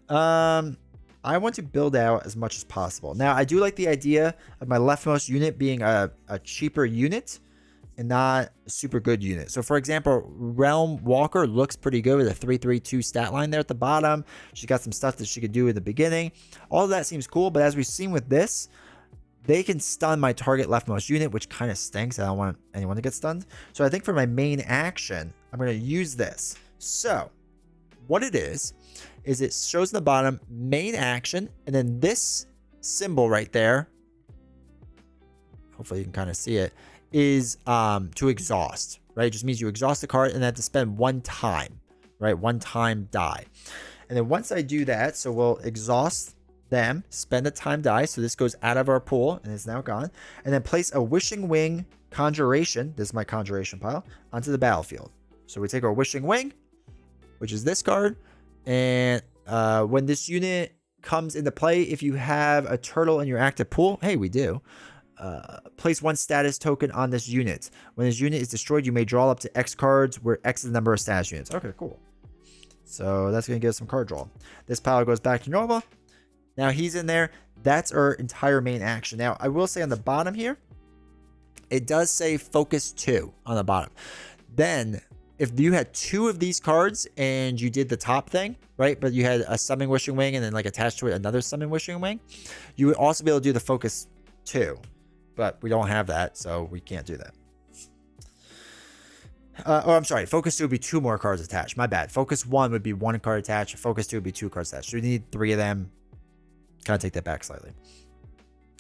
[SPEAKER 1] I want to build out as much as possible. Now, I do like the idea of my leftmost unit being a cheaper unit and not a super good unit. So, for example, Realm Walker looks pretty good with a 332 stat line there at the bottom. She's got some stuff that she could do in the beginning. All of that seems cool, but as we've seen with this, they can stun my target leftmost unit, which kind of stinks. I don't want anyone to get stunned. So I think for my main action, I'm going to use this. So what it is it shows in the bottom main action, and then this symbol right there, hopefully you can kind of see it, is to exhaust, right? It just means you exhaust the card and have to spend 1 time, right? 1 time die. And then once I do that, so we'll exhaust them, spend a time die, so this goes out of our pool and is now gone, and then place a Wishing Wing Conjuration, this is my Conjuration pile, onto the battlefield. So we take our Wishing Wing, which is this card, and when this unit comes into play, if you have a turtle in your active pool, hey, we do, place 1 status token on this unit. When this unit is destroyed, you may draw up to X cards, where X is the number of status units. Okay, cool. So that's going to give us some card draw. This pile goes back to normal. Now he's in there. That's our entire main action. Now, I will say on the bottom here, it does say focus 2 on the bottom. Then, if you had 2 of these cards and you did the top thing, right, but you had a Summon Wishing Wing and then like attached to it another Summon Wishing Wing, you would also be able to do the focus 2. But we don't have that, so we can't do that. Oh, I'm sorry. Focus 2 would be 2 more cards attached. My bad. Focus 1 would be 1 card attached. Focus 2 would be 2 cards attached. So we need 3 of them. Kind of take that back slightly.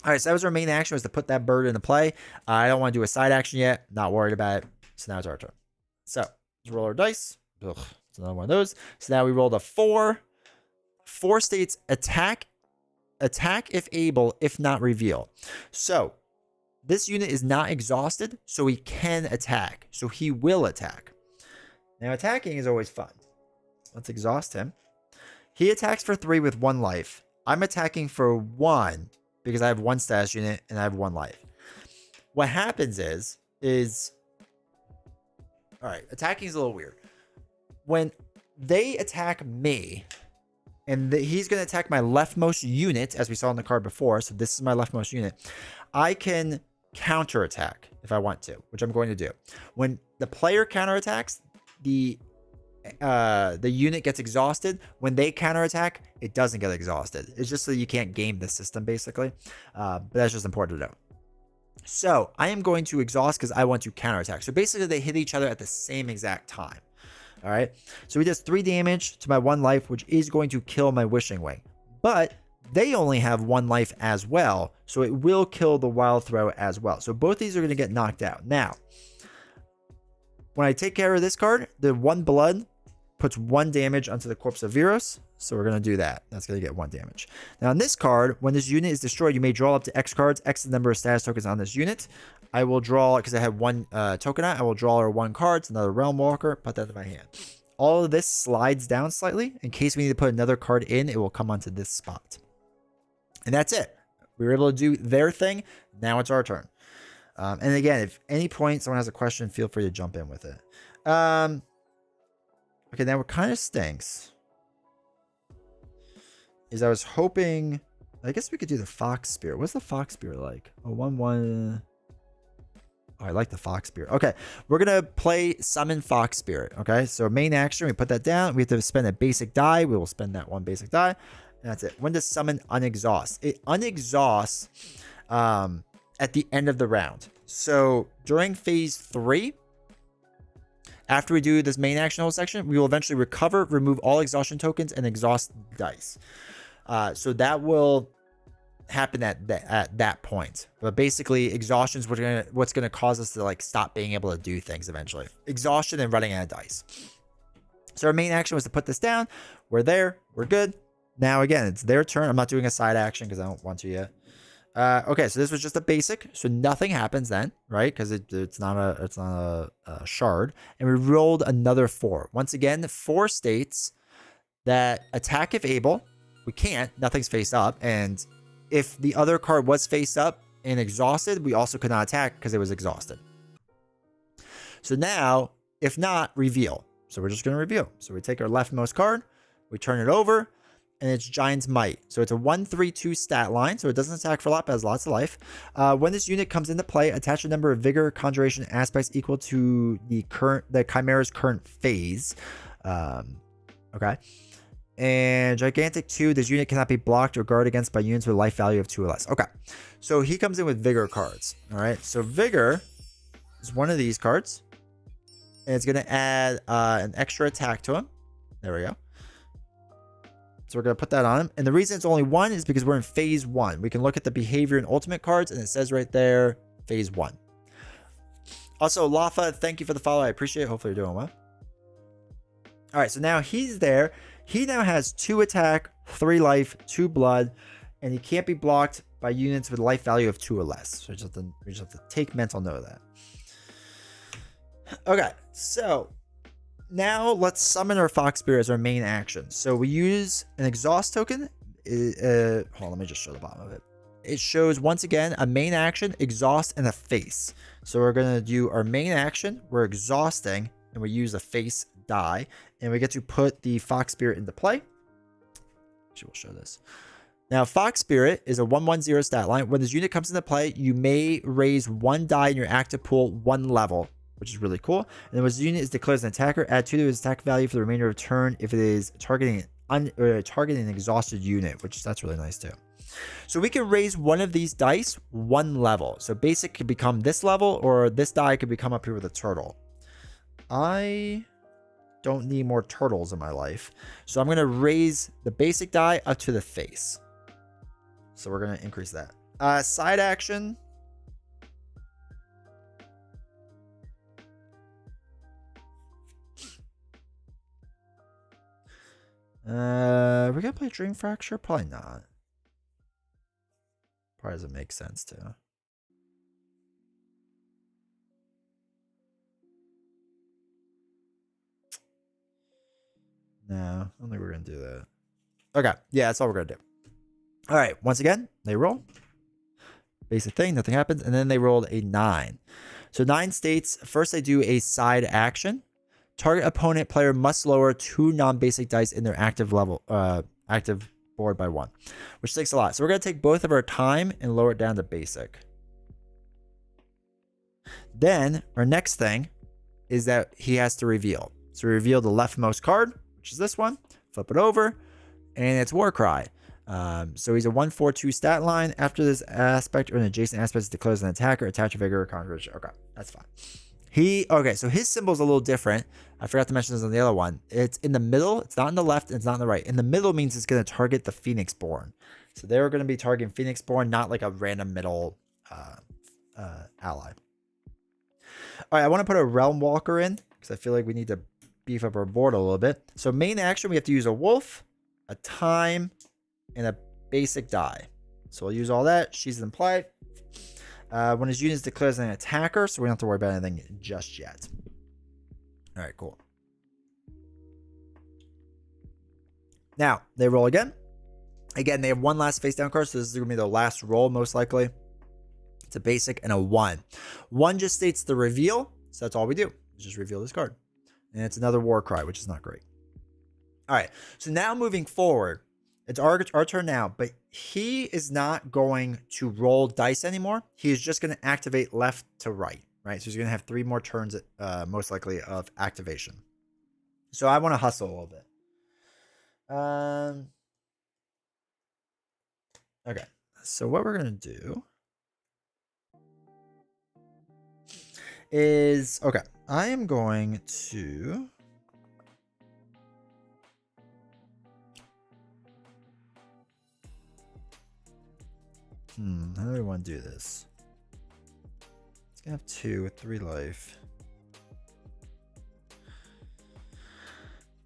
[SPEAKER 1] All right, so that was our main action, was to put that bird into play. I don't want to do a side action yet. Not worried about it. So now it's our turn. So let's roll our dice. Ugh, it's another one of those. So now we rolled a 4. 4 states attack if able, if not reveal. So this unit is not exhausted, so he can attack. So he will attack. Now attacking is always fun. Let's exhaust him. He attacks for 3 with 1 life. I'm attacking for 1 because I have 1 status unit and I have 1 life. What happens is all right, attacking is a little weird. When they attack me, and he's going to attack my leftmost unit, as we saw on the card before, so this is my leftmost unit, I can counterattack if I want to, which I'm going to do. When the player counterattacks, the unit gets exhausted. When they counterattack, it doesn't get exhausted. It's just so you can't game the system, basically. But that's just important to know. So I am going to exhaust because I want to counterattack. So basically, they hit each other at the same exact time. All right. So he does 3 damage to my 1 life, which is going to kill my Wishing Wing. But they only have 1 life as well, so it will kill the Wild Throw as well. So both these are going to get knocked out. Now, when I take care of this card, the 1 blood puts 1 damage onto the corpse of Viros. So we're going to do that. That's going to get 1 damage. Now on this card, when this unit is destroyed, you may draw up to X cards. X is the number of status tokens on this unit. I will draw, because I have 1 token out, I will draw 1 card. It's another Realm Walker. Put that in my hand. All of this slides down slightly. In case we need to put another card in, it will come onto this spot. And that's it. We were able to do their thing. Now it's our turn. And again, if any point someone has a question, feel free to jump in with it. Okay, now what kind of stinks is I was hoping, I guess we could do the Fox Spear. What's the Fox Spear like? Oh, 1/1. Oh, I like the Fox Spirit. Okay, we're going to play Summon Fox Spirit. Okay, so main action, we put that down. We have to spend a basic die. We will spend that 1 basic die. And that's it. When does Summon unexhaust? It unexhausts at the end of the round. So during phase 3, after we do this main action whole section, we will eventually recover, remove all exhaustion tokens, and exhaust dice. So that will happen at that point. But basically, exhaustion is what's gonna cause us to like stop being able to do things eventually. Exhaustion and running out of dice. So our main action was to put this down. We're there. We're good. Now again, it's their turn. I'm not doing a side action because I don't want to yet. Okay, so this was just a basic, so nothing happens then, right? Because it's not a shard, and we rolled another 4. Once again, 4 states that attack if able. We can't. Nothing's face up, and if the other card was face up and exhausted, we also could not attack because it was exhausted. So now, if not, reveal. So we're just going to reveal. So we take our leftmost card, we turn it over, and it's Giant's Might. So it's a 1/3/2 stat line, so it doesn't attack for a lot, but has lots of life. When this unit comes into play, attach a number of Vigor Conjuration aspects equal to the Chimera's current phase. Okay. And Gigantic 2, this unit cannot be blocked or guarded against by units with life value of 2 or less. Okay. So he comes in with Vigor cards. All right. So Vigor is one of these cards. And it's going to add an extra attack to him. There we go. So we're going to put that on him. And the reason it's only 1 is because we're in phase 1. We can look at the behavior and ultimate cards, and it says right there, phase 1. Also, Lafa, thank you for the follow. I appreciate it. Hopefully you're doing well. All right, so now he's there. He now has 2 attack, 3 life, 2 blood, and he can't be blocked by units with life value of 2 or less. So we just have to take mental note of that. Okay, so now let's summon our Fox Spirit as our main action. So we use an exhaust token. Hold on, let me just show the bottom of it. It shows once again a main action, exhaust, and a face. So we're gonna do our main action. We're exhausting, and we use a face die, and we get to put the Fox Spirit into play. Actually, we'll show this. Now, Fox Spirit is a 1/1/0 stat line. When this unit comes into play, you may raise 1 die in your active pool 1 level, which is really cool. And then when this unit is declared as an attacker, add 2 to its attack value for the remainder of the turn if it is targeting an exhausted unit, which that's really nice too. So we can raise one of these dice 1 level. So basic could become this level, or this die could become up here with a turtle. I don't need more turtles in my life. So I'm going to raise the basic die up to the face. So we're going to increase that. Side action. We're gonna play Dream Fracture? Probably not. Probably doesn't make sense to. No, I don't think we're gonna do that. Okay, yeah, that's all we're gonna do. All right, once again, they roll. Basic thing, nothing happens, and then they rolled a 9. So 9 states, first they do a side action. Target opponent player must lower 2 non-basic dice in their active board by 1, which takes a lot. So we're going to take both of our time and lower it down to basic. Then our next thing is that he has to reveal. So reveal the leftmost card, which is this one, flip it over, and it's Warcry. So he's a 1/4/2 stat line. After this aspect or an adjacent aspect is declared as an attacker, attach a vigor or conjuration. Okay, that's fine. Okay, so his symbol is a little different. I forgot to mention this on the other one. It's in the middle. It's not in the left. And it's not in the right. In the middle means it's going to target the Phoenixborn. So they're going to be targeting Phoenixborn, not like a random middle ally. All right, I want to put a Realm Walker in because I feel like we need to beef up our board a little bit. So main action, we have to use a wolf, a time, and a basic die. So I'll use all that. She's in play. When his unit is declared as an attacker, so we don't have to worry about anything just yet. All right, cool. Now, they roll again. Again, they have 1 last face down card, so this is going to be the last roll, most likely. It's a basic and a 1. 1 just states the reveal, so that's all we do. Just reveal this card. And it's another Warcry, which is not great. All right, so now moving forward, it's our turn now, but he is not going to roll dice anymore. He is just going to activate left to right, right? So he's going to have 3 more turns, most likely, of activation. So I want to hustle a little bit. Okay, so what we're going to do is, okay, I am going to... How do we want to do this? It's gonna have 2 with 3 life.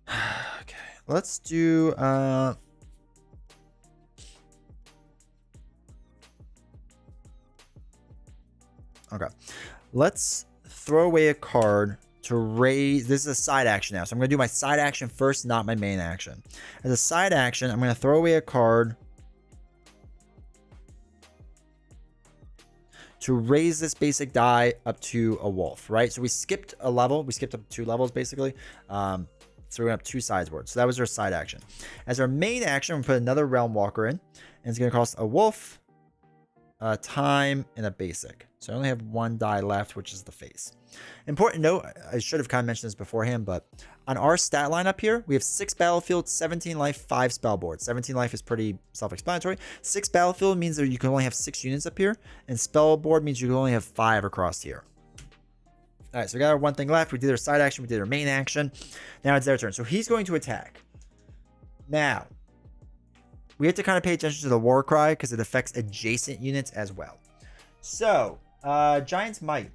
[SPEAKER 1] Okay, let's do okay. Let's throw away a card to raise. This is a side action now. So I'm going to do my side action first, not my main action. As a side action, I'm going to throw away a card to raise this basic die up to a wolf, right? So we skipped a level. We skipped up 2 levels, basically. So we're going to have 2 sideboards. So that was our side action. As our main action, we're going to put another Realm Walker in. And it's going to cost a wolf, a time, and a basic. So I only have 1 die left, which is the face. Important note, I should have kind of mentioned this beforehand, but on our stat line up here, we have 6 battlefield, 17 life, 5 spell board. 17 life is pretty self-explanatory. 6 battlefield means that you can only have 6 units up here, and spell board means you can only have 5 across here. All right, so we got our 1 thing left. We did our side action, we did our main action. Now it's their turn. So he's going to attack. Now, we have to kind of pay attention to the war cry because it affects adjacent units as well. So, Giant's Might.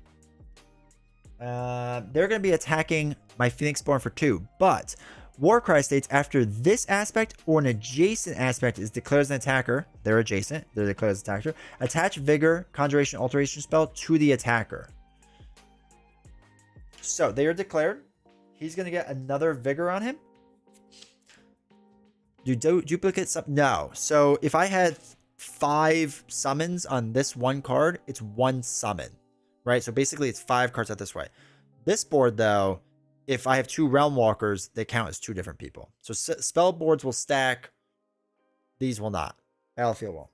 [SPEAKER 1] They're going to be attacking my Phoenixborn for 2, but Warcry states after this aspect or an adjacent aspect is declared as an attacker, they're adjacent, they're declared as an attacker, attach Vigor, Conjuration, Alteration spell to the attacker. So they are declared. He's going to get another Vigor on him. Duplicate some? No. So if I had 5 summons on this 1 card, it's 1 summon. Right? So basically it's 5 cards out this way. This board, though, if I have 2 Realm Walkers, they count as 2 different people. So spell boards will stack. These will not. Battlefield won't.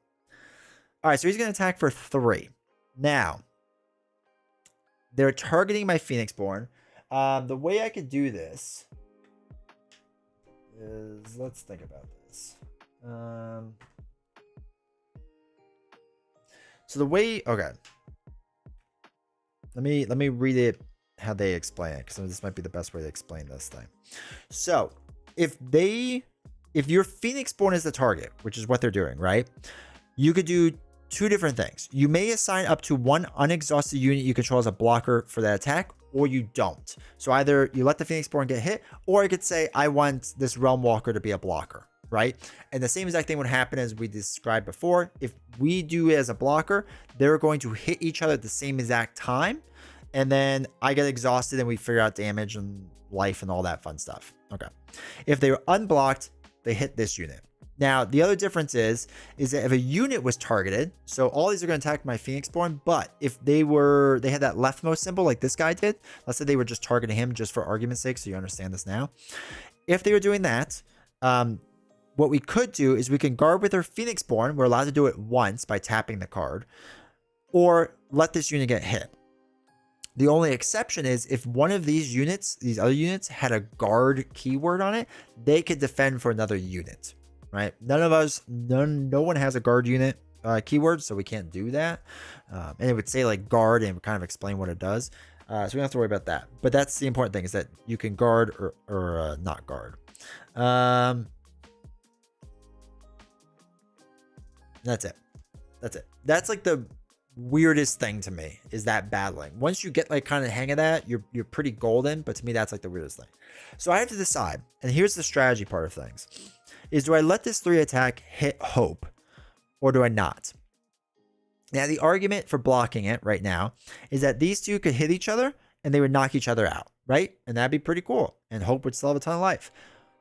[SPEAKER 1] All right, so he's going to attack for 3. Now, they're targeting my Phoenixborn. The way I could do this is, let's think about this. So the way, okay. Let me read it how they explain it, because this might be the best way to explain this thing. So if your Phoenixborn is the target, which is what they're doing, right? You could do 2 different things. You may assign up to 1 unexhausted unit you control as a blocker for that attack, or you don't. So either you let the Phoenixborn get hit, or you could say, I want this Realm Walker to be a blocker, right? And the same exact thing would happen as we described before. If we do it as a blocker, they're going to hit each other at the same exact time. And then I get exhausted and we figure out damage and life and all that fun stuff. Okay. If they were unblocked, they hit this unit. Now, the other difference is that if a unit was targeted, so all these are going to attack my Phoenixborn, but if they had that leftmost symbol like this guy did, let's say they were just targeting him just for argument's sake, so you understand this now. If they were doing that, what we could do is we can guard with our Phoenixborn. We're allowed to do it once by tapping the card, or let this unit get hit. The only exception is if one of these units, these other units, had a guard keyword on it, they could defend for another unit, right? No one has a guard unit keyword, so we can't do that. And it would say like guard and kind of explain what it does. So we don't have to worry about that. But that's the important thing, is that you can guard or not guard. That's it. That's like the weirdest thing to me, is that battling. Once you get like kind of hang of that, you're pretty golden, but to me that's like the weirdest thing. So I have to decide, and here's the strategy part of things, is do I let this 3 attack hit Hope, or do I not? Now the argument for blocking it right now is that these 2 could hit each other and they would knock each other out, right? And that'd be pretty cool, and Hope would still have a ton of life.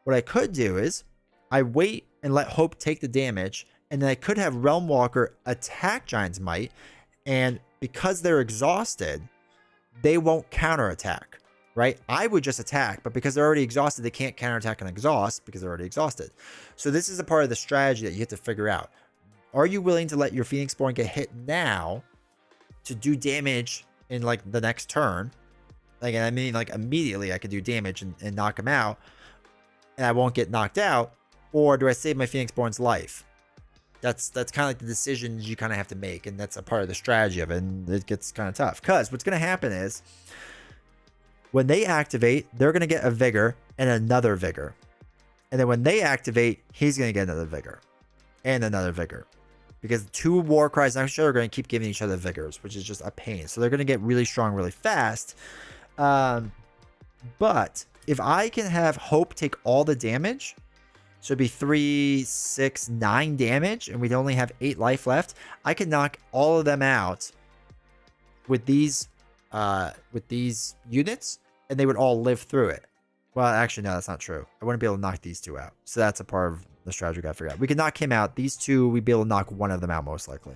[SPEAKER 1] What I could do is I wait and let Hope take the damage, and then I could have Realm Walker attack Giant's Might, and because they're exhausted, they won't counterattack, right? I would just attack, but because they're already exhausted, they can't counterattack and exhaust because they're already exhausted. So this is a part of the strategy that you have to figure out. Are you willing to let your Phoenixborn get hit now to do damage in like the next turn? Like, I mean, like immediately I could do damage and knock him out, and I won't get knocked out. Or do I save my Phoenixborn's life? That's kind of like the decisions you kind of have to make, and that's a part of the strategy of it, and it gets kind of tough. Because what's going to happen is, when they activate, they're going to get a Vigor and another Vigor. And then when they activate, he's going to get another Vigor and another Vigor. because 2 war cries next to each other are going to keep giving each other vigors, which is just a pain. So they're going to get really strong really fast. But if I can have Hope take all the damage, so it'd be 3, 6, 9 damage, and we'd only have 8 life left, I could knock all of them out with these units, and they would all live through it. Well, actually, no, that's not true. I wouldn't be able to knock these 2 out. So that's a part of the strategy we got to figure out. We could knock him out. These 2, we'd be able to knock one of them out, most likely.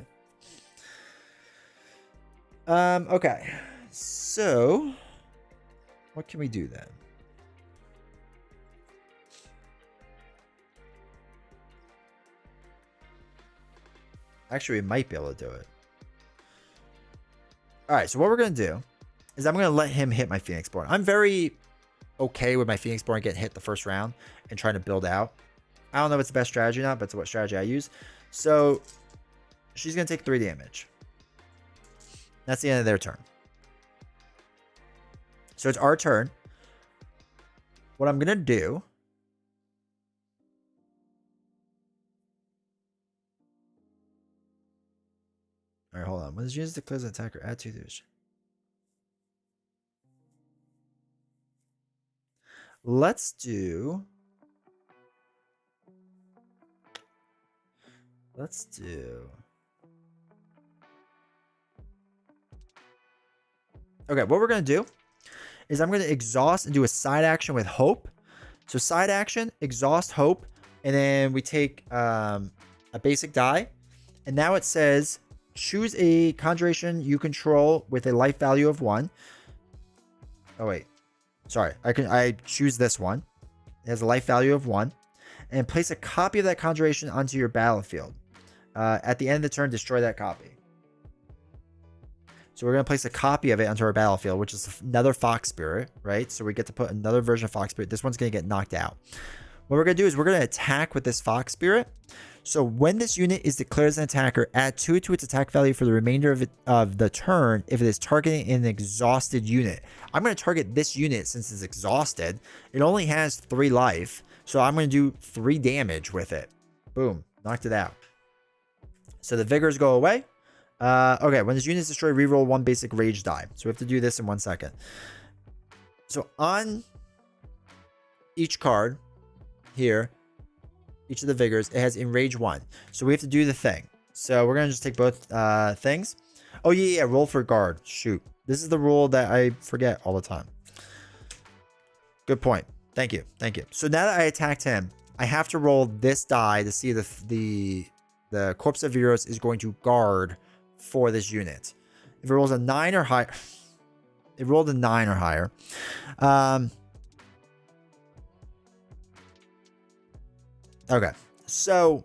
[SPEAKER 1] Okay. So, what can we do then? Actually, we might be able to do it. All right, so what we're going to do is I'm going to let him hit my Phoenixborn. I'm very okay with my Phoenixborn getting hit the first round and trying to build out. I don't know if it's the best strategy or not, but it's what strategy I use. So she's going to take 3 damage. That's the end of their turn. So it's our turn. What I'm going to do... All right, hold on. When this unit declares an attacker, add 2 damage. Let's do... Okay, what we're going to do is I'm going to exhaust and do a side action with Hope. So side action, exhaust, Hope, and then we take a basic die. And now it says, choose a conjuration you control with a life value of 1. Oh, wait. Sorry. I choose this one. It has a life value of 1. And place a copy of that conjuration onto your battlefield. At the end of the turn, destroy that copy. So we're going to place a copy of it onto our battlefield, which is another Fox Spirit, right? So we get to put another version of Fox Spirit. This one's going to get knocked out. What we're going to do is we're going to attack with this Fox Spirit. So when this unit is declared as an attacker, add 2 to its attack value for the remainder of the turn if it is targeting an exhausted unit. I'm going to target this unit since it's exhausted. It only has 3 life. So I'm going to do 3 damage with it. Boom. Knocked it out. So the vigors go away. Okay, when this unit is destroyed, reroll 1 basic rage die. So we have to do this in 1 second. So on each card here, each of the vigors, it has enrage 1. So we have to do the thing. So we're going to just take both things. Oh, yeah, roll for guard. Shoot. This is the rule that I forget all the time. Good point. Thank you. Thank you. So now that I attacked him, I have to roll this die to see the Corpse of Heroes is going to guard for this unit. If it rolls a 9 or higher, it rolled a 9 or higher. Okay, so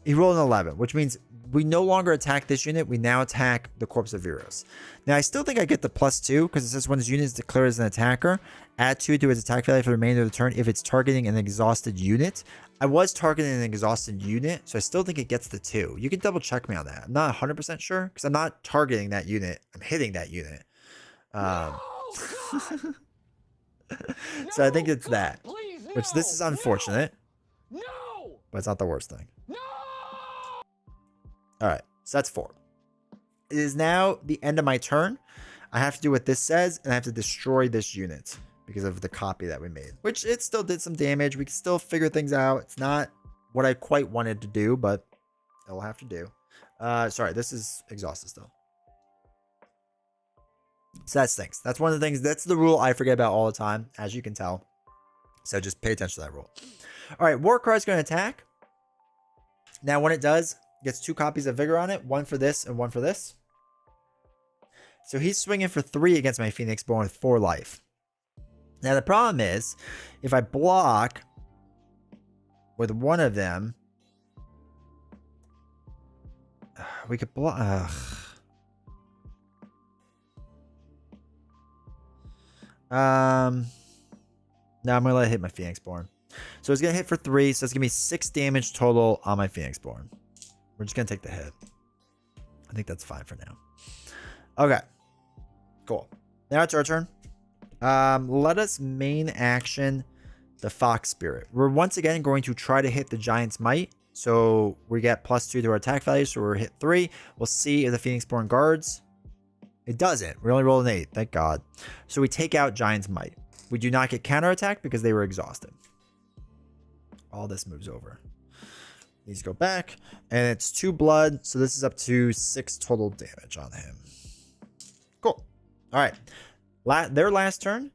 [SPEAKER 1] he rolled an 11, which means we no longer attack this unit. We now attack the Corpse of Heroes. Now, I still think I get the +2 because it says when this unit is declared as an attacker, add 2 to its attack value for the remainder of the turn if it's targeting an exhausted unit. I was targeting an exhausted unit, so I still think it gets the 2. You can double check me on that. I'm not 100% sure because I'm not targeting that unit. I'm hitting that unit. So I think it's that, which this is unfortunate, but it's not the worst thing. All right, so that's 4. It is now the end of my turn. I have to do what this says, and I have to destroy this unit because of the copy that we made, which it still did some damage. We can still figure things out. It's not what I quite wanted to do, but it'll have to do. Sorry, this is exhausted still. So that stinks. That's one of the things. That's the rule I forget about all the time, as you can tell. So just pay attention to that rule. All right, Warcry is going to attack. Now, when it does, it gets 2 copies of Vigor on it. 1 for this and 1 for this. So he's swinging for 3 against my Phoenixborn with 4 life. Now, the problem is, if I block with one of them, we could block. No, I'm going to let it hit my Phoenixborn. So it's going to hit for 3, so it's going to be 6 damage total on my Phoenixborn. We're just going to take the hit. I think that's fine for now. Okay. Cool. Now it's our turn. Let us main action the Fox Spirit. We're once again going to try to hit the Giant's Might. So we get +2 to our attack value, so we're hit 3. We'll see if the Phoenixborn guards. It doesn't. We only rolled an 8, thank God. So we take out Giant's Might. We do not get counterattack because they were exhausted. All this moves over. These go back, and it's 2 blood, so this is up to 6 total damage on him. Cool. All right. Their last turn,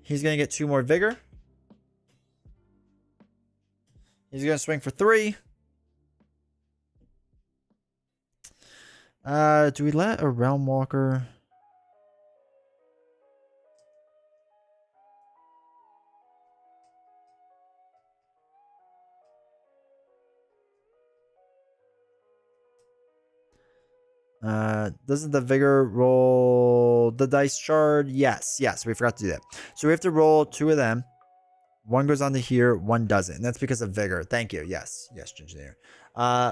[SPEAKER 1] he's going to get 2 more vigor. He's going to swing for 3. Do we let a Realm Walker? Doesn't the vigor roll the dice shard? Yes, we forgot to do that. So we have to roll 2 of them. One goes onto here, one doesn't. And that's because of vigor. Thank you. Yes, engineer.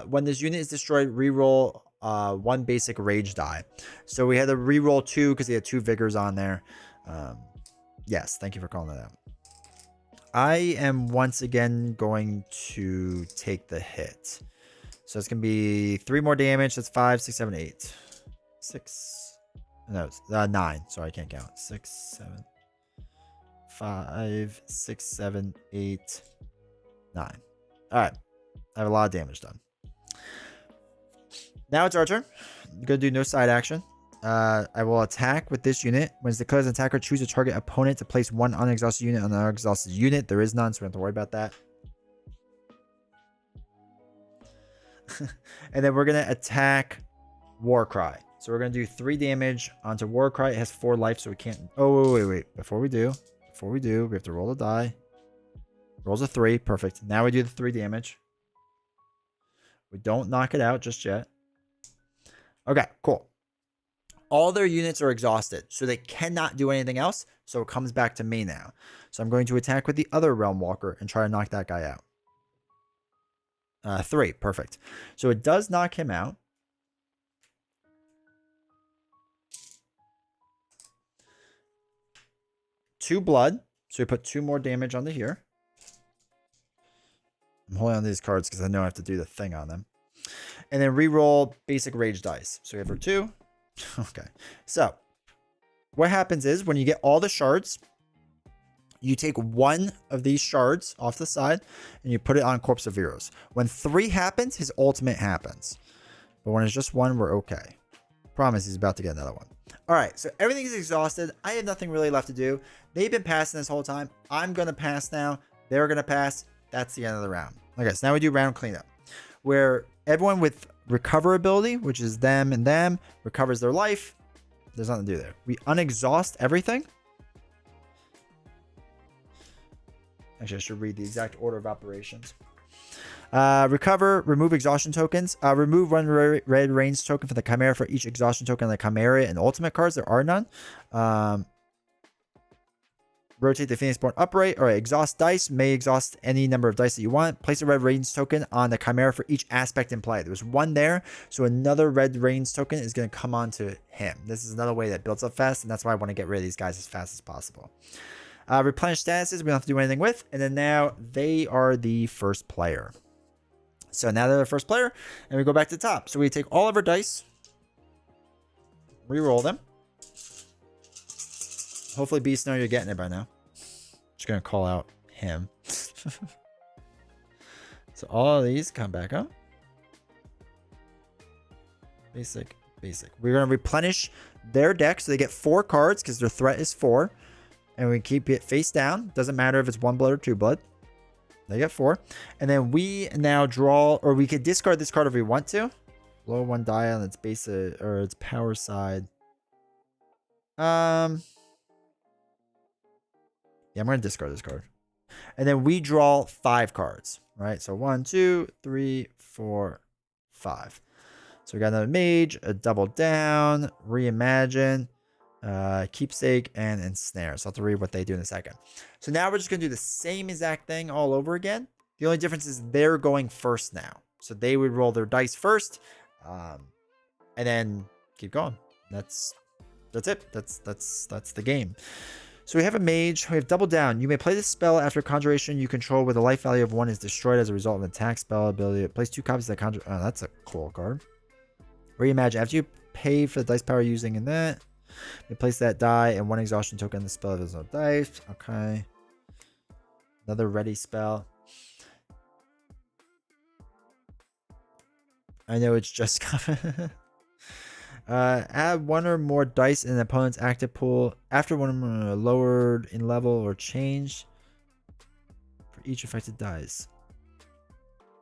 [SPEAKER 1] When this unit is destroyed, re-roll 1 basic rage die. So we had to re-roll 2 because he had 2 vigors on there. Yes, thank you for calling that out. I am once again going to take the hit. So it's going to be 3 more damage. That's 5, 6, 7, 8. 6. No, 9. Sorry, I can't count. 6, 7, 5, 6, 7, 8, 9. All right. I have a lot of damage done. Now it's our turn. I'm going to do no side action. I will attack with this unit. When it's declared as an attacker, choose a target opponent to place 1 unexhausted unit on an unexhausted unit. There is none, so we don't have to worry about that. And then we're going to attack Warcry. So we're going to do 3 damage onto Warcry. It has 4 life, so we can't... Oh, wait. Before we do, we have to roll a die. Rolls a 3. Perfect. Now we do the 3 damage. We don't knock it out just yet. Okay, cool. All their units are exhausted, so they cannot do anything else. So it comes back to me now. So I'm going to attack with the other Realm Walker and try to knock that guy out. 3. Perfect. So it does knock him out. Two blood. So we put 2 more damage onto here. I'm holding on to these cards because I know I have to do the thing on them. And then re-roll basic rage dice. So we have for 2. Okay. So what happens is when you get all the shards, you take 1 of these shards off the side and you put it on Corpse of Heroes. When 3 happens, his ultimate happens. But when it's just 1, we're okay. Promise he's about to get another one. All right, so everything is exhausted. I have nothing really left to do. They've been passing this whole time. I'm going to pass now. They're going to pass. That's the end of the round. Okay, so now we do round cleanup, where everyone with recover ability, which is them and them, recovers their life. There's nothing to do there. We unexhaust everything. Actually, I should read the exact order of operations. Recover, remove exhaustion tokens. Remove 1 red range token from the Chimera for each exhaustion token on the Chimera and ultimate cards. There are none. Rotate the Phoenixborn upright. All right, exhaust dice. May exhaust any number of dice that you want. Place a red range token on the Chimera for each aspect in play. There's 1 there, so another red range token is going to come onto him. This is another way that builds up fast, and that's why I want to get rid of these guys as fast as possible. Replenish statuses, we don't have to do anything with. And then now they are the first player. So now they're the first player, and we go back to the top. So we take all of our dice, re-roll them. Hopefully, Beast Snow, you're getting it by now. Just going to call out him. So all of these come back up. Basic. We're going to replenish their deck, so they get 4 cards, because their threat is 4. And we keep it face down. Doesn't matter if it's 1 blood or 2 blood. They get 4. And then we now draw, or we could discard this card if we want to. Lower 1 die on its base or its power side. Yeah, I'm going to discard this card. And then we draw 5 cards, right? So 1, 2, 3, 4, 5. So we got another mage, a double down, reimagine, keepsake, and ensnare. So I'll have to read what they do in a second. So now we're just going to do the same exact thing all over again. The only difference is they're going first now. So they would roll their dice first, and then keep going. That's it. That's the game. So we have a mage. We have double down. You may play this spell after conjuration you control where the life value of 1 is destroyed as a result of an attack spell ability. Place 2 copies of the conjure. Oh, that's a cool card. Reimagine. After you pay for the dice power using in that, you place that die and 1 exhaustion token on the spell if there's no dice. Okay. Another ready spell. I know it's just coming. Add 1 or more dice in an opponent's active pool after 1 or more lowered in level or changed for each affected dice.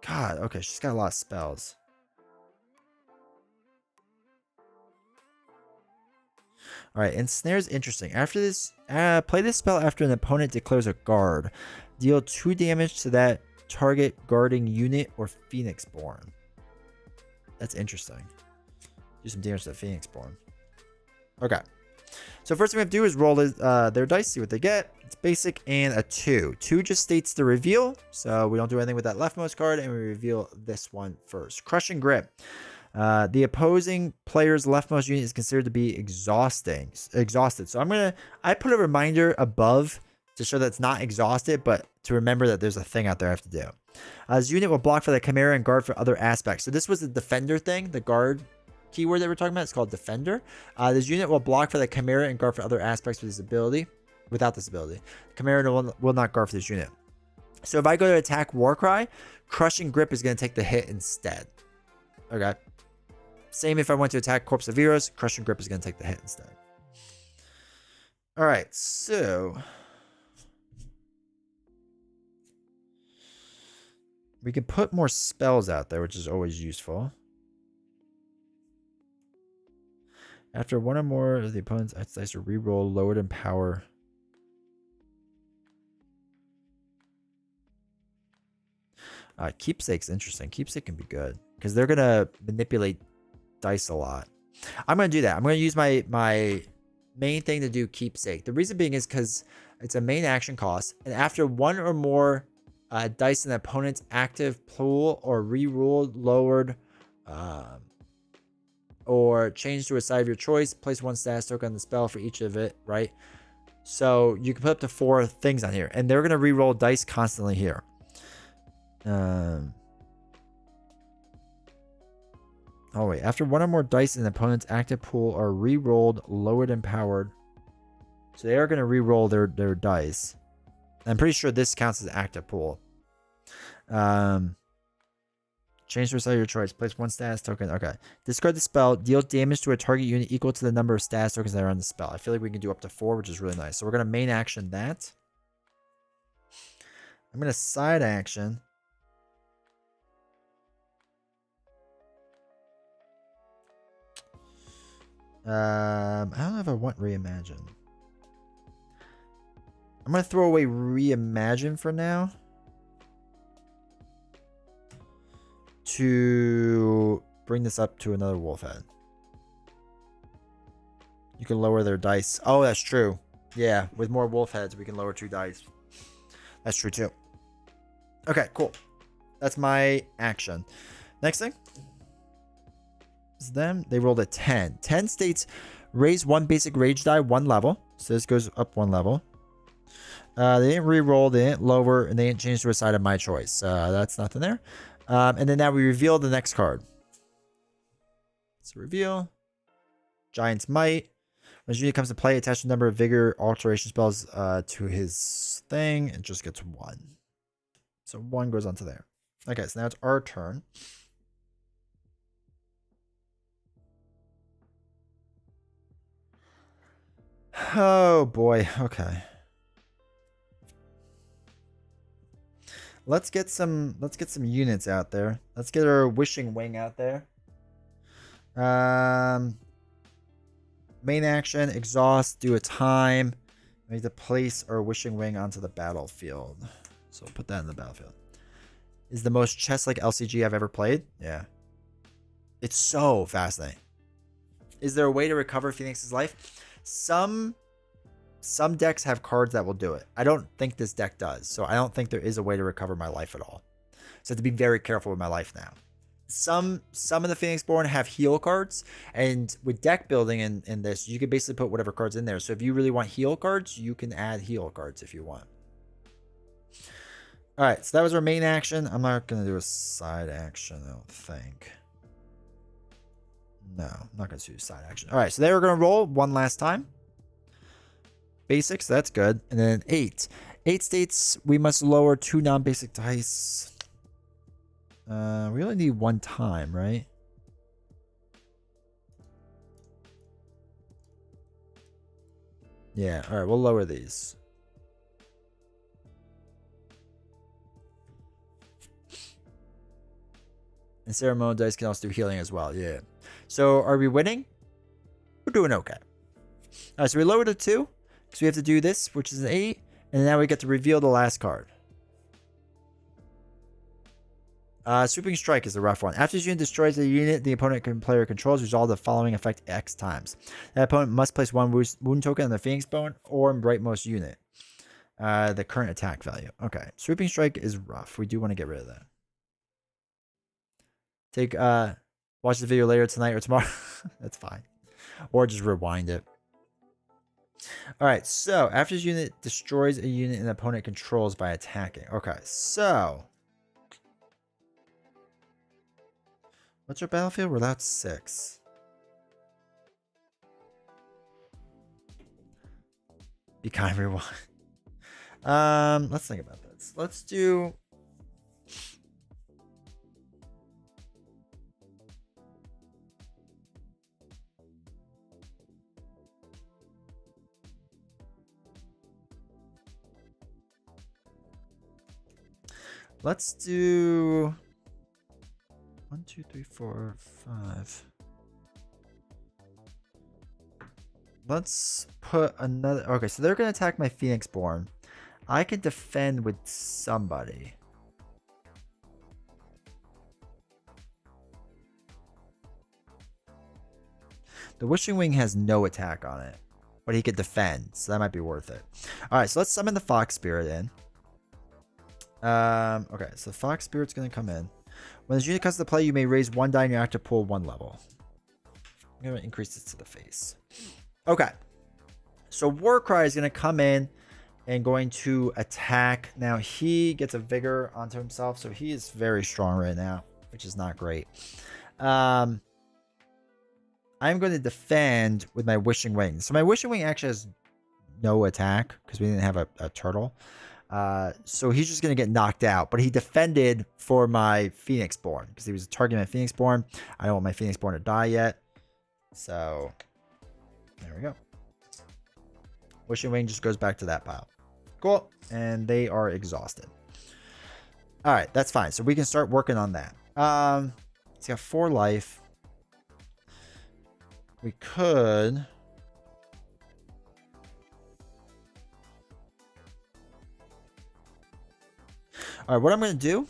[SPEAKER 1] God, okay, she's got a lot of spells. Alright, Ensnare's interesting. After this, play this spell after an opponent declares a guard. Deal 2 damage to that target guarding unit or Phoenixborn. That's interesting. Do some damage to the Phoenixborn. Okay. So first thing we have to do is roll their dice, see what they get. It's basic and a 2. 2 just states the reveal. So we don't do anything with that leftmost card, and we reveal this one first. Crushing Grip. The opposing player's leftmost unit is considered to be exhausted. So I put a reminder above to show that it's not exhausted, but to remember that there's a thing out there I have to do. This unit will block for the Chimera and guard for other aspects. So this was the defender thing, the guard keyword that we're talking about. It's called defender. This unit will block for the Chimera and guard for other aspects with this ability. Without this ability, Chimera will not guard for this unit. So if I go to attack Warcry, Crushing Grip is going to take the hit instead. Okay. Same if I went to attack Corpse of Heroes, Crushing Grip is going to take the hit instead. All right, so we can put more spells out there, which is always useful. After 1 or more of the opponent's dice are reroll lowered in power. Keepsake's interesting. Keepsake can be good because they're gonna manipulate dice a lot. I'm gonna do that. I'm gonna use my main thing to do Keepsake. The reason being is because it's a main action cost, and after 1 or more dice in the opponent's active pool or rerolled, lowered, or changed to a side of your choice, place 1 status token on the spell for each of it, right? So you can put up to 4 things on here, and they're gonna reroll dice constantly here. Oh wait, after 1 or more dice in the opponent's active pool are re-rolled, lowered, and powered. So they are going to re-roll their dice. I'm pretty sure this counts as active pool. Change to a side of your choice. Place 1 status token. Okay. Discard the spell. Deal damage to a target unit equal to the number of status tokens that are on the spell. I feel like we can do up to 4, which is really nice. So we're going to main action that. I'm going to side action. I don't know if I want Reimagine. I'm going to throw away Reimagine for now. To bring this up to another wolf head. You can lower their dice. Oh, that's true. Yeah, with more wolf heads, we can lower 2 dice. That's true too. Okay, cool. That's my action. Next thing. Them, they rolled a 10. 10 states raise 1 basic rage die 1 level. So this goes up 1 level. They didn't re-roll, they didn't lower, and they didn't change to a side of my choice. That's nothing there. And then now we reveal the next card. So reveal. Giant's Might. When his unit comes to play, attach the number of vigor alteration spells to his thing. It just gets 1. So 1 goes onto there. Okay, so now it's our turn. Oh boy, okay. Let's get some units out there. Let's get our Wishing Wing out there. Main action, exhaust, do a time. We need to place our Wishing Wing onto the battlefield. So we'll put that in the battlefield. Is the most chess-like LCG I've ever played? Yeah. It's so fascinating. Is there a way to recover Phoenix's life? Some decks have cards that will do it. I don't think this deck does. So I don't think there is a way to recover my life at all. So I have to be very careful with my life now. some of the Phoenixborn have heal cards, and with deck building in this, you can basically put whatever cards in there. So if you really want heal cards, you can add heal cards if you want. All right, so that was our main action. I'm not gonna do a side action, I don't think. No, I'm not gonna do a side action. All right, so they were gonna roll one last time. Basics, that's good. And then 8 states we must lower 2 non-basic dice. We only need 1 time, right? Yeah, all right, we'll lower these. And ceremonial dice can also do healing as well, yeah. So are we winning? We're doing okay. All right, so we lowered to 2, because we have to do this, which is an 8, and now we get to reveal the last card. Sweeping Strike is a rough one. After this unit destroys a unit the opponent player controls, resolve the following effect X times. That opponent must place 1 wound token on the Phoenixborn or rightmost unit. The current attack value. Okay, Sweeping Strike is rough. We do want to get rid of that. Take watch the video later tonight or tomorrow. That's fine. Or just rewind it. Alright, so after this unit destroys a unit an opponent controls by attacking. Okay, so what's our battlefield? We're allowed 6. Be kind, everyone. Let's think about this. Let's do let's do 1, 2, 3, 4, 5. Let's put another. Okay, so they're gonna attack my Phoenixborn. I can defend with somebody. The Wishing Wing has no attack on it, but he could defend, so that might be worth it. All right, so let's summon the Fox Spirit in. Okay, so Fox Spirit's gonna come in. When this unit comes to play, you may raise 1 die in your active pool 1 level. I'm gonna increase this to the face. Okay, so Warcry is gonna come in and going to attack. Now he gets a vigor onto himself, so he is very strong right now, which is not great. I'm going to defend with my Wishing Wing. So my Wishing Wing actually has no attack because we didn't have a turtle. So he's just going to get knocked out. But he defended for my Phoenixborn because he was targeting my Phoenixborn. I don't want my Phoenixborn to die yet. So there we go. Wishing Wing just goes back to that pile. Cool. And they are exhausted. All right, that's fine. So we can start working on that. He's got 4 life. We could... All right, what I'm going to do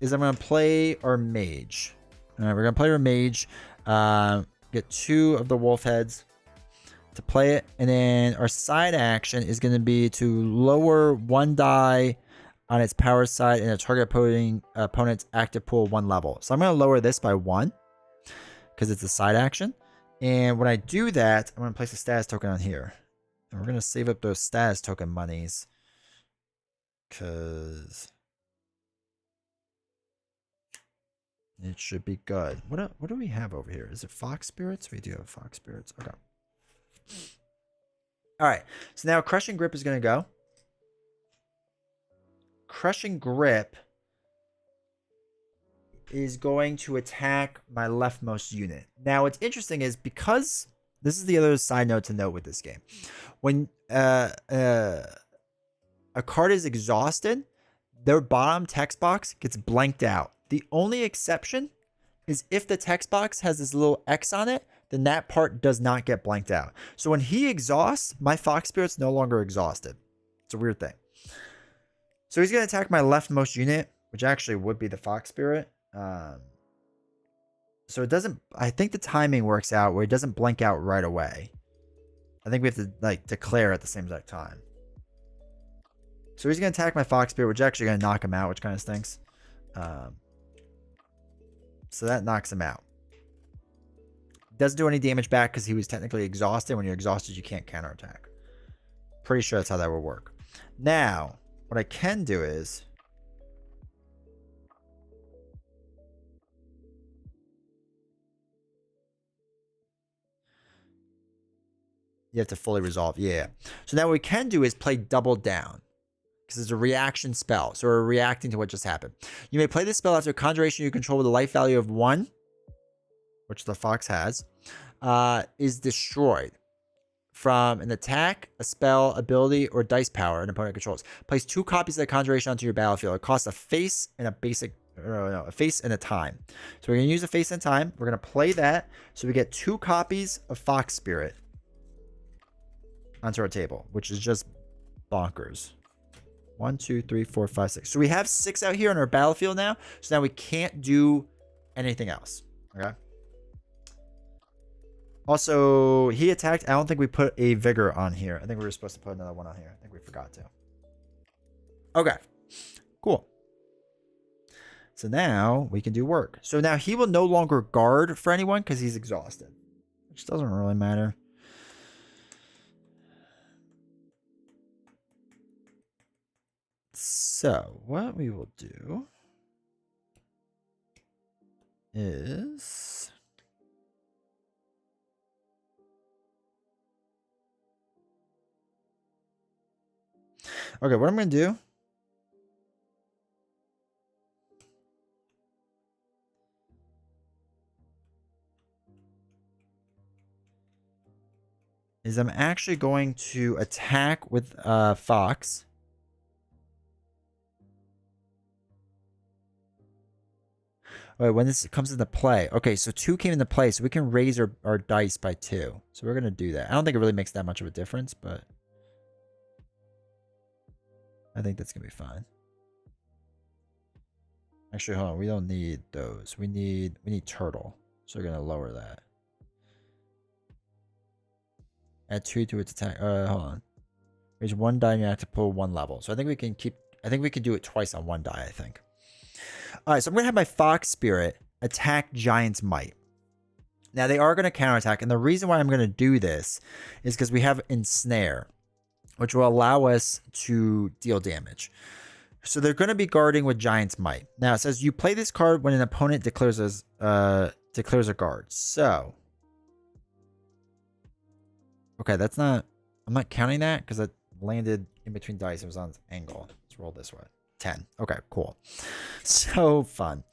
[SPEAKER 1] is I'm going to play our mage. All right, we're going to play our mage. Get 2 of the wolf heads to play it. And then our side action is going to be to lower 1 die on its power side and a target opponent's active pool 1 level. So I'm going to lower this by 1 because it's a side action. And when I do that, I'm going to place a status token on here. And we're going to save up those status token monies. Because it should be good. What do we have over here? Is it Fox Spirits? We do have Fox Spirits. Okay. Alright. So now Crushing Grip is going to go. Crushing Grip is going to attack my leftmost unit. Now, what's interesting is because this is the other side note to note with this game. When a card is exhausted, their bottom text box gets blanked out. The only exception is if the text box has this little X on it, then that part does not get blanked out. So when he exhausts, my Fox Spirit's no longer exhausted. It's a weird thing. So he's going to attack my leftmost unit, which actually would be the Fox Spirit. So it doesn't, I think the timing works out where it doesn't blank out right away. I think we have to like declare at the same exact time. So he's going to attack my Fox Spirit, which is actually going to knock him out, which kind of stinks. So that knocks him out. Doesn't do any damage back because he was technically exhausted. When you're exhausted, you can't counterattack. Pretty sure that's how that will work. Now, what I can do is... You have to fully resolve. Yeah. So now what we can do is play double down. Because it's a reaction spell. So we're reacting to what just happened. You may play this spell after a conjuration you control with a life value of 1, which the fox has, is destroyed from an attack, a spell, ability, or dice power an opponent controls. Place 2 copies of the conjuration onto your battlefield. It costs a face and a basic, no, a face and a time. So we're going to use a face and time. We're going to play that. So we get 2 copies of Fox Spirit onto our table, which is just bonkers. 1, 2, 3, 4, 5, 6. So we have 6 out here on our battlefield now. So now we can't do anything else. Okay. Also, he attacked. I don't think we put a vigor on here. I think we were supposed to put another one on here. I think we forgot to. Okay. Cool. So now we can do work. So now he will no longer guard for anyone because he's exhausted, which doesn't really matter. So what we will do is okay, what I'm going to do is I'm actually going to attack with Fox. Wait, when this comes into play. Okay, so 2 came into play, so we can raise our dice by 2. So we're going to do that. I don't think it really makes that much of a difference, but I think that's going to be fine. Actually, hold on. We don't need those. We need turtle. So we're going to lower that. Add 2 to its attack. Hold on. Raise 1 die and you have to pull 1 level. So I think we can do it twice on 1 die, I think. All right, so I'm going to have my Fox Spirit attack Giant's Might. Now, they are going to counterattack, and the reason why I'm going to do this is because we have Ensnare, which will allow us to deal damage. So they're going to be guarding with Giant's Might. Now, it says you play this card when an opponent declares a guard. So, okay, I'm not counting that because it landed in between dice. It was on its angle. Let's roll this way. 10. Okay, cool. So fun.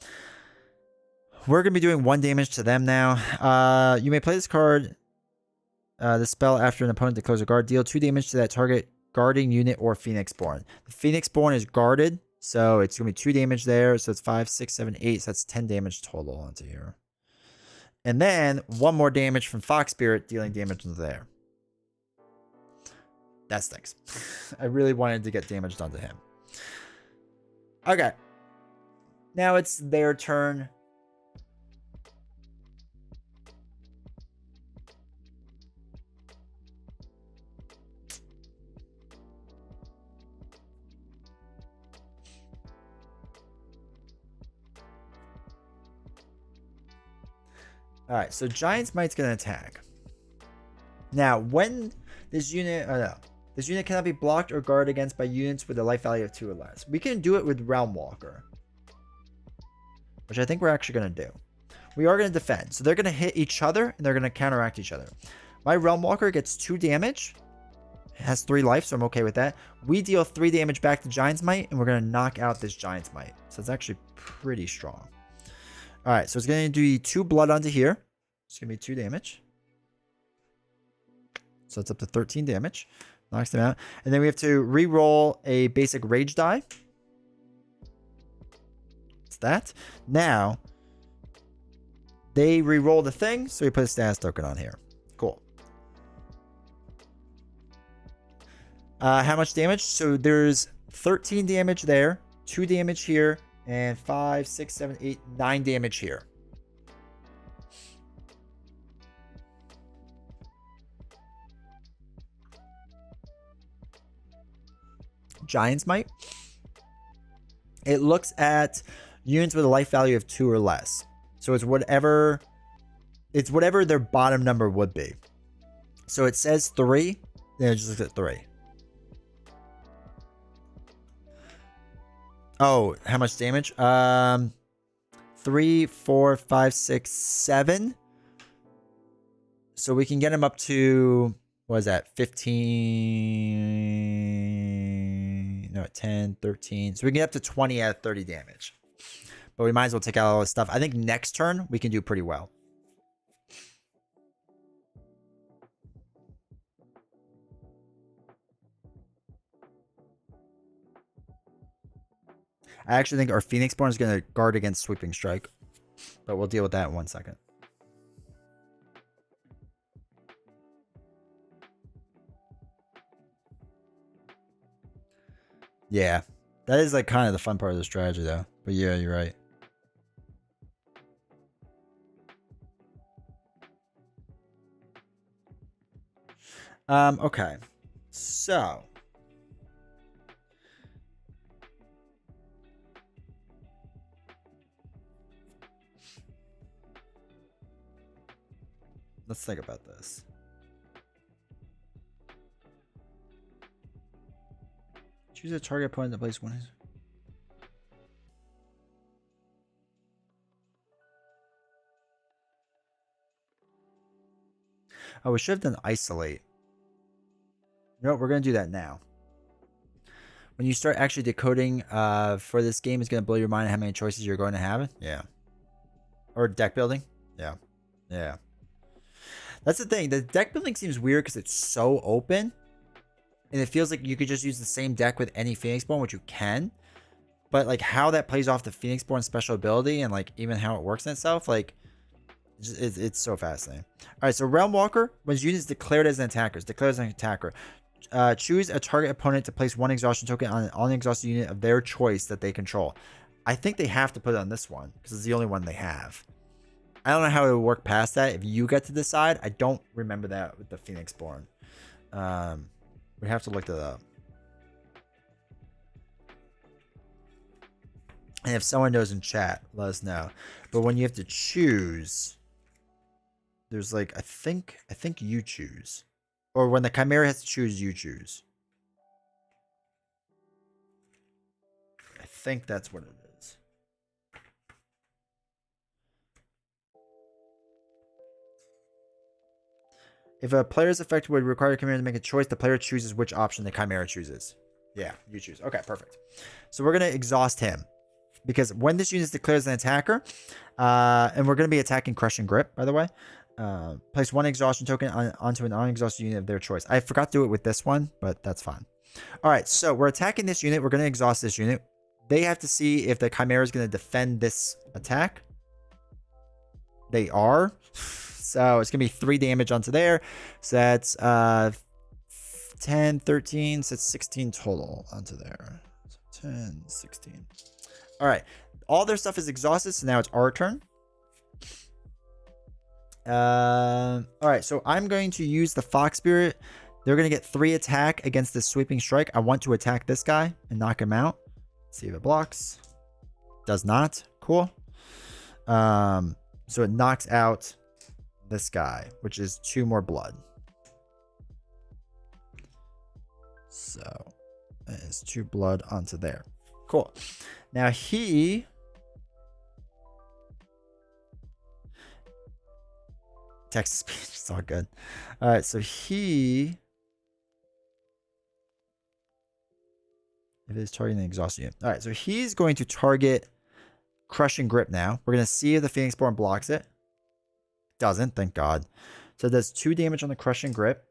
[SPEAKER 1] We're going to be doing 1 damage to them now. You may play this card, the spell after an opponent declares a guard. Deal 2 damage to that target guarding unit or Phoenixborn. The Phoenixborn is guarded, so it's going to be 2 damage there. So it's 5, 6, 7, 8. So that's 10 damage total onto here. And then 1 more damage from Fox Spirit, dealing damage into there. That stinks. I really wanted to get damage done to him. Okay. Now it's their turn. All right, so Giant's Might's going to attack. Now, when this unit... Oh, no. This unit cannot be blocked or guarded against by units with a life value of 2 or less. We can do it with Realm Walker, which I think we're actually going to do. We are going to defend. So they're going to hit each other, and they're going to counteract each other. My Realm Walker gets 2 damage. It has 3 life, so I'm okay with that. We deal 3 damage back to Giant's Might, and we're going to knock out this Giant's Might. So it's actually pretty strong. All right, so it's going to do 2 blood onto here. It's going to be 2 damage. So it's up to 13 damage. Knocks them out. And then we have to re-roll a basic rage die. It's that. Now, they re-roll the thing, so we put a status token on here. Cool. How much damage? So there's 13 damage there, 2 damage here, and 5, 6, 7, 8, 9 damage here. Giant's Might. It looks at units with a life value of 2 or less. So it's whatever their bottom number would be. So it says 3. Then it just looks at 3. Oh, how much damage? 3, 4, 5, 6, 7. So we can get him up to, what is that? 15, no, 10, 13. So we can get up to 20 out of 30 damage. But we might as well take out all this stuff. I think next turn we can do pretty well. I actually think our Phoenixborn is going to guard against Sweeping Strike. But we'll deal with that in 1 second. Yeah. That is like kind of the fun part of the strategy though. But yeah, you're right. Okay. So. Let's think about this. Choose a target opponent to place 1. Oh, we should have done isolate. You know what? We're going to do that now. When you start actually decoding for this game, it's going to blow your mind how many choices you're going to have. Yeah. Or deck building. Yeah. Yeah. That's the thing. The deck building seems weird because it's so open. And it feels like you could just use the same deck with any Phoenixborn, which you can. But like how that plays off the Phoenixborn special ability and like even how it works in itself, like it's so fascinating. All right, so Realm Walker, when unit is declared as an attacker, choose a target opponent to place 1 exhaustion token on an exhausted unit of their choice that they control. I think they have to put it on this one because it's the only one they have. I don't know how it would work past that if you get to decide. I don't remember that with the Phoenixborn. We have to look that up. And if someone knows in chat, let us know. But when you have to choose, there's like I think you choose. Or when the Chimera has to choose, you choose. I think that's what it is. If a player's effect would require a Chimera to make a choice, the player chooses which option the Chimera chooses. Yeah, you choose. Okay, perfect. So we're going to exhaust him. Because when this unit is declared as an attacker, and we're going to be attacking Crushing Grip, by the way, place 1 exhaustion token onto an unexhausted unit of their choice. I forgot to do it with this one, but that's fine. All right, so we're attacking this unit. We're going to exhaust this unit. They have to see if the Chimera is going to defend this attack. They are. So it's going to be 3 damage onto there. So that's 10, 13. So it's 16 total onto there. So 10, 16. All right. All their stuff is exhausted. So now it's our turn. All right. So I'm going to use the Fox Spirit. They're going to get 3 attack against the Sweeping Strike. I want to attack this guy and knock him out. See if it blocks. Does not. Cool. So it knocks out this guy, which is 2 more blood. So that is 2 blood onto there. Cool. Now he text speech. It's all good. All right, so he, if it is targeting the exhausted unit. All right, so he's going to target Crushing Grip now. We're going to see if the Phoenixborn blocks it. Doesn't, thank God. So it does 2 damage on the Crushing Grip.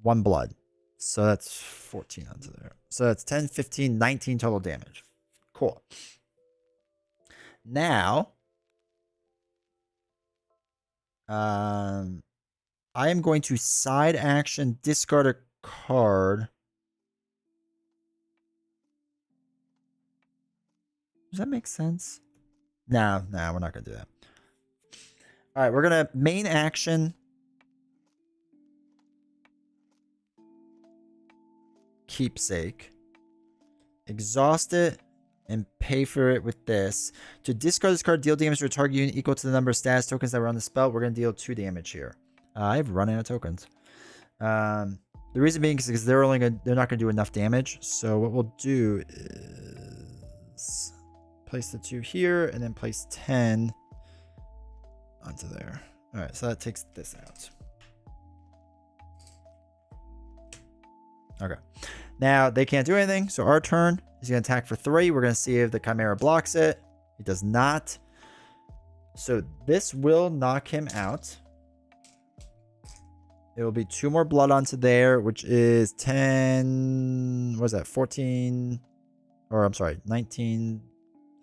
[SPEAKER 1] 1 blood. So that's 14 onto there. So that's 10, 15, 19 total damage. Cool. Now, I am going to side action discard a card. Does that make sense? No, we're not going to do that. All right, we're going to main action. Keepsake. Exhaust it. and pay for it with this. To discard this card, deal damage to a target unit equal to the number of status tokens that were on the spell. We're going to deal 2 damage here. I've run out of tokens. The reason being is because they're not going to do enough damage. So what we'll do is place the 2 here and then place 10 onto there. All right, so that takes this out. Okay. Now they can't do anything, so our turn. He's going to attack for 3. We're going to see if the Chimera blocks it. It does not. So this will knock him out. It will be 2 more blood onto there, which is 10. What is that? 14. Or I'm sorry, 19,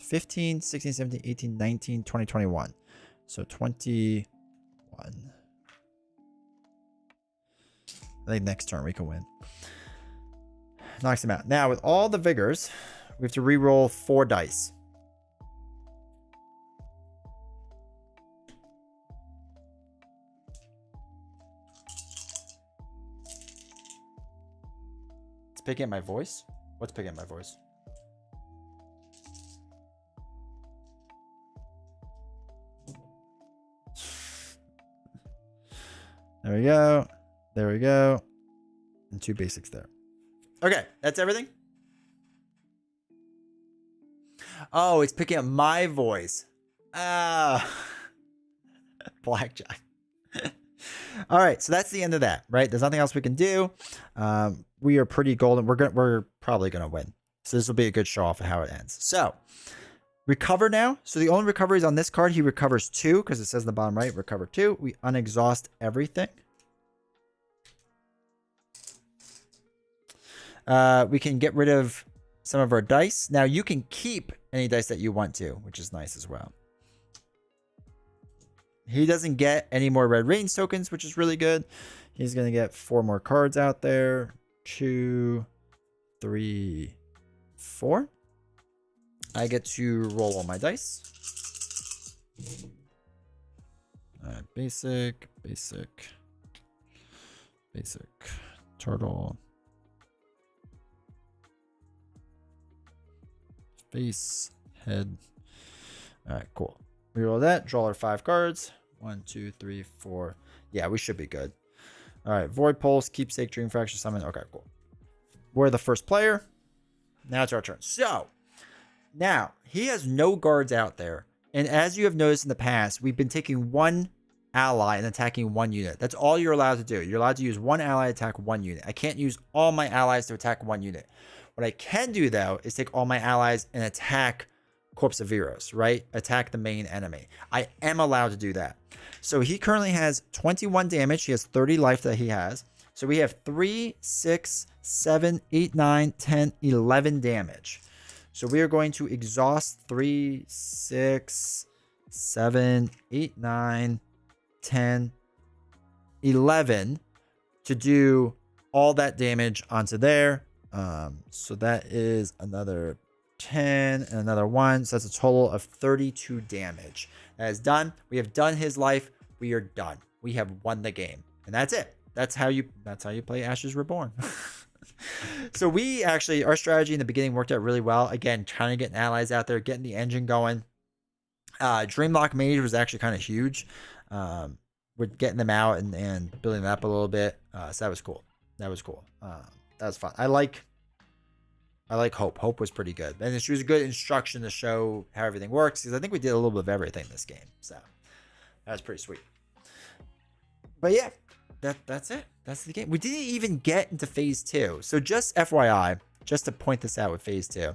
[SPEAKER 1] 15, 16, 17, 18, 19, 20, 21. So 21. I think next turn we can win. Knocks him out. Now, with all the vigors, we have to re-roll 4 dice. It's picking up my voice? What's picking up my voice? There we go. There we go. And 2 basics there. Okay, that's everything. Oh, it's picking up my voice. Blackjack. All right, so that's the end of that, right? There's nothing else we can do. We are pretty golden. We're probably gonna win. So this will be a good show off of how it ends. So recover now. So the only recovery is on this card. He recovers 2 because it says in the bottom right, recover 2. We unexhaust everything. We can get rid of some of our dice. Now you can keep any dice that you want to, which is nice as well. He doesn't get any more red range tokens, which is really good. He's going to get 4 more cards out there. 2, 3, 4. I get to roll all my dice. Basic, basic, basic, turtle. Face, head. All right, cool. We roll that, draw our 5 cards. 1, 2, 3, 4. Yeah, we should be good. All right, Void Pulse, Keepsake, Dream Fracture, Summon. Okay, cool. We're the first player. Now it's our turn. So, now, he has no guards out there. And as you have noticed in the past, we've been taking 1 ally and attacking 1 unit. That's all you're allowed to do. You're allowed to use 1 ally to attack 1 unit. I can't use all my allies to attack 1 unit. What I can do, though, is take all my allies and attack Corpse of Veros, right? Attack the main enemy. I am allowed to do that. So he currently has 21 damage. He has 30 life that he has. So we have 3, 6, 7, 8, 9, 10, 11 damage. So we are going to exhaust 3, 6, 7, 8, 9, 10, 11 to do all that damage onto there. So that is another 10 and another 1. So that's a total of 32 damage. That is done. We have done his life. We are done. We have won the game. And that's it. That's how you play Ashes Reborn. So we actually, our strategy in the beginning worked out really well. Again, trying to get allies out there, getting the engine going. Dreamlock Mage was actually kind of huge. With getting them out and building them up a little bit. So that was cool. That was cool. That was fun. I like Hope. Hope was pretty good. And she was a good instruction to show how everything works. Because I think we did a little bit of everything in this game. So that was pretty sweet. But yeah, that's it. That's the game. We didn't even get into phase 2. So just FYI, just to point this out with phase 2.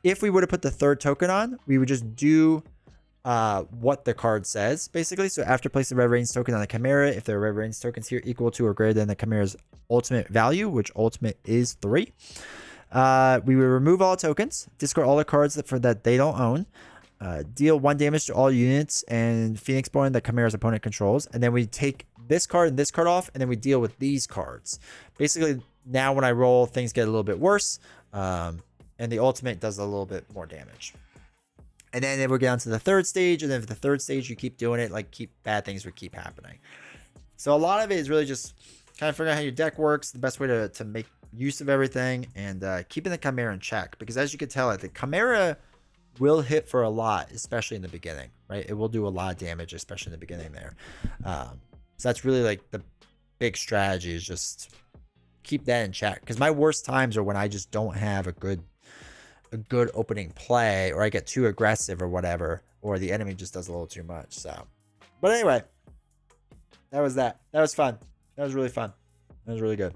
[SPEAKER 1] If we would have put the 3rd token on, we would just do what the card says, basically. So after placing the red range token on the Chimera, if there are red range tokens here equal to or greater than the Chimera's ultimate value, which ultimate is 3, we will remove all tokens, discard all the cards that they don't own, deal 1 damage to all units and Phoenixborn that Chimera's opponent controls, and then we take this card and this card off, and then we deal with these cards. Basically, now when I roll, things get a little bit worse, and the ultimate does a little bit more damage. And then we'll get on to the 3rd stage, and then for the 3rd stage, you keep doing it, like bad things would keep happening. So a lot of it is really just kind of figuring out how your deck works, the best way to make use of everything, and keeping the Chimera in check. Because as you can tell, the Chimera will hit for a lot, especially in the beginning, right? It will do a lot of damage, especially in the beginning there. So that's really like the big strategy, is just keep that in check. Because my worst times are when I just don't have a good opening play, or I get too aggressive or whatever, or the enemy just does a little too much. So, but anyway, that was fun. That was really fun. That was really good.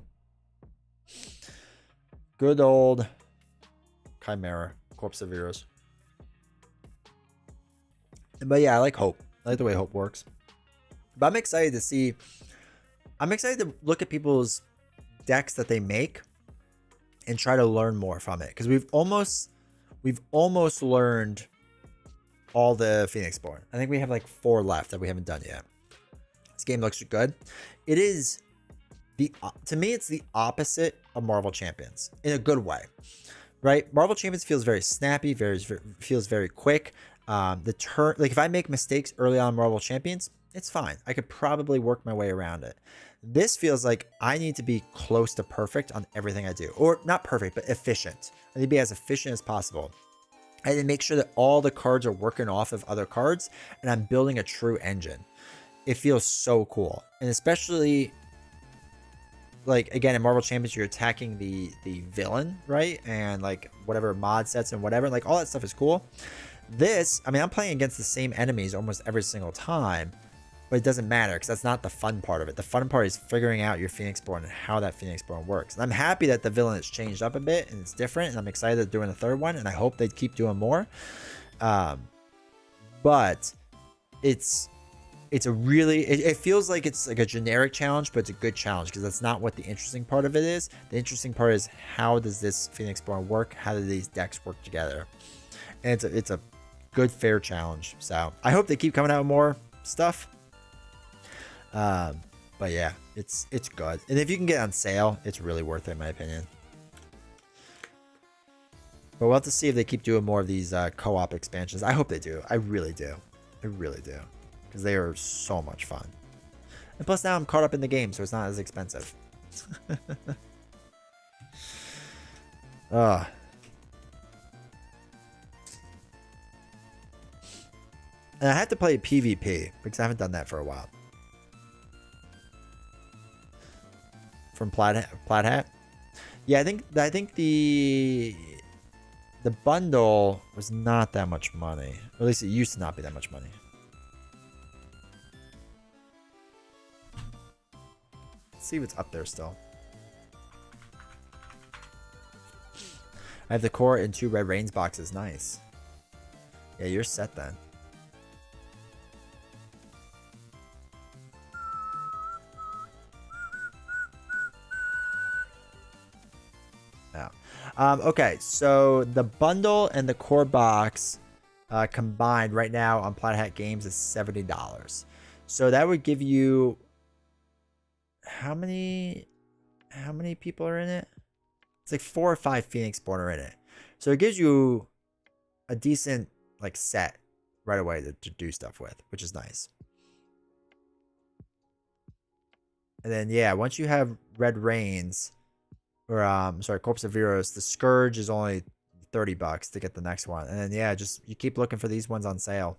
[SPEAKER 1] Good old Chimera, Corpse of Heroes. But yeah, I like Hope. I like the way Hope works. But I'm excited to see. I'm excited to look at people's decks that they make and try to learn more from it, because we've almost learned all the Phoenixborn. I think we have like 4 left that we haven't done yet. This game looks good. It is to me, it's the opposite of Marvel Champions in a good way, right? Marvel Champions feels very snappy, feels very quick. The turn, like if I make mistakes early on Marvel Champions, it's fine. I could probably work my way around it. This feels like I need to be close to perfect on everything I do, or not perfect, but efficient. I need to be as efficient as possible. I need to make sure that all the cards are working off of other cards, and I'm building a true engine. It feels so cool. And especially, like, again, in Marvel Champions, you're attacking the villain, right? And like whatever mod sets and whatever, like all that stuff is cool. This, I mean, I'm playing against the same enemies almost every single time, but it doesn't matter because that's not the fun part of it. The fun part is figuring out your Phoenixborn and how that Phoenixborn works. And I'm happy that the villain has changed up a bit and it's different, and I'm excited at doing the 3rd one, and I hope they keep doing more. But it's a really, it feels like it's like a generic challenge, but it's a good challenge because that's not what the interesting part of it is. The interesting part is, how does this Phoenixborn work? How do these decks work together? And it's a good, fair challenge. So I hope they keep coming out with more stuff. But yeah, it's good. And if you can get on sale, it's really worth it in my opinion. But we'll have to see if they keep doing more of these co-op expansions. I hope they do. I really do. I really do. Because they are so much fun. And plus now I'm caught up in the game, so it's not as expensive. And I had to play PvP because I haven't done that for a while. From Plaid Hat. Yeah, I think the bundle was not that much money. Or at least it used to not be that much money. Let's see what's up there still. I have the core and 2 Red Rains boxes. Nice. Yeah, you're set then. Okay, so the bundle and the core box combined right now on Plaid Hat Games is $70. So that would give you, how many people are in it? It's like 4 or 5 Phoenixborn are in it. So it gives you a decent like set right away to do stuff with, which is nice. And then yeah, once you have Red Rains, or sorry, Corpse of Heroes, the Scourge is only $30 to get the next one. And then yeah, just you keep looking for these ones on sale.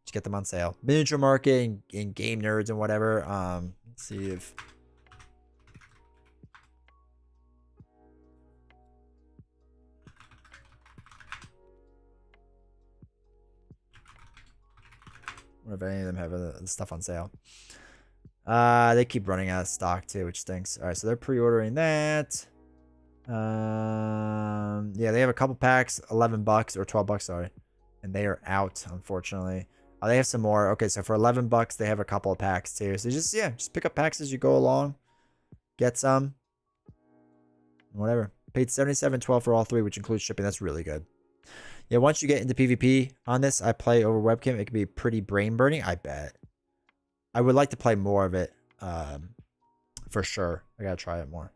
[SPEAKER 1] Just get them on sale. Miniature Market and Game Nerds and whatever. Let's see if any of them have the stuff on sale. They keep running out of stock too, which stinks. All right, so they're pre-ordering that. Yeah, they have a couple packs, $11 or $12, sorry, and they are out, unfortunately. Oh, they have some more. Okay, so for $11, they have a couple of packs too. So just pick up packs as you go along, get some, whatever. Paid $77.12 for all 3, which includes shipping. That's really good. Yeah, once you get into PvP on this, I play over webcam. It can be pretty brain burning, I bet. I would like to play more of it, for sure. I gotta try it more.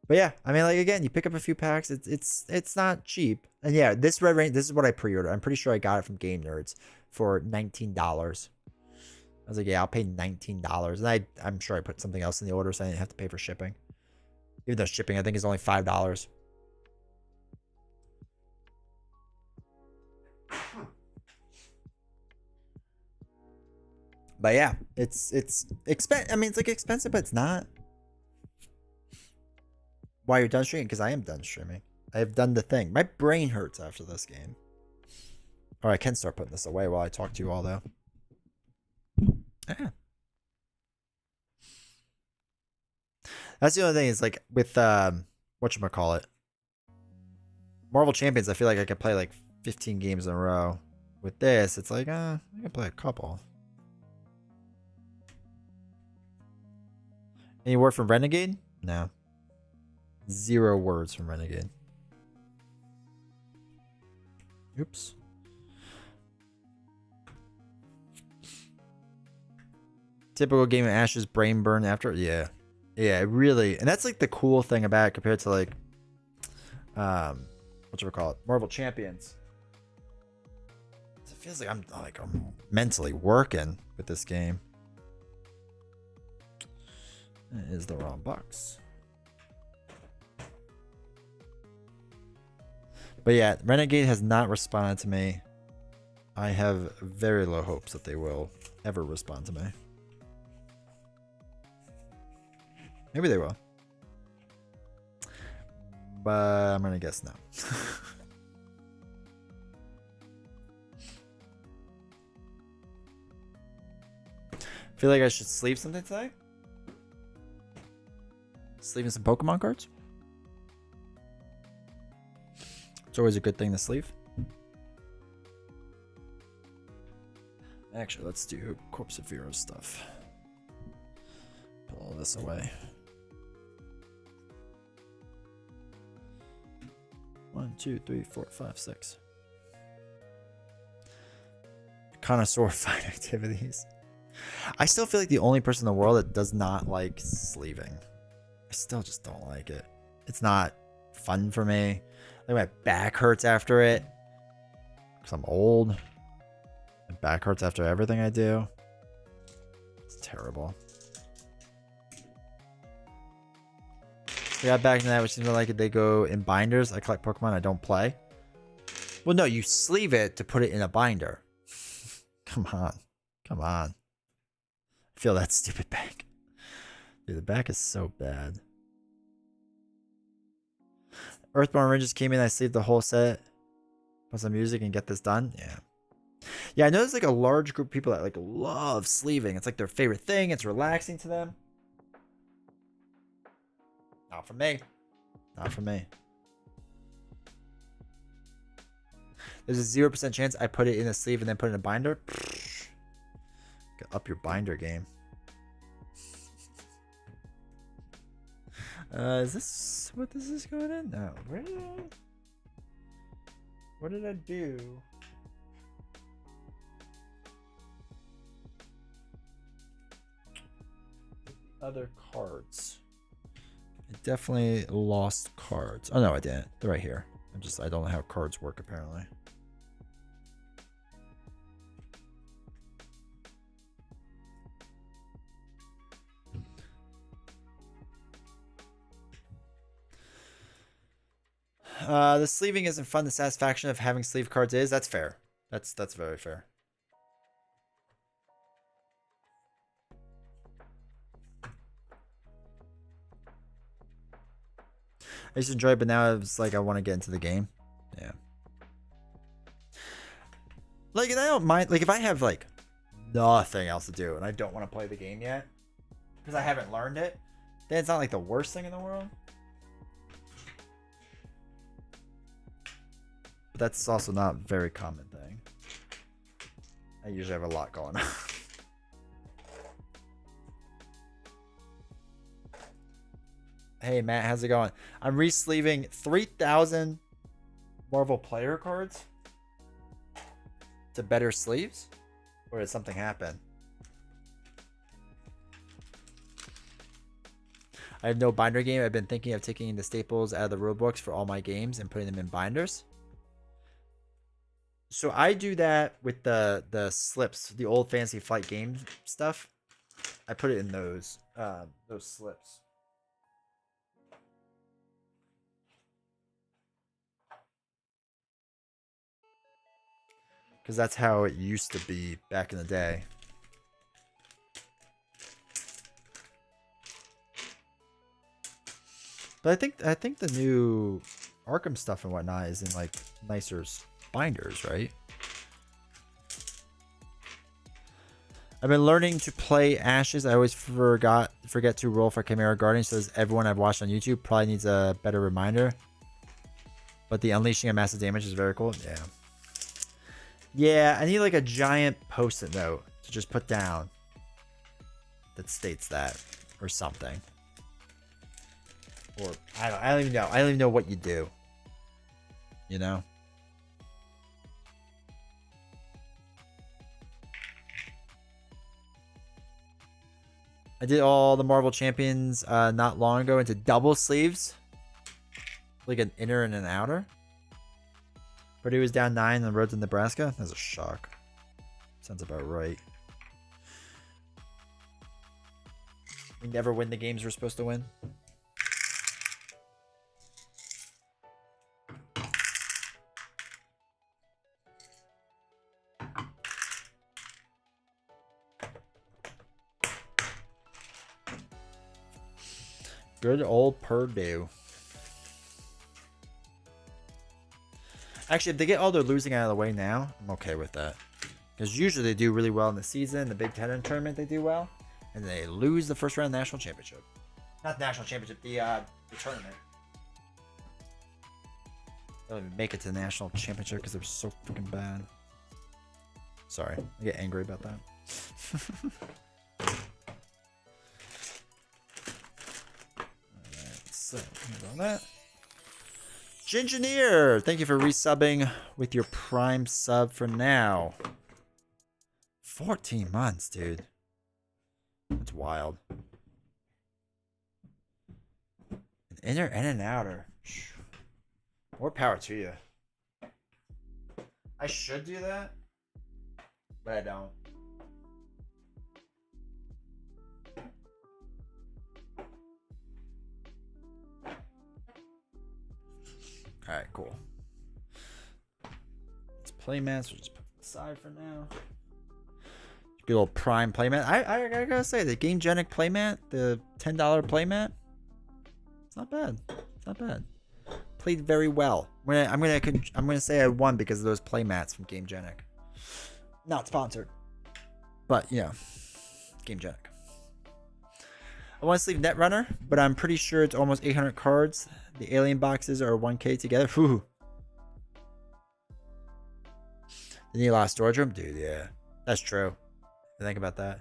[SPEAKER 1] But yeah, I mean, like again, you pick up a few packs. It's not cheap. And yeah, this Red Rain, this is what I pre-ordered. I'm pretty sure I got it from Game Nerds for $19. I was like, yeah, I'll pay $19, and I'm sure I put something else in the order, so I didn't have to pay for shipping. Even though shipping, I think, is only $5. But yeah, it's I mean, it's like expensive, but it's not. Why you're done streaming? Because I am done streaming. I have done the thing. My brain hurts after this game. Or I can start putting this away while I talk to you all, though. Yeah. That's the only thing is like with whatchamacallit. Marvel Champions, I feel like I could play like 15 games in a row. With this, it's like, I can play a couple. Any word from Renegade? No. 0 words from Renegade. Oops. Typical game of Ash's brain burn after. Yeah. Yeah, it really. And that's like the cool thing about it compared to like, whatchamacallit, Marvel Champions. It feels like I'm mentally working with this game. That is the wrong box. But yeah, Renegade has not responded to me. I have very low hopes that they will ever respond to me. Maybe they will. But I'm going to guess no. Feel like I should sleeve something today? Sleeving some Pokemon cards? It's always a good thing to sleeve. Actually, let's do Corpse of Vero stuff. Put all this away. 1, 2, 3, 4, 5, 6. Connoisseur fight activities. I still feel like the only person in the world that does not like sleeving. I still just don't like it. It's not fun for me. Like my back hurts after it. Because I'm old. My back hurts after everything I do. It's terrible. We got back to that, which seems like they go in binders. I collect Pokemon I don't play. Well, no, you sleeve it to put it in a binder. Come on. Come on. I feel that stupid back. Dude, the back is so bad. Earthborn Rangers came in. I sleeved the whole set. Put some music and get this done. Yeah. Yeah, I know there's like a large group of people that like love sleeving. It's like their favorite thing. It's relaxing to them. Not for me. Not for me. There's a 0% chance I put it in a sleeve and then put it in a binder. Up your binder game. Is this what this is going in? No. What did I do? Other cards. I definitely lost cards. Oh no, I didn't. They're right here. I don't know how cards work apparently. The sleeving isn't fun. The satisfaction of having sleeve cards is. That's fair. That's very fair. I used to enjoy it, but now it's like I want to get into the game. Yeah. Like, and I don't mind. Like, if I have like nothing else to do and I don't want to play the game yet because I haven't learned it, then it's not like the worst thing in the world. But that's also not a very common thing. I usually have a lot going on. Hey Matt, how's it going? I'm re-sleeving 3,000 Marvel player cards to better sleeves? Or did something happen? I have no binder game. I've been thinking of taking the staples out of the rulebooks for all my games and putting them in binders. So I do that with the slips, the old Fantasy Flight game stuff. I put it in those slips. Because that's how it used to be back in the day. But I think the new Arkham stuff and whatnot is in like nicer binders, right? I've been learning to play Ashes. I always forget to roll for Chimera Guardian. So everyone I've watched on YouTube probably needs a better reminder. But the unleashing of massive damage is very cool. Yeah. Yeah, I need like a giant post-it note to just put down that states that or something. Or I don't even know. I don't even know what you do. You know? I did all the Marvel Champions not long ago into double sleeves. Like an inner and an outer. Purdue was down 9 on the road to Nebraska. That's a shock. Sounds about right. We never win the games we're supposed to win. Good old Purdue. Actually, if they get all their losing out of the way now, I'm okay with that. Because usually they do really well in the season. The Big Ten tournament, they do well. And they lose the first round of the national championship. Not the national championship, the tournament. They don't even make it to the national championship because they're so freaking bad. Sorry, I get angry about that. Alright, so, on that. Gingineer, thank you for resubbing with your Prime sub for now. 14 months, dude. That's wild. An inner and an outer. More power to you. I should do that, but I don't. Alright, cool. It's playmats. We'll just put it aside for now. Good old Prime playmat. I gotta say, the Gamegenic playmat, the $10 playmat, it's not bad. It's not bad. Played very well. I'm gonna say I won because of those playmats from Gamegenic. Not sponsored, but yeah, Gamegenic. I want to sleeve Netrunner, but I'm pretty sure it's almost 800 cards. The alien boxes are 1K together. Whew. They need a lot of storage room, dude. Yeah, that's true. Think about that.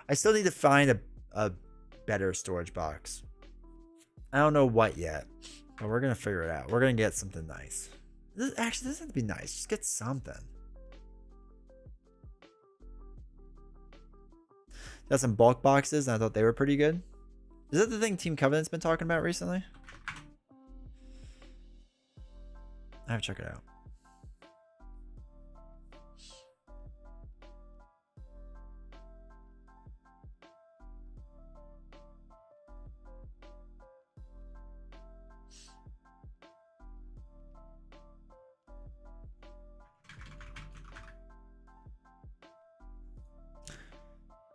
[SPEAKER 1] I still need to find a better storage box. I don't know what yet, but we're gonna figure it out. We're gonna get something nice. This doesn't have to be nice. Just get something. Got some bulk boxes, and I thought they were pretty good. Is that the thing Team Covenant's been talking about recently? I have to check it out.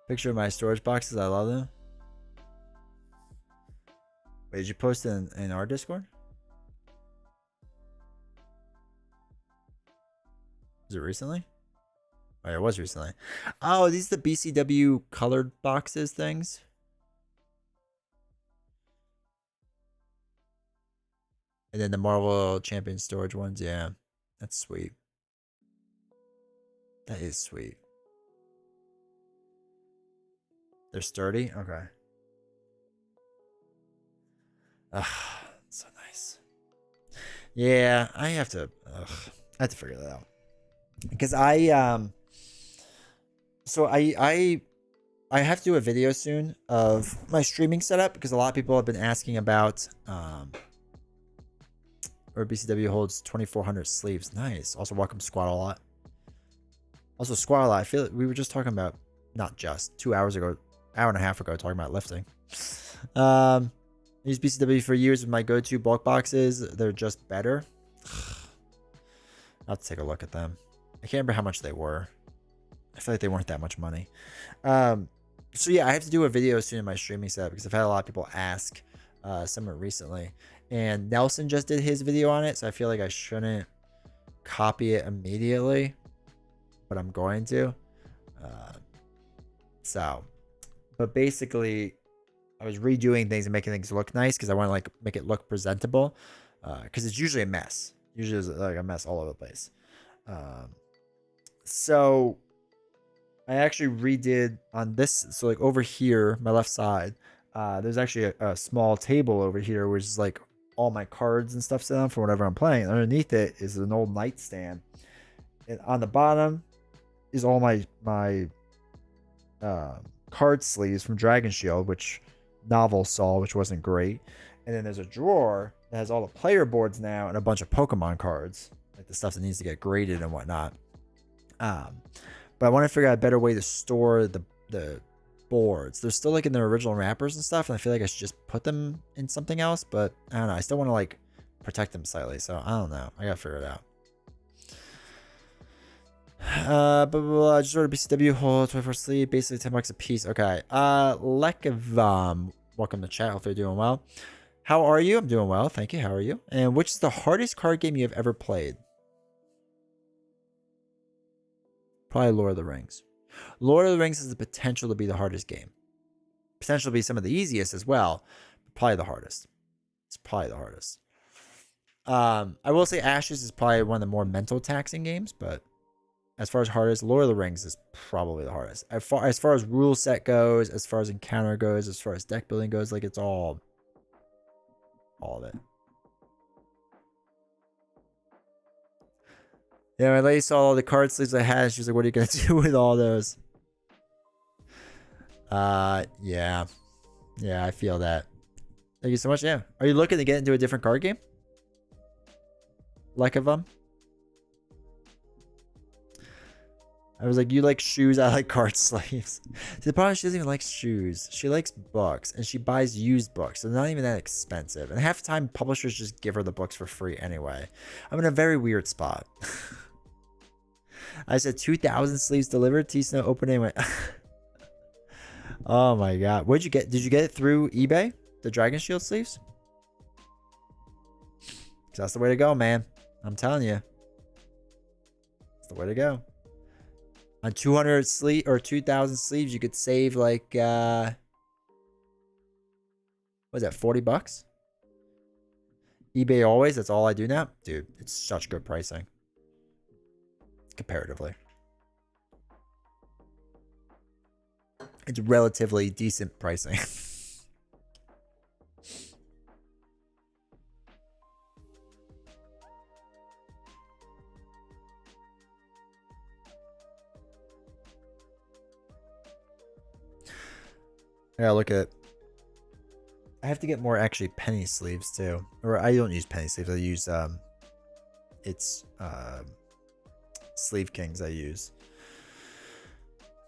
[SPEAKER 1] Picture of my storage boxes. I love them. Wait, did you post it in our Discord? Was it recently? Oh, it was recently. Oh, these are the BCW colored boxes things. And then the Marvel Champion storage ones. Yeah, that's sweet. That is sweet. They're sturdy? Okay. Ah, so nice. Yeah, I have to figure that out. Because so I have to do a video soon of my streaming setup because a lot of people have been asking about where BCW holds 2,400 sleeves. Nice. Also, welcome Squad a lot. Also, Squad a lot. I feel like we were just talking about, not just 2 hours ago, hour and a half ago, talking about lifting. I used BCW for years with my go-to bulk boxes. They're just better. I'll have to take a look at them. I can't remember how much they were. I feel like they weren't that much money. So yeah, I have to do a video soon in my streaming setup because I've had a lot of people ask somewhere recently, and Nelson just did his video on it, so I feel like I shouldn't copy it immediately, but I'm going to. But basically, I was redoing things and making things look nice because I want to like make it look presentable, because it's usually a mess. Usually it's like a mess all over the place. So I actually redid on this. So like over here, my left side, there's actually a small table over here, which is like all my cards and stuff set on for whatever I'm playing. Underneath it is an old nightstand, and on the bottom is all my card sleeves from Dragon Shield, which Novel saw, which wasn't great. And then there's a drawer that has all the player boards now and a bunch of Pokemon cards, like the stuff that needs to get graded and whatnot. But I want to figure out a better way to store the boards. They're still like in their original wrappers and stuff, and I feel like I should just put them in something else, but I don't know. I still want to like protect them slightly, so I don't know. I gotta figure it out. I just ordered BCW whole 24 sleep, basically $10 a piece. Okay. Lekevam, welcome to chat. Hope you're doing well. How are you? I'm doing well, thank you. How are you? And which is the hardest card game you have ever played? Probably Lord of the Rings. Lord of the Rings has the potential to be the hardest game. Potential to be some of the easiest as well, but probably the hardest. It's probably the hardest. I will say Ashes is probably one of the more mental taxing games, but as far as hardest, Lord of the Rings is probably the hardest. As far as rule set goes, as far as encounter goes, as far as deck building goes, like it's all of it. Yeah, my lady saw all the card sleeves I had. She was like, "What are you gonna do with all those?" Yeah, I feel that. Thank you so much. Yeah, are you looking to get into a different card game? Like of them? I was like, you like shoes, I like card sleeves. See, the problem is she doesn't even like shoes. She likes books, and she buys used books. So they're not even that expensive. And half the time, publishers just give her the books for free anyway. I'm in a very weird spot. I said 2,000 sleeves delivered. T-Snow opening went. Oh my god. What'd you get? Did you get it through eBay? The Dragon Shield sleeves? Because that's the way to go, man. I'm telling you. That's the way to go. On 200 sleeve or 2,000 sleeves, you could save like what is that, $40? eBay always, that's all I do now. Dude, it's such good pricing. Comparatively. It's relatively decent pricing. Yeah, look at it. I have to get more actually penny sleeves too. Or I don't use penny sleeves. I use it's Sleeve Kings I use.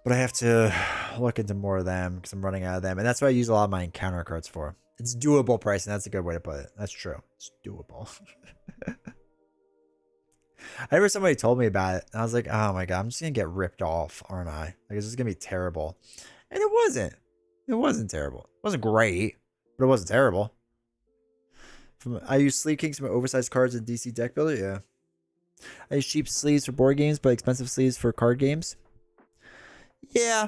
[SPEAKER 1] But I have to look into more of them because I'm running out of them. And that's what I use a lot of my encounter cards for. It's doable pricing. That's a good way to put it. That's true. It's doable. I remember somebody told me about it. And I was like, oh my god, I'm just going to get ripped off, aren't I? Like, it's just going to be terrible. And it wasn't. It wasn't terrible. It wasn't great, but it wasn't terrible. I use Sleeve Kings for my oversized cards in DC deck builder. Yeah. I use cheap sleeves for board games, but expensive sleeves for card games. Yeah.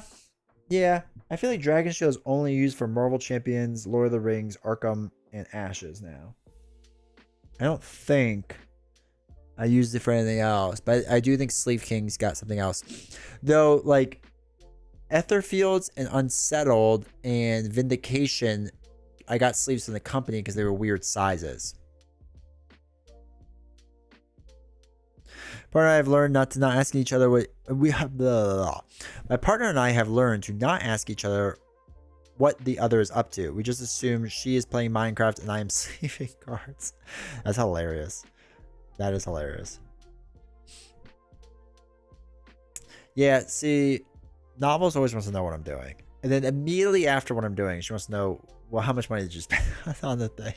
[SPEAKER 1] I feel like Dragon Shield is only used for Marvel Champions, Lord of the Rings, Arkham, and Ashes now. I don't think I used it for anything else, but I do think Sleeve Kings got something else. Though, like, Etherfields and Unsettled and Vindication, I got sleeves from the company because they were weird sizes. Partner and I have learned not asking each other what we have. My partner and I have learned to not ask each other what the other is up to. We just assume she is playing Minecraft and I am sleeving cards. That's hilarious. That is hilarious. Yeah, see, Novels always wants to know what I'm doing. And then immediately after what I'm doing, she wants to know, well, how much money did you spend on the thing?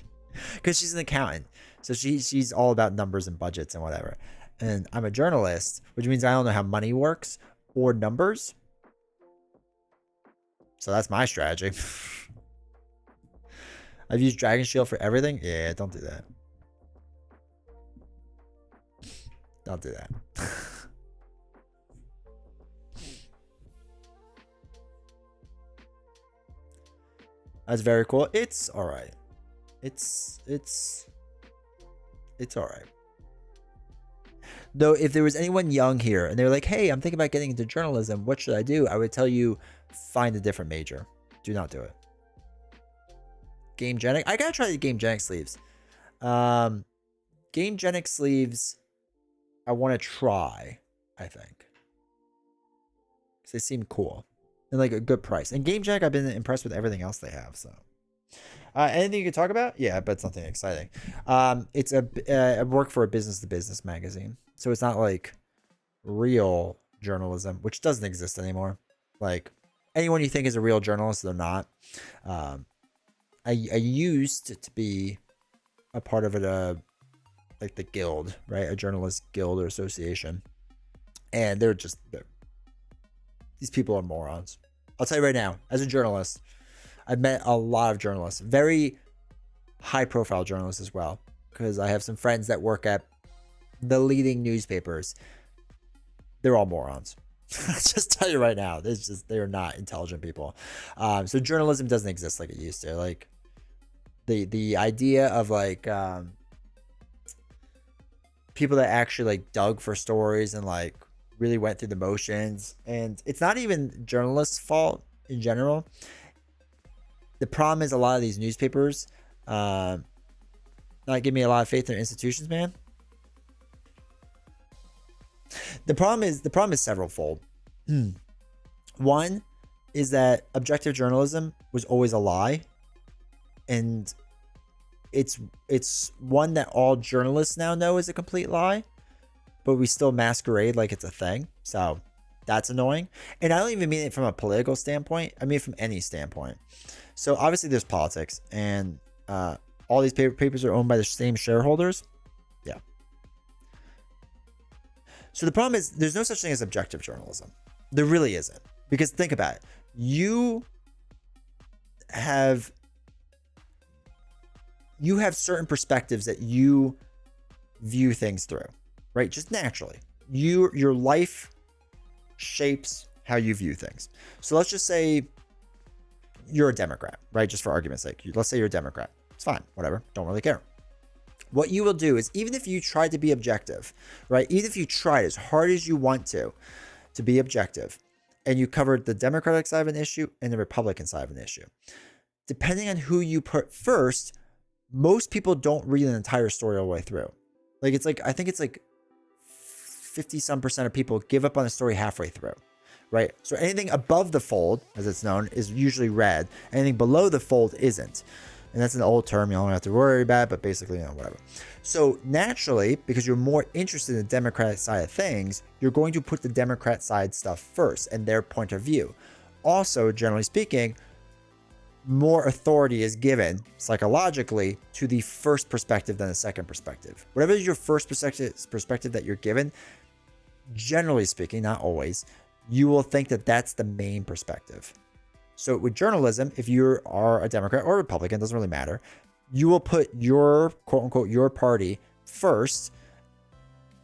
[SPEAKER 1] Because she's an accountant. So she's all about numbers and budgets and whatever. And I'm a journalist, which means I don't know how money works or numbers. So that's my strategy. I've used Dragon Shield for everything. Yeah, don't do that. Don't do that. That's very cool. It's all right. It's all right. Though, if there was anyone young here and they were like, "Hey, I'm thinking about getting into journalism. What should I do?" I would tell you, find a different major. Do not do it. Game Genic. I gotta try the Game Genic sleeves. Game Genic sleeves. I want to try. I think because they seem cool and like a good price. And Game Genic, I've been impressed with everything else they have. So, anything you can talk about? Yeah, but something exciting. It's I work for a business-to-business magazine, so it's not like real journalism, which doesn't exist anymore. Like anyone you think is a real journalist, they're not. I used to be a part of it, like the guild, right? A journalist guild or association. And these people are morons. I'll tell you right now, as a journalist, I've met a lot of journalists, very high profile journalists as well, because I have some friends that work at the leading newspapers. They're all morons. Just tell you right now, they are not intelligent people. So journalism doesn't exist like it used to. Like the idea of like people that actually like dug for stories and like really went through the motions. And it's not even journalists' fault in general. The problem is a lot of these newspapers not give me a lot of faith in their institutions, man. The problem is severalfold. One is that objective journalism was always a lie, and it's one that all journalists now know is a complete lie, but we still masquerade like it's a thing. So that's annoying. And I don't even mean it from a political standpoint. I mean it from any standpoint. So obviously there's politics, and all these papers are owned by the same shareholders. Yeah. So the problem is there's no such thing as objective journalism. There really isn't. Because think about it. You have certain perspectives that you view things through, right? Just naturally. Your life shapes how you view things. So let's just say you're a Democrat, right? Just for argument's sake. Let's say you're a Democrat. It's fine. Whatever. Don't really care. What you will do is, even if you try to be objective, right? Even if you try as hard as you want to be objective, and you covered the Democratic side of an issue and the Republican side of an issue, depending on who you put first, most people don't read an entire story all the way through. Like, it's like, I think it's like 50% of people give up on a story halfway through, right? So anything above the fold, as it's known, is usually read. Anything below the fold isn't. And that's an old term you don't have to worry about, but basically, whatever. So naturally, because you're more interested in the Democratic side of things, you're going to put the Democrat side stuff first and their point of view. Also, generally speaking, more authority is given psychologically to the first perspective than the second perspective. Whatever is your first perspective that you're given, generally speaking, not always, you will think that that's the main perspective. So with journalism, if you are a Democrat or Republican, doesn't really matter, you will put your quote unquote your party first.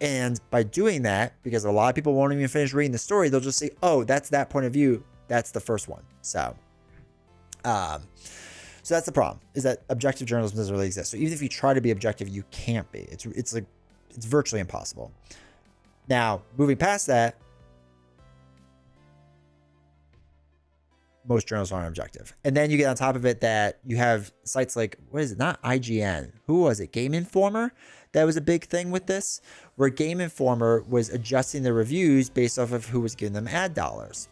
[SPEAKER 1] And by doing that, because a lot of people won't even finish reading the story, they'll just say, oh, that's that point of view. That's the first one. So that's the problem, is that objective journalism doesn't really exist. So even if you try to be objective, you can't be. It's virtually impossible. Now, moving past that, most journals aren't objective. And then you get on top of it that you have sites like, what is it? Not IGN. Who was it? Game Informer? That was a big thing with this, where Game Informer was adjusting the reviews based off of who was giving them ad dollars.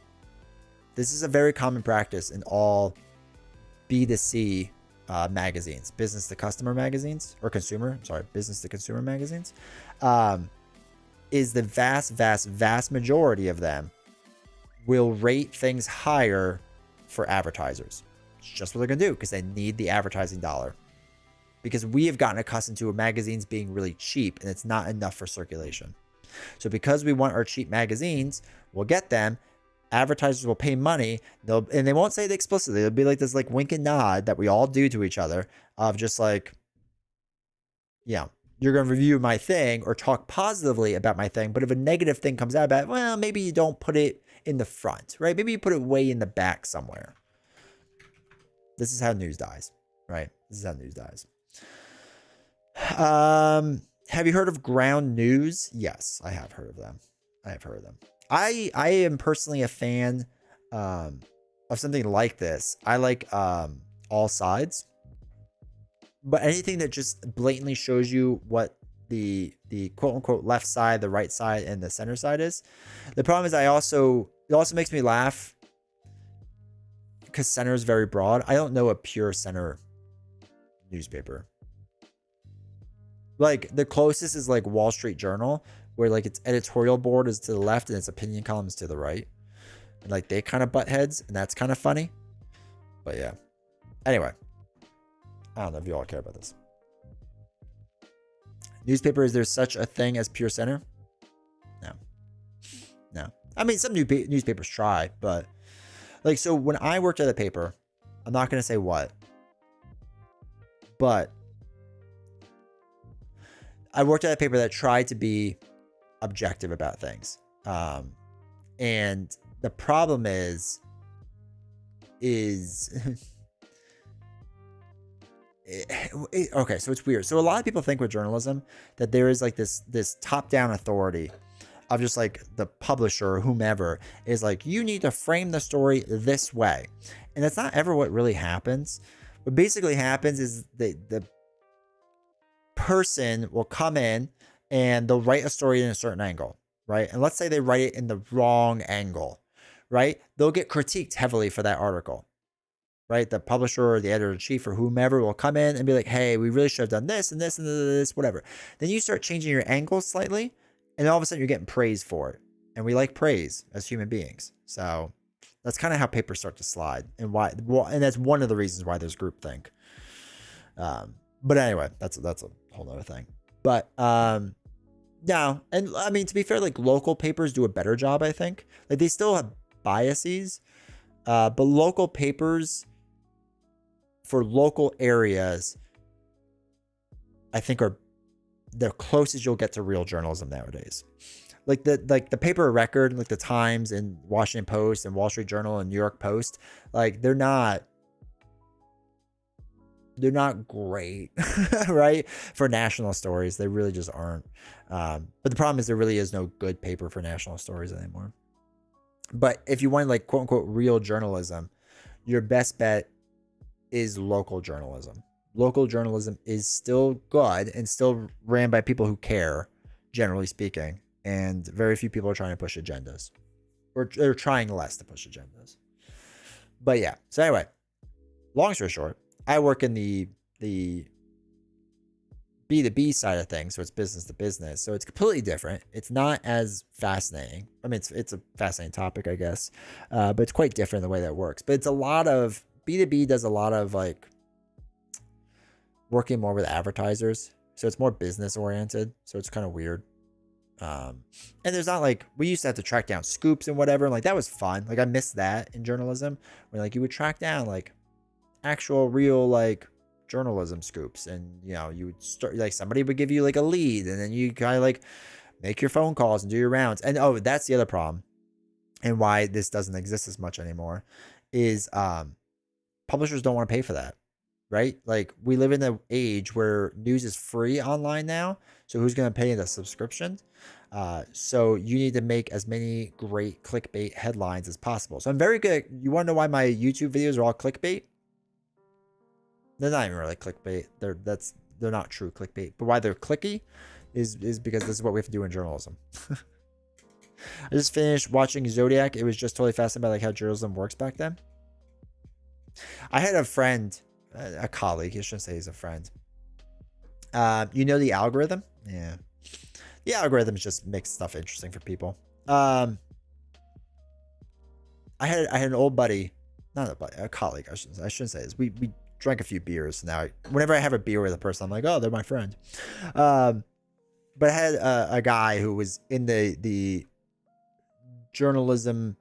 [SPEAKER 1] This is a very common practice in all B2C magazines, business to customer magazines, or business to consumer magazines, is the vast majority of them will rate things higher for advertisers. It's just what they're going to do, because they need the advertising dollar. Because we have gotten accustomed to magazines being really cheap, and it's not enough for circulation. So because we want our cheap magazines, we'll get them, advertisers will pay money. And they won't say it explicitly. It'll be like this like wink and nod that we all do to each other of just like, yeah, you're going to review my thing or talk positively about my thing. But if a negative thing comes out about it, well, maybe you don't put it in the front, right? Maybe you put it way in the back somewhere. This is how news dies, right? This is how news dies. Have you heard of Ground News? Yes, I have heard of them. I am personally a fan of something like this. I like all sides, but anything that just blatantly shows you what the quote unquote left side, the right side, and the center side is. The problem is it also makes me laugh because center is very broad. I don't know a pure center newspaper. Like the closest is like Wall Street Journal, where like its editorial board is to the left and its opinion column is to the right. And like they kind of butt heads, and that's kind of funny. But yeah. Anyway. I don't know if you all care about this. Newspaper, is there such a thing as pure center? No. I mean, some newspapers try, but like, so when I worked at a paper, I'm not going to say what, but I worked at a paper that tried to be objective about things. And the problem is okay, so it's weird. So a lot of people think with journalism that there is like this top-down authority of just like the publisher or whomever is like, you need to frame the story this way. And that's not ever what really happens. What basically happens is the person will come in and they'll write a story in a certain angle, right? And let's say they write it in the wrong angle, right? They'll get critiqued heavily for that article, right? The publisher or the editor-in-chief or whomever will come in and be like, hey, we really should have done this and this and this, whatever. Then you start changing your angles slightly, and all of a sudden you're getting praise for it. And we like praise as human beings. So that's kind of how papers start to slide, and why. Well, and that's one of the reasons why there's groupthink. But anyway, that's a whole nother thing. But no, and I mean, to be fair, like local papers do a better job, I think. Like they still have biases, but local papers for local areas, I think are the closest you'll get to real journalism nowadays. Like the paper of record, like the Times and Washington Post and Wall Street Journal and New York Post, like they're not great, right? For national stories, they really just aren't. But the problem is there really is no good paper for national stories anymore. But if you want like quote unquote real journalism, your best bet is local journalism. Local journalism is still good and still ran by people who care, generally speaking. And very few people are trying to push agendas, or they're trying less to push agendas. But yeah. So anyway, long story short, I work in the B2B side of things, so it's business to business. So it's completely different. It's not as fascinating. I mean, it's a fascinating topic, I guess, but it's quite different the way that works. But it's a lot of B2B does a lot of like working more with advertisers, so it's more business oriented. So it's kind of weird. And there's not like, we used to have to track down scoops and whatever, and like that was fun. Like I missed that in journalism, where like you would track down like actual real like journalism scoops, and you know, you would start like somebody would give you like a lead, and then you kind of like make your phone calls and do your rounds. And oh, that's the other problem, and why this doesn't exist as much anymore, is publishers don't want to pay for that, right? Like we live in an age where news is free online now, so who's going to pay the subscription? So you need to make as many great clickbait headlines as possible. So I'm very good. You want to know why my YouTube videos are all clickbait? They're not even really clickbait. They're not true clickbait. But why they're clicky is because this is what we have to do in journalism. I just finished watching Zodiac. It was just totally fascinating by like how journalism works back then. I had a friend, a colleague. I shouldn't say he's a friend. You know the algorithm? Yeah. The algorithms just makes stuff interesting for people. I had an old buddy, not a buddy, a colleague. I shouldn't say this. We drank a few beers. Now, whenever I have a beer with a person, I'm like, oh, they're my friend. But I had a guy who was in the journalism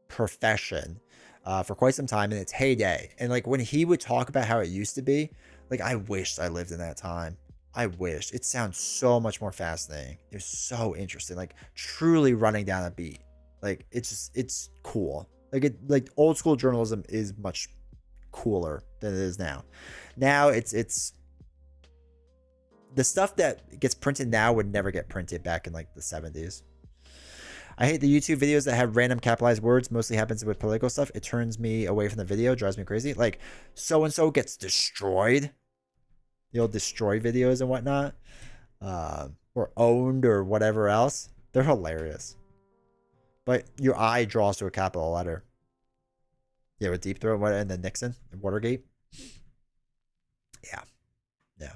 [SPEAKER 1] profession for quite some time in its heyday. And like when he would talk about how it used to be, like I wished I lived in that time. I wish. It sounds so much more fascinating. It was so interesting. Like truly running down a beat. Like it's cool. Like old school journalism is much cooler than it is now. Now it's the stuff that gets printed now would never get printed back in like the 70s. I hate the YouTube videos that have random capitalized words. Mostly happens with political stuff. It turns me away from the video, drives me crazy. Like so and so gets destroyed. The old destroy videos and whatnot, or owned or whatever else. They're hilarious. But your eye draws to a capital letter. Yeah, with Deep Throat and then Nixon and Watergate. Yeah. Yeah.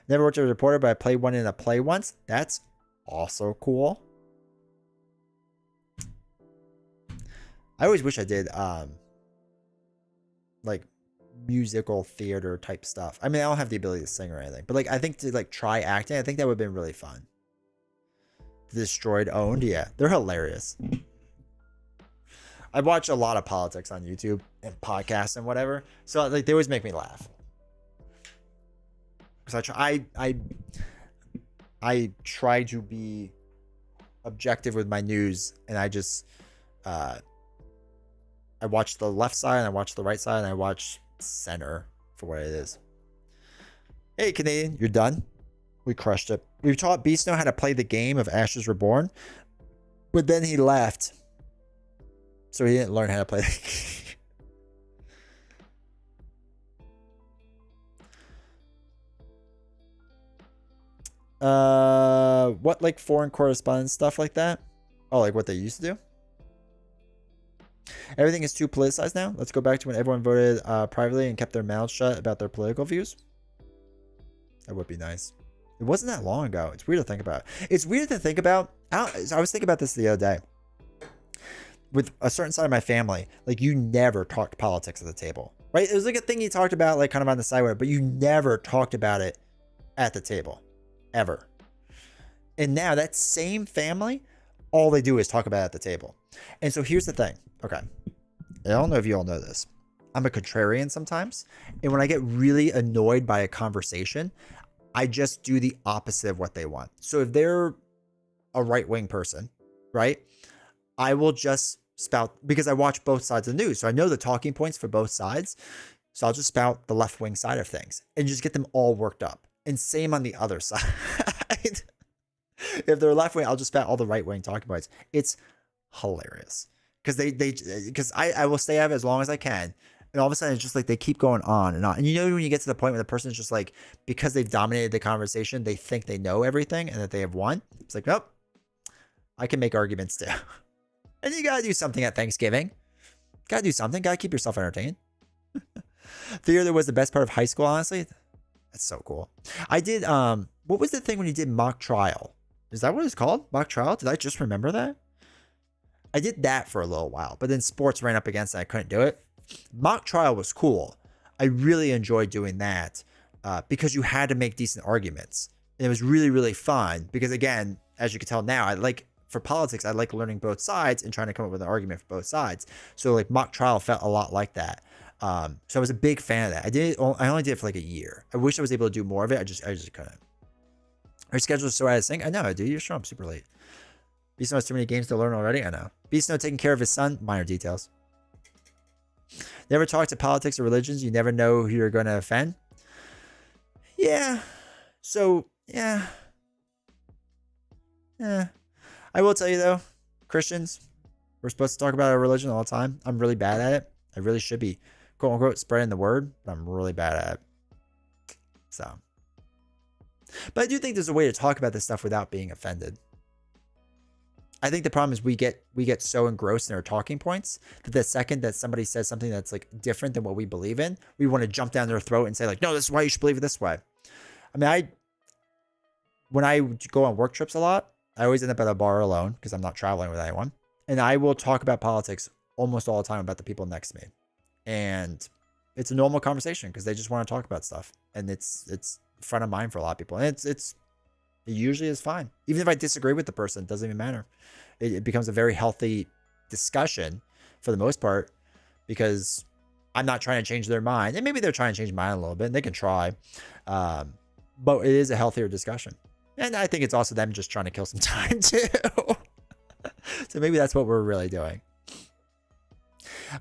[SPEAKER 1] Never worked as a reporter, but I played one in a play once. That's also cool. I always wish I did like musical theater type stuff. I mean, I don't have the ability to sing or anything, but like I think to like try acting, I think that would have been really fun. Destroyed, owned, yeah, they're hilarious. I watch a lot of politics on YouTube and podcasts and whatever, so like they always make me laugh. Because I try to be objective with my news, and I just I watch the left side and I watch the right side and I watch center for what it is. Hey Canadian, you're done. We crushed it. We taught Beast Snow how to play the game of Ashes Reborn, but then he left, so he didn't learn how to play the game. What like foreign correspondence stuff like that? Oh, like what they used to do? Everything is too politicized now. Let's go back to when everyone voted privately and kept their mouths shut about their political views. That would be nice. It wasn't that long ago. It's weird to think about. It's weird to think about. I was thinking about this the other day. With a certain side of my family, like you never talked politics at the table, right? It was like a thing you talked about like kind of on the side, but you never talked about it at the table, ever. And now that same family, all they do is talk about it at the table. And so here's the thing. Okay. I don't know if you all know this. I'm a contrarian sometimes. And when I get really annoyed by a conversation, I just do the opposite of what they want. So if they're a right-wing person, right? I will just spout, because I watch both sides of the news. So I know the talking points for both sides. So I'll just spout the left-wing side of things and just get them all worked up. And same on the other side. If they're left-wing, I'll just spout all the right-wing talking points. It's hilarious. Because I will stay out of it as long as I can. And all of a sudden, it's just like they keep going on and on. And you know, when you get to the point where the person is just like, because they've dominated the conversation, they think they know everything and that they have won. It's like, nope, I can make arguments too. And you got to do something at Thanksgiving. Got to do something. Got to keep yourself entertained. Theater was the best part of high school, honestly. That's so cool. I did, what was the thing when you did mock trial? Is that what it's called? Mock trial? Did I just remember that? I did that for a little while, but then sports ran up against it. I couldn't do it. Mock trial was cool. I really enjoyed doing that because you had to make decent arguments. And it was really, really fun because, again, as you can tell now, for politics, I like learning both sides and trying to come up with an argument for both sides. So like mock trial felt a lot like that. So I was a big fan of that. I only did it for like a year. I wish I was able to do more of it. I just couldn't. Our schedule is so out of sync. I know, dude. You're showing up super late. Beast Snow has too many games to learn already. I know. Beast Snow taking care of his son. Minor details. Never talk to politics or religions. You never know who you're going to offend. Yeah. So, yeah. Yeah. I will tell you, though, Christians, we're supposed to talk about our religion all the time. I'm really bad at it. I really should be, quote unquote, spreading the word, but I'm really bad at it. So. But I do think there's a way to talk about this stuff without being offended. I think the problem is we get so engrossed in our talking points that the second that somebody says something that's like different than what we believe in, we want to jump down their throat and say like, no, this is why you should believe it this way. I mean, when I go on work trips a lot, I always end up at a bar alone because I'm not traveling with anyone. And I will talk about politics almost all the time about the people next to me. And it's a normal conversation because they just want to talk about stuff. And it's front of mind for a lot of people. And it usually is fine. Even if I disagree with the person, it doesn't even matter. It becomes a very healthy discussion for the most part, because I'm not trying to change their mind. And maybe they're trying to change mine a little bit, and they can try. But it is a healthier discussion. And I think it's also them just trying to kill some time too. So maybe that's what we're really doing.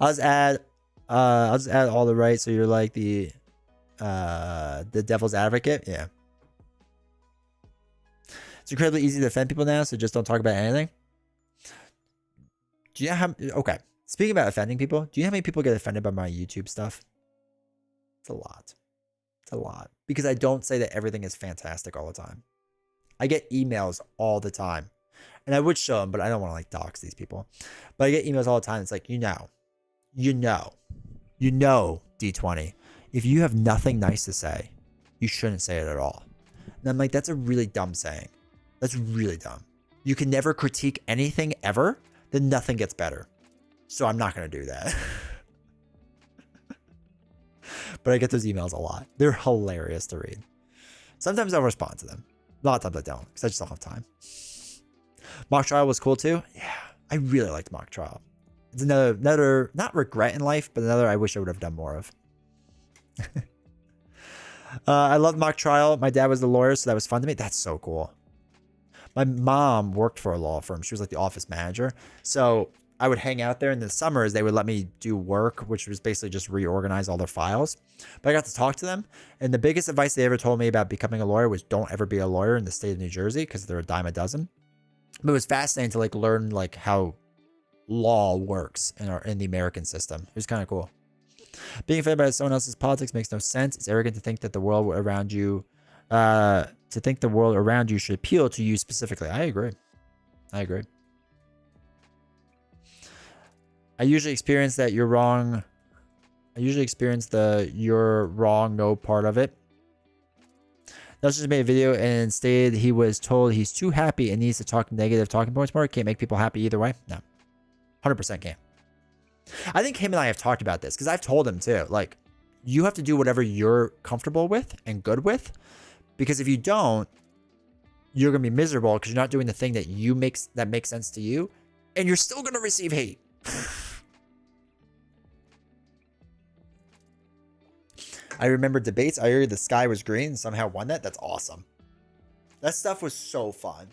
[SPEAKER 1] I'll just add all the right. So you're like the devil's advocate. Yeah. It's incredibly easy to offend people now, so just don't talk about anything. Do you know how... Okay. Speaking about offending people, do you know how many people get offended by my YouTube stuff? It's a lot. It's a lot. Because I don't say that everything is fantastic all the time. I get emails all the time. And I would show them, but I don't want to like dox these people. But I get emails all the time. It's like, you know, D20. If you have nothing nice to say, you shouldn't say it at all. And I'm like, that's a really dumb saying. That's really dumb. You can never critique anything ever, then nothing gets better. So I'm not going to do that. But I get those emails a lot. They're hilarious to read. Sometimes I'll respond to them. A lot of times I don't, because I just don't have time. Mock trial was cool too. Yeah, I really liked mock trial. It's another not regret in life, but another I wish I would have done more of. I loved mock trial. My dad was the lawyer, so that was fun to me. That's so cool. My mom worked for a law firm. She was like the office manager. So I would hang out there in the summers. They would let me do work, which was basically just reorganize all their files. But I got to talk to them. And the biggest advice they ever told me about becoming a lawyer was don't ever be a lawyer in the state of New Jersey because they're a dime a dozen. But it was fascinating to like learn like how law works in the American system. It was kind of cool. Being offended by someone else's politics makes no sense. It's arrogant to think that the world around you, should appeal to you specifically. I agree. I usually experience that you're wrong. I usually experience the you're wrong no part of it. Nelson just made a video and stated he was told he's too happy and needs to talk negative talking points more. Can't make people happy either way. No. 100% can't. I think him and I have talked about this because I've told him too. Like, you have to do whatever you're comfortable with and good with. Because if you don't, you're going to be miserable because you're not doing the thing that makes sense to you. And you're still going to receive hate. I remember debates. I heard the sky was green and somehow won that. That's awesome. That stuff was so fun.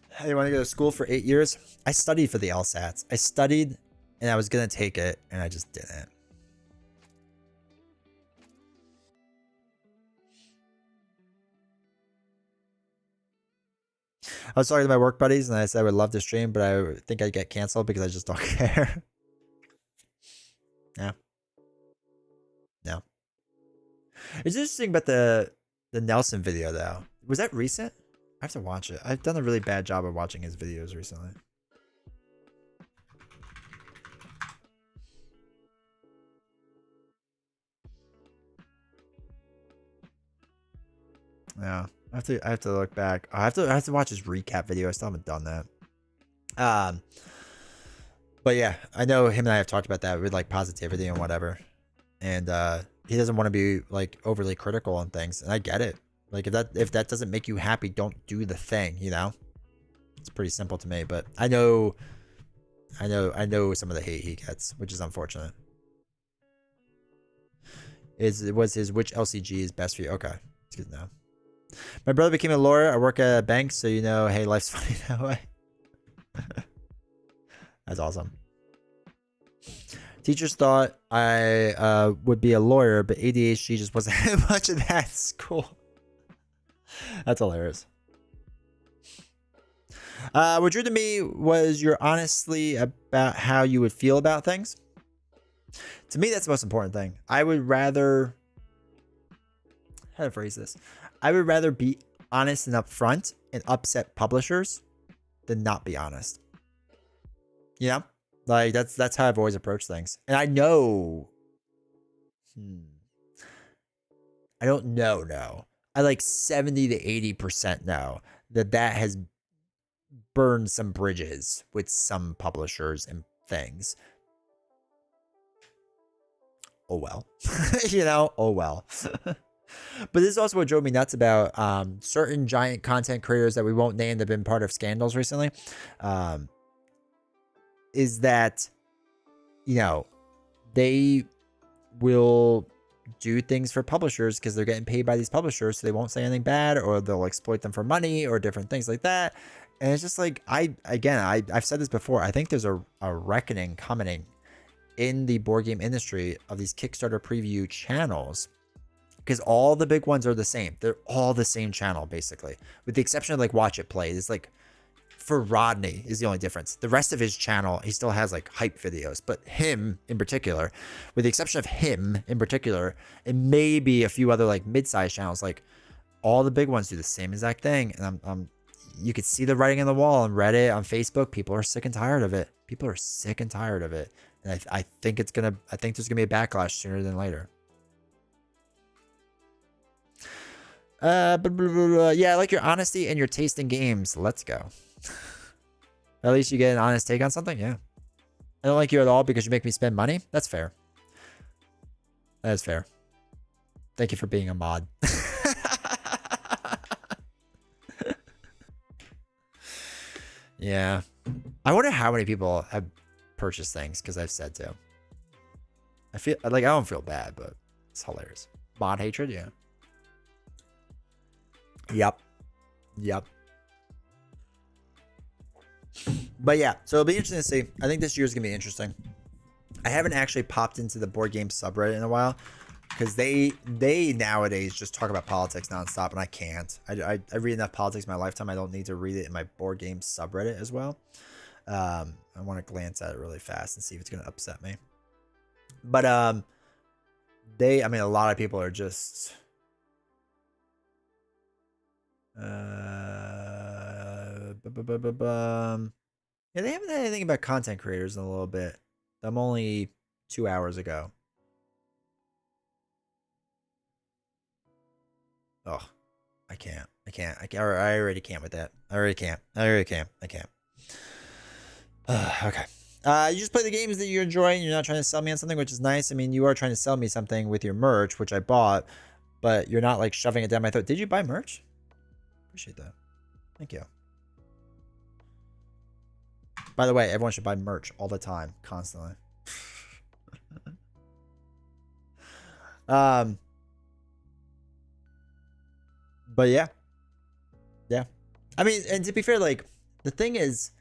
[SPEAKER 1] Hey, you want to go to school for 8 years? I studied for the LSATs. I studied and I was going to take it and I just didn't. I was talking to my work buddies and I said I would love to stream, but I think I'd get canceled because I just don't care. Yeah. No. It's interesting about the Nelson video though. Was that recent? I have to watch it. I've done a really bad job of watching his videos recently. Yeah. I have to look back. I have to watch his recap video. I still haven't done that. But yeah, I know him and I have talked about that with like positivity and whatever. And he doesn't want to be like overly critical on things, and I get it. Like if that doesn't make you happy, don't do the thing, you know? It's pretty simple to me, but I know some of the hate he gets, which is unfortunate. It was his which LCG is best for you? Okay. It's good to know. My brother became a lawyer. I work at a bank, so you know, hey, life's funny that way. That's awesome. Teachers thought I would be a lawyer, but ADHD just wasn't much of that at school. That's hilarious. What drew to me was your honestly about how you would feel about things. To me, that's the most important thing. I would rather... How to phrase this? I would rather be honest and upfront and upset publishers than not be honest. You know? Like, that's how I've always approached things. And I know... I don't know, no. I like 70 to 80% know that has burned some bridges with some publishers and things. Oh well. You know? Oh well. But this is also what drove me nuts about certain giant content creators that we won't name that have been part of scandals recently. Is that, you know, they will do things for publishers because they're getting paid by these publishers, so they won't say anything bad, or they'll exploit them for money or different things like that. And it's just like, I've said this before. I think there's a reckoning coming in the board game industry of these Kickstarter preview channels, because all the big ones are the same. They're all the same channel, basically, with the exception of like Watch It Play. It's like, for Rodney is the only difference. The rest of his channel, he still has like hype videos, but him in particular, with the exception of him in particular, and maybe a few other like mid-sized channels, like all the big ones do the same exact thing. And I'm you could see the writing on the wall on Reddit, on Facebook. People are sick and tired of it. People are sick and tired of it. And I think there's gonna be a backlash sooner than later. Yeah, I like your honesty and your taste in games. Let's go. At least you get an honest take on something. Yeah. I don't like you at all because you make me spend money. That's fair. That is fair. Thank you for being a mod. Yeah. I wonder how many people have purchased things because I've said so. I feel like I don't feel bad, but it's hilarious. Mod hatred, yeah. Yep. But yeah, so it'll be interesting to see. I think this year's gonna be interesting. I haven't actually popped into the board game subreddit in a while because they nowadays just talk about politics nonstop, and I can't. I read enough politics in my lifetime. I don't need to read it in my board game subreddit as well. I want to glance at it really fast and see if it's gonna upset me. But I mean, a lot of people are just yeah, they haven't had anything about content creators in a little bit. I'm only 2 hours ago. Oh, I can't. I already can't with that. I already can't. I can't. Okay. You just play the games that you're enjoying. You're not trying to sell me on something, which is nice. I mean, you are trying to sell me something with your merch, which I bought, but you're not like shoving it down my throat. Did you buy merch? Appreciate that. Thank you. By the way, everyone should buy merch all the time, constantly. But yeah. I mean, and to be fair, like the thing is,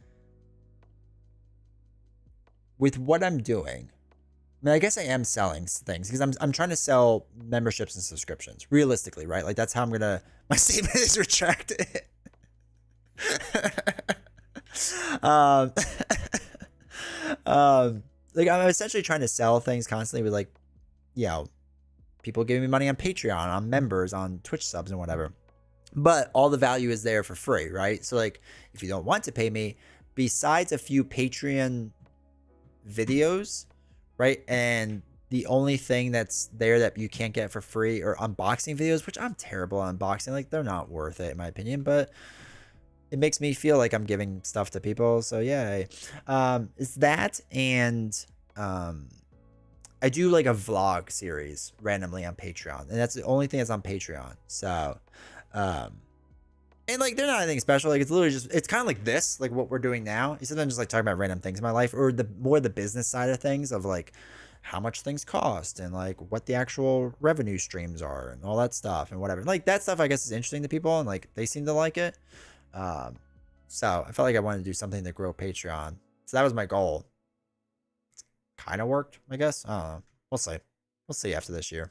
[SPEAKER 1] with what I'm doing, I mean, I guess I am selling things because I'm trying to sell memberships and subscriptions. Realistically, right? Like that's how I'm gonna. My statement is retracted. Like I'm essentially trying to sell things constantly with like, you know, people giving me money on Patreon, on members, on Twitch subs and whatever. But all the value is there for free, right? So like, if you don't want to pay me, besides a few Patreon videos, right? And the only thing that's there that you can't get for free are unboxing videos, which I'm terrible at unboxing. Like they're not worth it in my opinion, but it makes me feel like I'm giving stuff to people. So yeah, it's that. And I do like a vlog series randomly on Patreon, and that's the only thing that's on Patreon. So, and like they're not anything special. Like it's literally just, it's kind of like this, like what we're doing now. Instead of just like talking about random things in my life, or the more the business side of things of like how much things cost and like what the actual revenue streams are and all that stuff and whatever. Like that stuff I guess is interesting to people, and like they seem to like it. So I felt like I wanted to do something to grow Patreon. So that was my goal. It's kind of worked, I guess. I don't know. We'll see. We'll see after this year.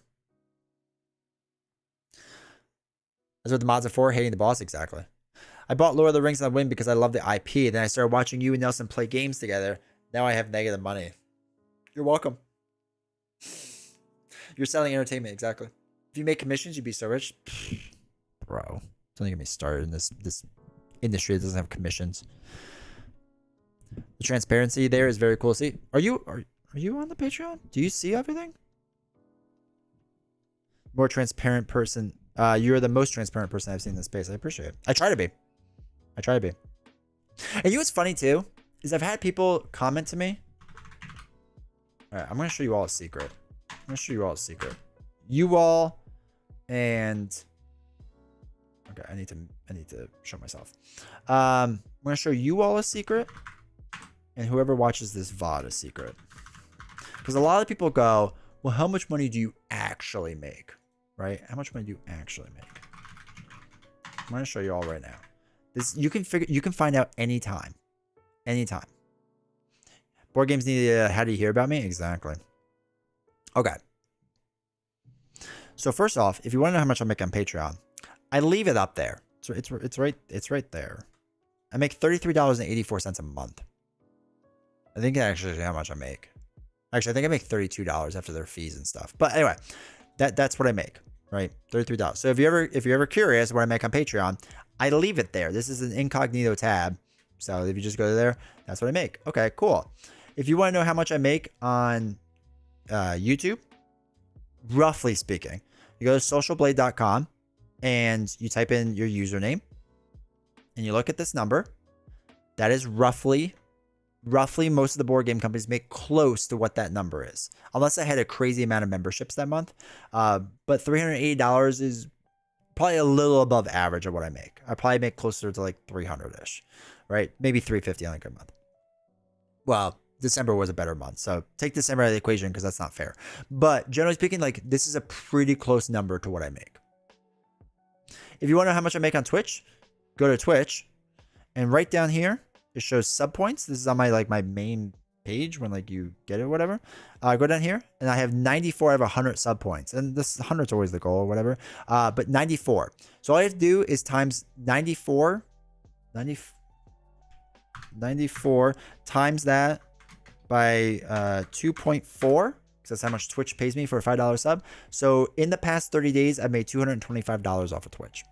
[SPEAKER 1] That's what the mods are for, hating the boss. Exactly. I bought Lord of the Rings on the whim because I love the IP. Then I started watching you and Nelson play games together. Now I have negative money. You're welcome. You're selling entertainment, exactly. If you make commissions, you'd be so rich. Bro, don't get me started in this industry that doesn't have commissions. The transparency there is very cool to see. Are you on the Patreon? Do you see everything? More transparent person. You're the most transparent person I've seen in this space. I appreciate it. I try to be. And you know what's funny too? Is I've had people comment to me. Alright, I'm gonna show you all a secret. You all And okay, I need to show myself. I'm gonna show you all a secret, and whoever watches this VOD a secret. Because a lot of people go, well, how much money do you actually make? Right? How much money do you actually make? I'm gonna show you all right now. This you can find out anytime. Anytime. Board Games Need, how do you hear about me? Exactly. Okay. So first off, if you want to know how much I make on Patreon, I leave it up there. So it's right there. I make $33.84 a month. I think actually how much I make. Actually, I think I make $32 after their fees and stuff. But anyway, that's what I make, right? $33. So if you're ever curious what I make on Patreon, I leave it there. This is an incognito tab. So if you just go there, that's what I make. Okay, cool. If you want to know how much I make on YouTube, roughly speaking, you go to socialblade.com and you type in your username and you look at this number. That is roughly most of the board game companies make close to what that number is, unless I had a crazy amount of memberships that month. But $380 is probably a little above average of what I make. I probably make closer to like 300-ish, right? Maybe 350 on a good month. Well, December was a better month, so take December out of the equation because that's not fair. But generally speaking, like this is a pretty close number to what I make. If you want to know how much I make on Twitch, go to Twitch, and right down here it shows sub points. This is on my my main page when like you get it or whatever. Go down here, and I have 94 out of 100 sub points, and this 100 is always the goal or whatever. But 94. So all I have to do is times 94 times that by 2.4, because that's how much Twitch pays me for a $5 sub. So in the past 30 days, I've made $225 off of Twitch.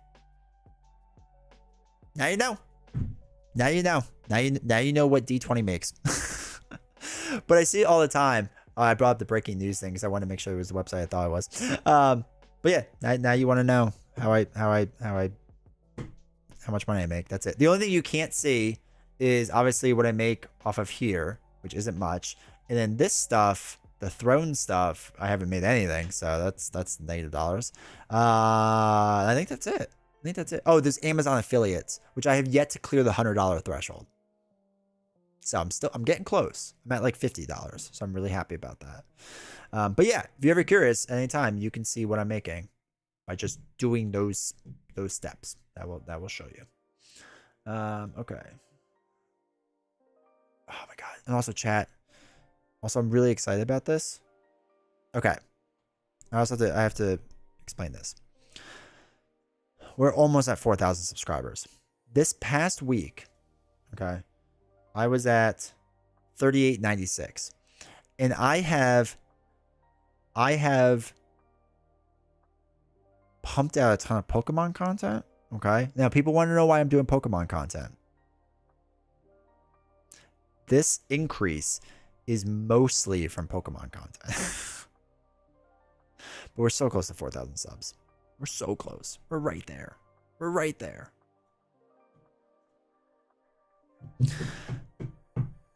[SPEAKER 1] Now you know. Now you know. Now you know what D20 makes. But I see it all the time. I brought up the breaking news thing because I wanted to make sure it was the website I thought it was. But yeah, now you want to know how much money I make. That's it. The only thing you can't see is obviously what I make off of here, which isn't much. And then this stuff, the throne stuff, I haven't made anything. So that's negative dollars. I think that's it. Oh, there's Amazon affiliates, which I have yet to clear the $100 threshold. So I'm getting close. I'm at like $50. So I'm really happy about that. But yeah, if you're ever curious, anytime you can see what I'm making by just doing those steps. That will show you. Okay. Oh my God. And also chat. Also, I'm really excited about this. Okay. I have to explain this. We're almost at 4,000 subscribers. This past week, okay, I was at 38.96. And I have pumped out a ton of Pokemon content. Okay. Now people want to know why I'm doing Pokemon content. This increase is mostly from Pokemon content. But we're so close to 4,000 subs. We're so close. We're right there. We're right there.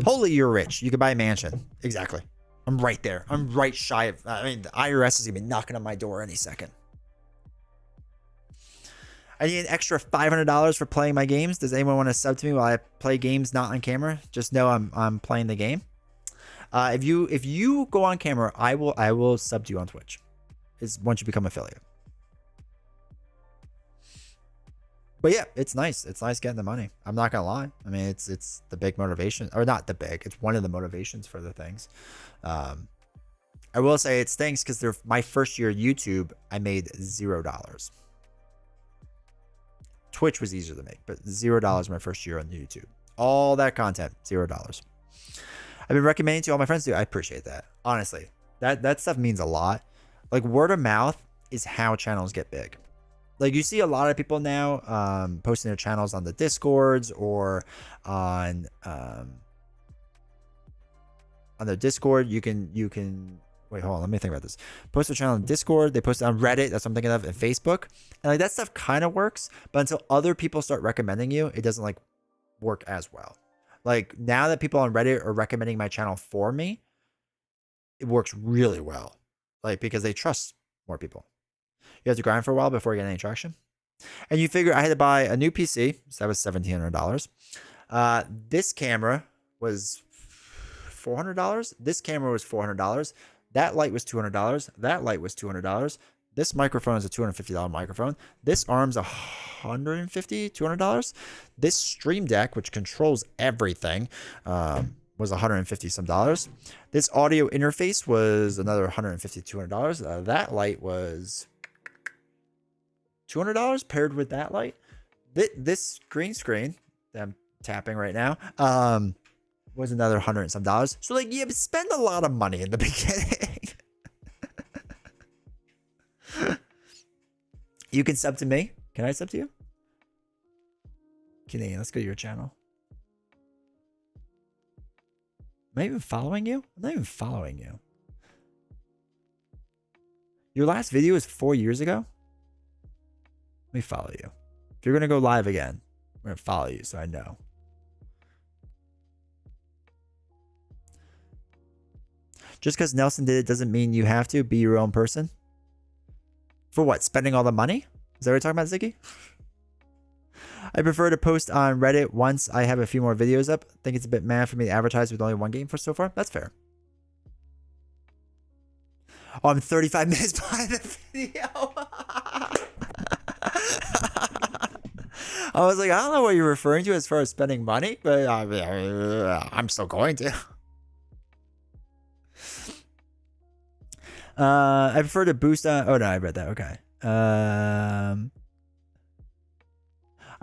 [SPEAKER 1] Holy, you're rich. You could buy a mansion. Exactly. I'm right there. I'm right shy of... I mean, the IRS is going to be knocking on my door any second. I need an extra $500 for playing my games. Does anyone want to sub to me while I play games not on camera? Just know I'm playing the game. If you go on camera, I will sub to you on Twitch. Is once you become affiliate. But yeah, it's nice. It's nice getting the money. I'm not gonna lie. I mean, it's the big motivation, or not the big. It's one of the motivations for the things. I will say it stinks because my first year YouTube, I made $0. Twitch was easier to make, but $0 my first year on YouTube. All that content, $0. I've been recommending to all my friends to. I appreciate that. Honestly, that stuff means a lot. Like word of mouth is how channels get big. Like you see a lot of people now posting their channels on the Discords or on their Discord. You can wait, hold on, let me think about this. Post their channel on Discord, they post it on Reddit, that's what I'm thinking of, and Facebook. And like that stuff kind of works, but until other people start recommending you, it doesn't like work as well. Like now that people on Reddit are recommending my channel for me, it works really well. Like because they trust more people. You have to grind for a while before you get any traction. And you figure I had to buy a new PC, so that was $1,700. This camera was $400. This camera was $400. That light was $200. That light was $200. This microphone is a $250 microphone. This arm's $150, $200. This Stream Deck, which controls everything, was $150 some dollars. This audio interface was another $150, $200. That light was $200 paired with that light. This green screen that I'm tapping right now was another $100 and some dollars. So like, you spend a lot of money in the beginning. You can sub to me. Can I sub to you? Canadian, let's go to your channel. Am I even following you? I'm not even following you. Your last video is 4 years ago? Let me follow you. If you're going to go live again, I'm going to follow you so I know. Just because Nelson did it doesn't mean you have to be your own person. For what? Spending all the money? Is that what you're talking about, Ziggy? I prefer to post on Reddit once I have a few more videos up. I think it's a bit mad for me to advertise with only one game for so far. That's fair. Oh, I'm 35 minutes behind the video. I was like, I don't know what you're referring to as far as spending money, but I'm still going to. I prefer to boost on. Oh no, I read that. Okay.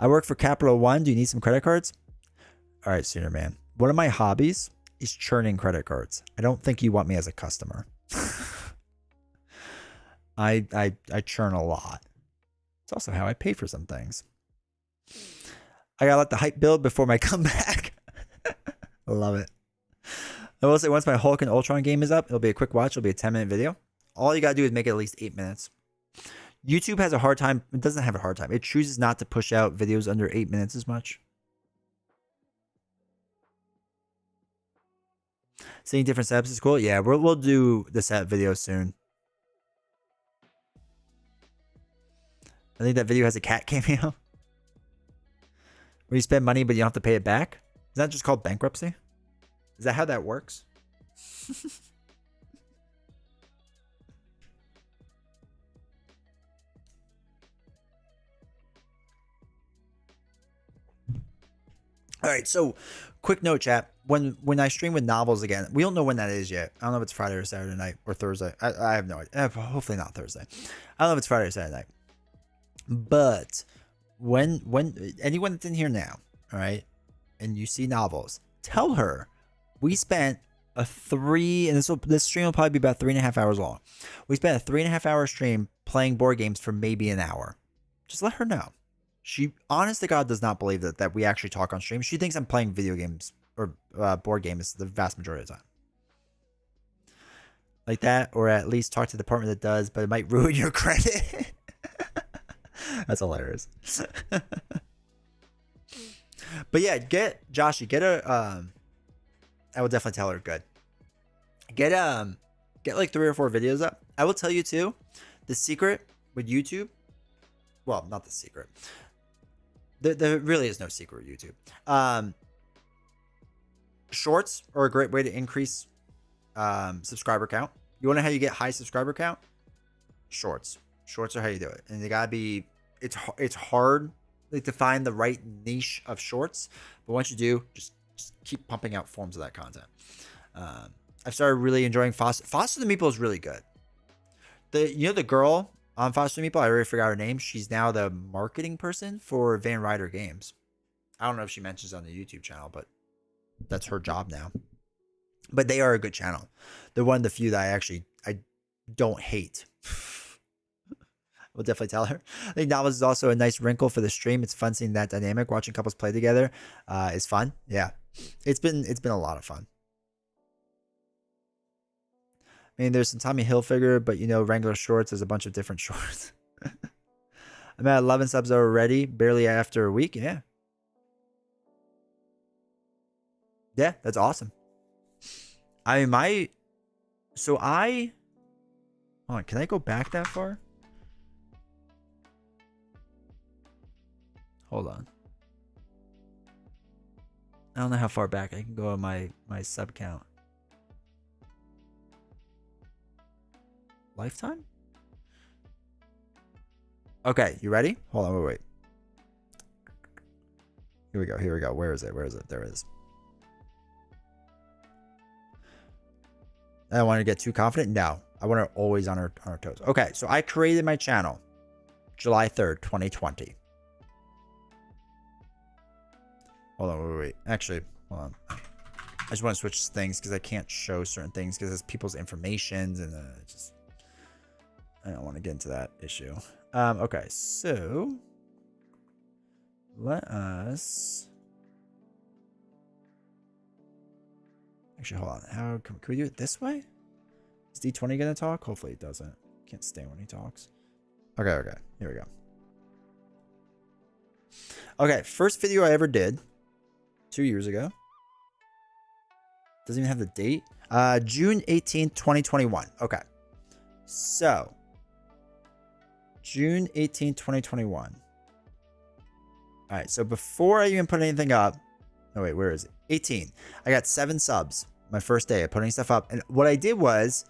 [SPEAKER 1] I work for Capital One. Do you need some credit cards? All right, Sooner Man. One of my hobbies is churning credit cards. I don't think you want me as a customer. I churn a lot. It's also how I pay for some things. I gotta let the hype build before my comeback. I love it. I will say once my Hulk and Ultron game is up, it'll be a quick watch. It'll be a 10-minute video. All you gotta do is make it at least 8 minutes. YouTube has a hard time. It doesn't have a hard time. It chooses not to push out videos under 8 minutes as much. Seeing different setups is cool. Yeah, we'll do the setup video soon. I think that video has a cat cameo. Where you spend money but you don't have to pay it back. Is that just called bankruptcy? Is that how that works? All right, so quick note, chat. When I stream with novels again, we don't know when that is yet. I don't know if it's Friday or Saturday night or Thursday. I have no idea. Hopefully not Thursday. I don't know if it's Friday or Saturday night. But when anyone that's in here now, all right, and you see novels, tell her we spent a 3, and this stream will probably be about 3.5 hours long. We spent a 3.5 hour stream playing board games for maybe an hour. Just let her know. She, honest to God, does not believe that we actually talk on stream. She thinks I'm playing video games or board games the vast majority of the time. Like that, or at least talk to the department that does, but it might ruin your credit. That's hilarious. But yeah, get a I will definitely tell her good. Get like 3 or 4 videos up. I will tell you too, the secret with YouTube. Well, not the secret. There really is no secret with YouTube. Shorts are a great way to increase subscriber count. You want to know how you get high subscriber count? Shorts. Shorts are how you do it, and they gotta be. It's hard like to find the right niche of shorts, but once you do, just keep pumping out forms of that content. I've started really enjoying Foster the Meeple is really good. The girl on Foster the Meeple, I already forgot her name. She's now the marketing person for Van Ryder Games. I don't know if she mentions it on the YouTube channel, but that's her job now. But they are a good channel. They're one of the few that I don't hate. We'll definitely tell her. I think novels is also a nice wrinkle for the stream. It's fun seeing that dynamic. Watching couples play together is fun. Yeah, it's been a lot of fun. I mean, there's some Tommy Hilfiger, but Wrangler shorts. There's a bunch of different shorts. I'm at 11 subs already, barely after a week. Yeah, that's awesome. I mean, hold on, can I go back that far? Hold on. I don't know how far back I can go on my sub count. Lifetime? Okay, you ready? Hold on, wait. Here we go, here we go. Where is it? Where is it? There it is. I don't want to get too confident. No, I want to always on our toes. Okay, so I created my channel July 3rd, 2020. Hold on, wait. Actually, hold on. I just want to switch things because I can't show certain things because it's people's information and just I don't want to get into that issue. Okay, so let us actually hold on. How can we do it this way? Is D20 gonna talk? Hopefully it doesn't. Can't stand when he talks. Okay, here we go. Okay, first video I ever did 2 years ago. Doesn't even have the date. June 18th, 2021. Okay. So, June 18th, 2021. All right. So, before I even put anything up. Oh, wait. Where is it? 18. I got 7 subs my first day of putting stuff up. And what I did was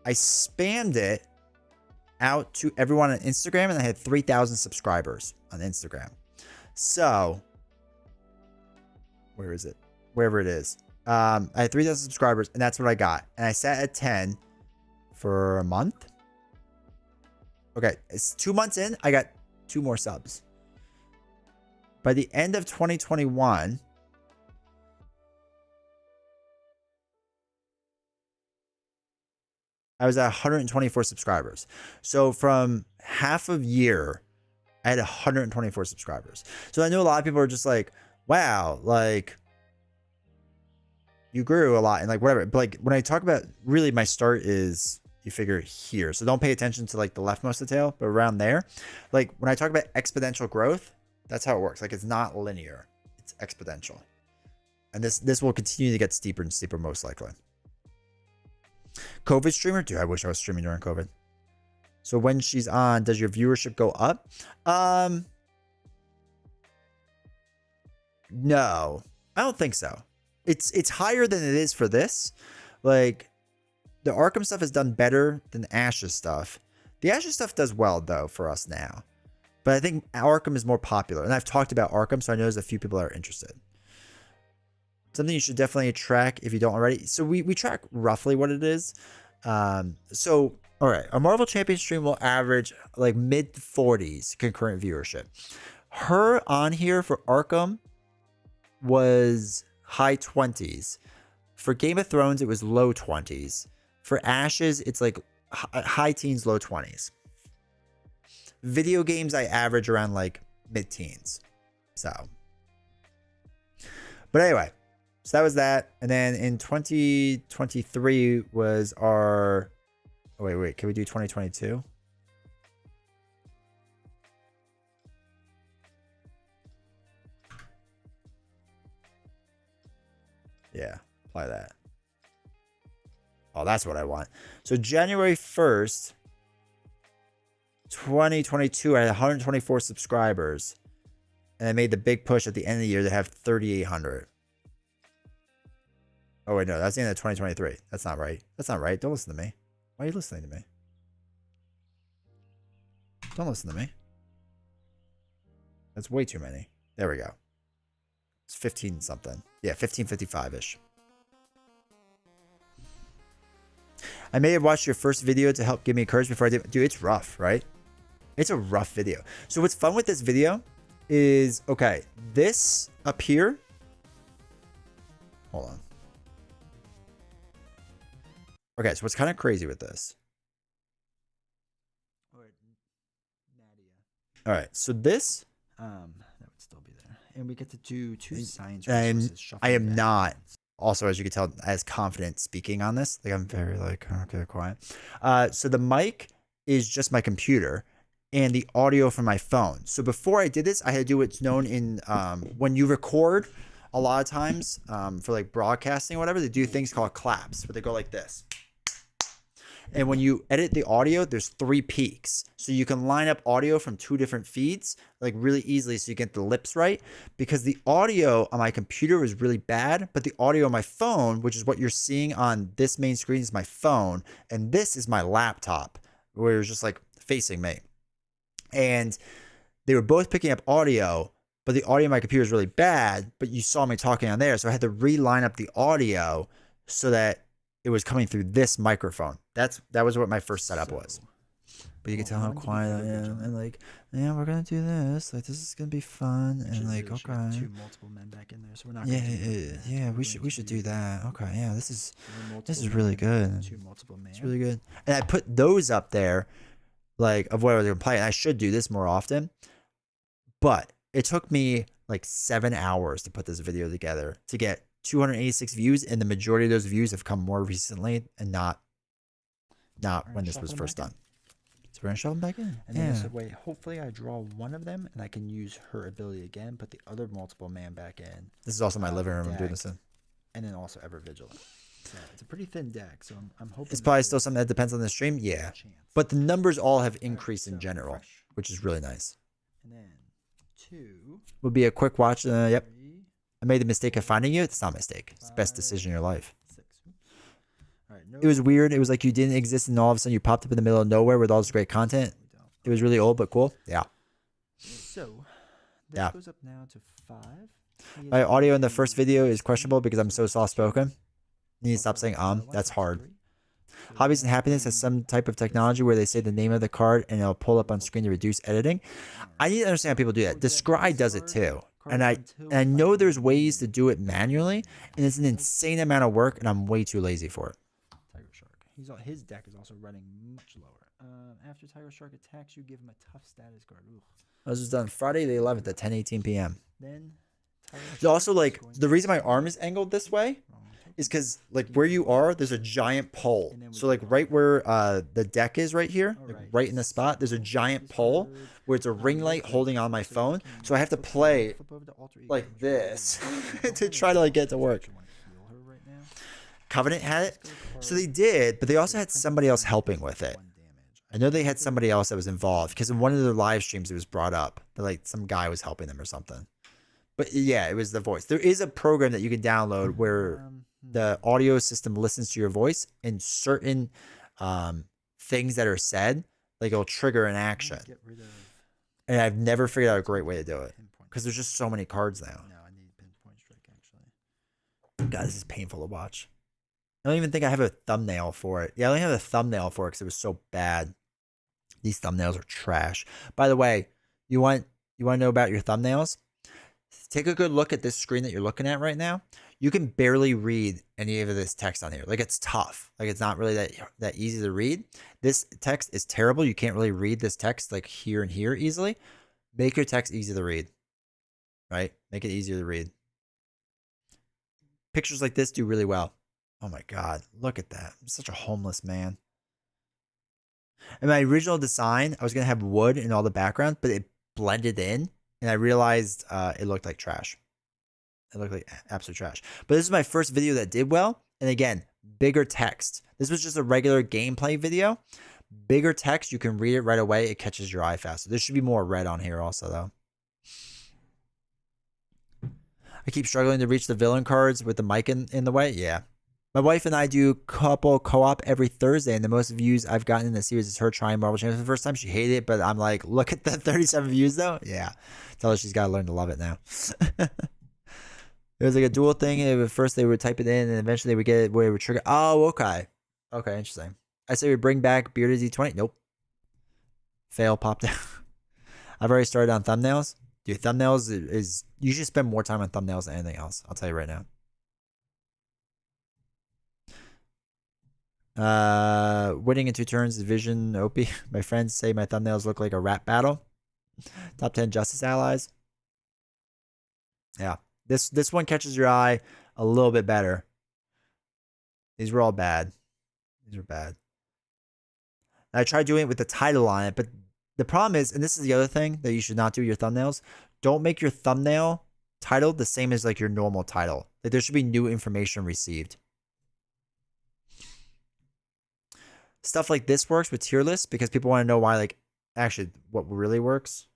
[SPEAKER 1] I spammed it out to everyone on Instagram. And I had 3,000 subscribers on Instagram. So, where is it? Wherever it is. I had 3,000 subscribers, and that's what I got. And I sat at 10 for a month. Okay, it's 2 months in. I got 2 more subs. By the end of 2021, I was at 124 subscribers. So from half a year, I had 124 subscribers. So I know a lot of people are just like, wow, like you grew a lot and like whatever. But like when I talk about really my start is you figure here. So don't pay attention to like the leftmost of the tail, but around there, like when I talk about exponential growth, that's how it works. Like it's not linear, it's exponential. And this will continue to get steeper and steeper most likely. COVID streamer? Dude, I wish I was streaming during COVID. So when she's on, does your viewership go up? No, I don't think so. It's higher than it is for this. Like the Arkham stuff has done better than the Ash's stuff. The Ash's stuff does well though for us now. But I think Arkham is more popular. And I've talked about Arkham, so I know there's a few people that are interested. Something you should definitely track if you don't already. So we track roughly what it is. So, all right. A Marvel Champion stream will average like mid 40s concurrent viewership. Her on here for Arkham was high 20s. For Game of Thrones, it was low 20s. For Ashes, it's like high teens, low 20s. Video games, I average around like mid-teens. So, but anyway, so that was that. And then in 2023 was our, oh, wait, can we do 2022? Yeah, apply that. Oh, that's what I want. So January 1st, 2022, I had 124 subscribers. And I made the big push at the end of the year to have 3,800. Oh, wait, no, that's the end of 2023. That's not right. That's not right. Don't listen to me. Why are you listening to me? Don't listen to me. That's way too many. There we go. It's 15 something. Yeah, 1555-ish. I may have watched your first video to help give me courage before I did. Dude, it's rough, right? It's a rough video. So what's fun with this video is, okay, this up here. Hold on. Okay, so what's kind of crazy with this? All right, so this, that would still be there. And we get to do 2 science resources. I am not, also, as you can tell, as confident speaking on this. Like, I'm very, like, okay, quiet. So the mic is just my computer and the audio from my phone. So before I did this, I had to do what's known in, when you record, a lot of times, for, like, broadcasting or whatever, they do things called claps, where they go like this. And when you edit the audio, there's 3 peaks. So you can line up audio from 2 different feeds like really easily so you get the lips right. Because the audio on my computer is really bad, but the audio on my phone, which is what you're seeing on this main screen, is my phone. And this is my laptop, where it's just like facing me. And they were both picking up audio, but the audio on my computer is really bad, but you saw me talking on there. So I had to reline up the audio so that it was coming through this microphone. That was what my first setup was. But you can tell how quiet I am. And like, yeah, we're going to do this. Like, this is going to be fun. And like, okay.
[SPEAKER 2] 2 multiple men back in there, so we're not
[SPEAKER 1] yeah, we should do that. Okay, yeah, this is really good.
[SPEAKER 2] 2 multiple men.
[SPEAKER 1] It's really good. And I put those up there, like, of what I was going to play. And I should do this more often. But it took me like 7 hours to put this video together to get 286 views, and the majority of those views have come more recently and not when this was first done. So we're gonna shove them back in.
[SPEAKER 2] And then this way, hopefully I draw one of them and I can use her ability again, put the other multiple man back in.
[SPEAKER 1] This is also my living room I'm doing this in.
[SPEAKER 2] And then also ever vigilant. So it's a pretty thin deck, so I'm hoping
[SPEAKER 1] it's probably still something that depends on the stream, yeah. But the numbers all have increased in general, which is really nice.
[SPEAKER 2] And then 2
[SPEAKER 1] would be a quick watch. Yep. I made the mistake of finding you. It's not a mistake. It's the best decision in your life.
[SPEAKER 2] 6. All right, no,
[SPEAKER 1] it was weird. It was like you didn't exist, and all of a sudden you popped up in the middle of nowhere with all this great content. It was really old, but cool. Yeah.
[SPEAKER 2] So this goes up now to 5.
[SPEAKER 1] My audio in the first video is questionable because I'm so soft-spoken. You need to stop saying That's hard. Hobbies and Happiness has some type of technology where they say the name of the card and it'll pull up on screen to reduce editing. I need to understand how people do that. Descry does it too. And I know there's ways to do it manually, and it's an insane amount of work, and I'm way too lazy for it.
[SPEAKER 2] Tiger Shark. His deck is also running much lower. After Tiger Shark attacks you, give him a tough status card. Ooh.
[SPEAKER 1] This was done Friday the 11th at 10:18 p.m.
[SPEAKER 2] Then
[SPEAKER 1] also, like, the reason my arm is angled this way is because, like, where you are, there's a giant pole. So, like, right where the deck is right here, like, right in the spot, there's a giant pole where it's a ring light holding on my phone. So I have to play like this to try to, like, get it to work. Covenant had it. So they did, but they also had somebody else helping with it. I know they had somebody else that was involved because in one of their live streams it was brought up that, like, some guy was helping them or something. But yeah, it was the voice. There is a program that you can download where the audio system listens to your voice, and certain things that are said, like, it'll trigger an action. And I've never figured out a great way to do it because there's just so many cards now.
[SPEAKER 2] No, I need Pinpoint Strike, actually.
[SPEAKER 1] God, this is painful to watch. I don't even think I have a thumbnail for it. Yeah, I only have a thumbnail for it because it was so bad. These thumbnails are trash. By the way, you want to know about your thumbnails? Take a good look at this screen that you're looking at right now. You can barely read any of this text on here. Like, it's tough. Like, it's not really that easy to read. This text is terrible. You can't really read this text like here and here easily. Make your text easy to read, right? Make it easier to read. Pictures like this do really well. Oh my God, look at that. I'm such a homeless man. In my original design, I was going to have wood in all the background, but it blended in. And I realized it looked like trash. It looked like absolute trash. But this is my first video that did well. And again, bigger text. This was just a regular gameplay video. Bigger text, you can read it right away. It catches your eye faster. There should be more red on here also, though. I keep struggling to reach the villain cards with the mic in the way. Yeah. My wife and I do couple co-op every Thursday, and the most views I've gotten in the series is her trying Marvel Champions for the first time. She hated it, but I'm like, look at the 37 views, though. Yeah. Tell her she's got to learn to love it now. It was like a dual thing. At first, they would type it in, and eventually they would get it where it would trigger. Oh, okay. Okay, interesting. I say we bring back Bearded Z20. Nope. Fail popped out. I've already started on thumbnails. Dude, thumbnails is you should spend more time on thumbnails than anything else. I'll tell you right now. Winning in 2 turns, Vision, Opie. My friends say my thumbnails look like a rap battle. Top 10 Justice Allies. Yeah. This one catches your eye a little bit better. These were all bad. These were bad. I tried doing it with the title on it, but the problem is, and this is the other thing that you should not do with your thumbnails, don't make your thumbnail title the same as like your normal title. Like, there should be new information received. stuff like this works with tier lists because people want to know why, like, actually, what really works.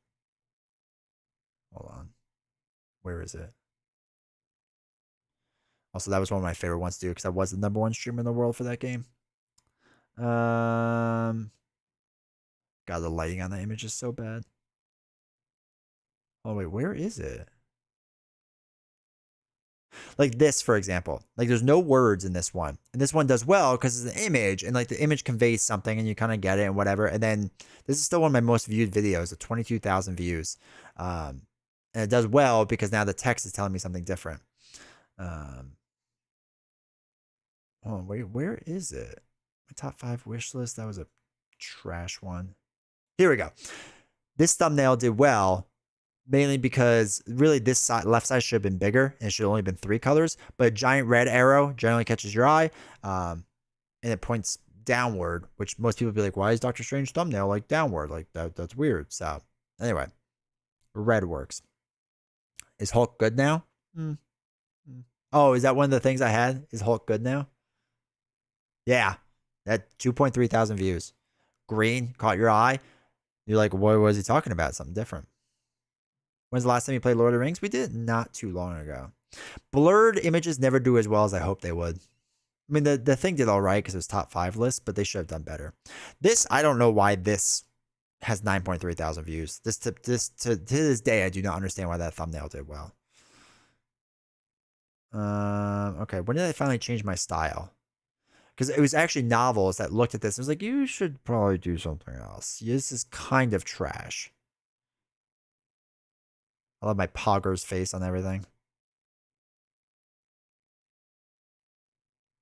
[SPEAKER 1] Hold on. Where is it? Also, that was one of my favorite ones to do because I was the #1 streamer in the world for that game. God, the lighting on that image is so bad. Oh, wait, where is it? Like this, for example. Like there's no words in this one. And this one does well because it's an image and like the image conveys something and you kind of get it and whatever. And then this is still one of my most viewed videos at 22,000 views. And it does well because now the text is telling me something different. Oh, wait, where is it? My top 5 wish list. That was a trash one. Here we go. This thumbnail did well. Mainly because really this side, left side should have been bigger and it should have only been 3 colors. But a giant red arrow generally catches your eye, and it points downward, which most people be like, "Why is Doctor Strange thumbnail like downward? Like that's weird." So anyway, red works. Is Hulk good now? Oh, is that one of the things I had? Is Hulk good now? Yeah, that 2.3 thousand views. Green caught your eye. You're like, what was he talking about? Something different. When's the last time you played Lord of the Rings? We did it not too long ago. Blurred images never do as well as I hoped they would. I mean, the thing did all right because it was top 5 list, but they should have done better. This, I don't know why this has 9.3 thousand views. To this day, I do not understand why that thumbnail did well. Okay, when did I finally change my style? Because it was actually novels that looked at this and was like, you should probably do something else. This is kind of trash. I love my Pogger's face on everything.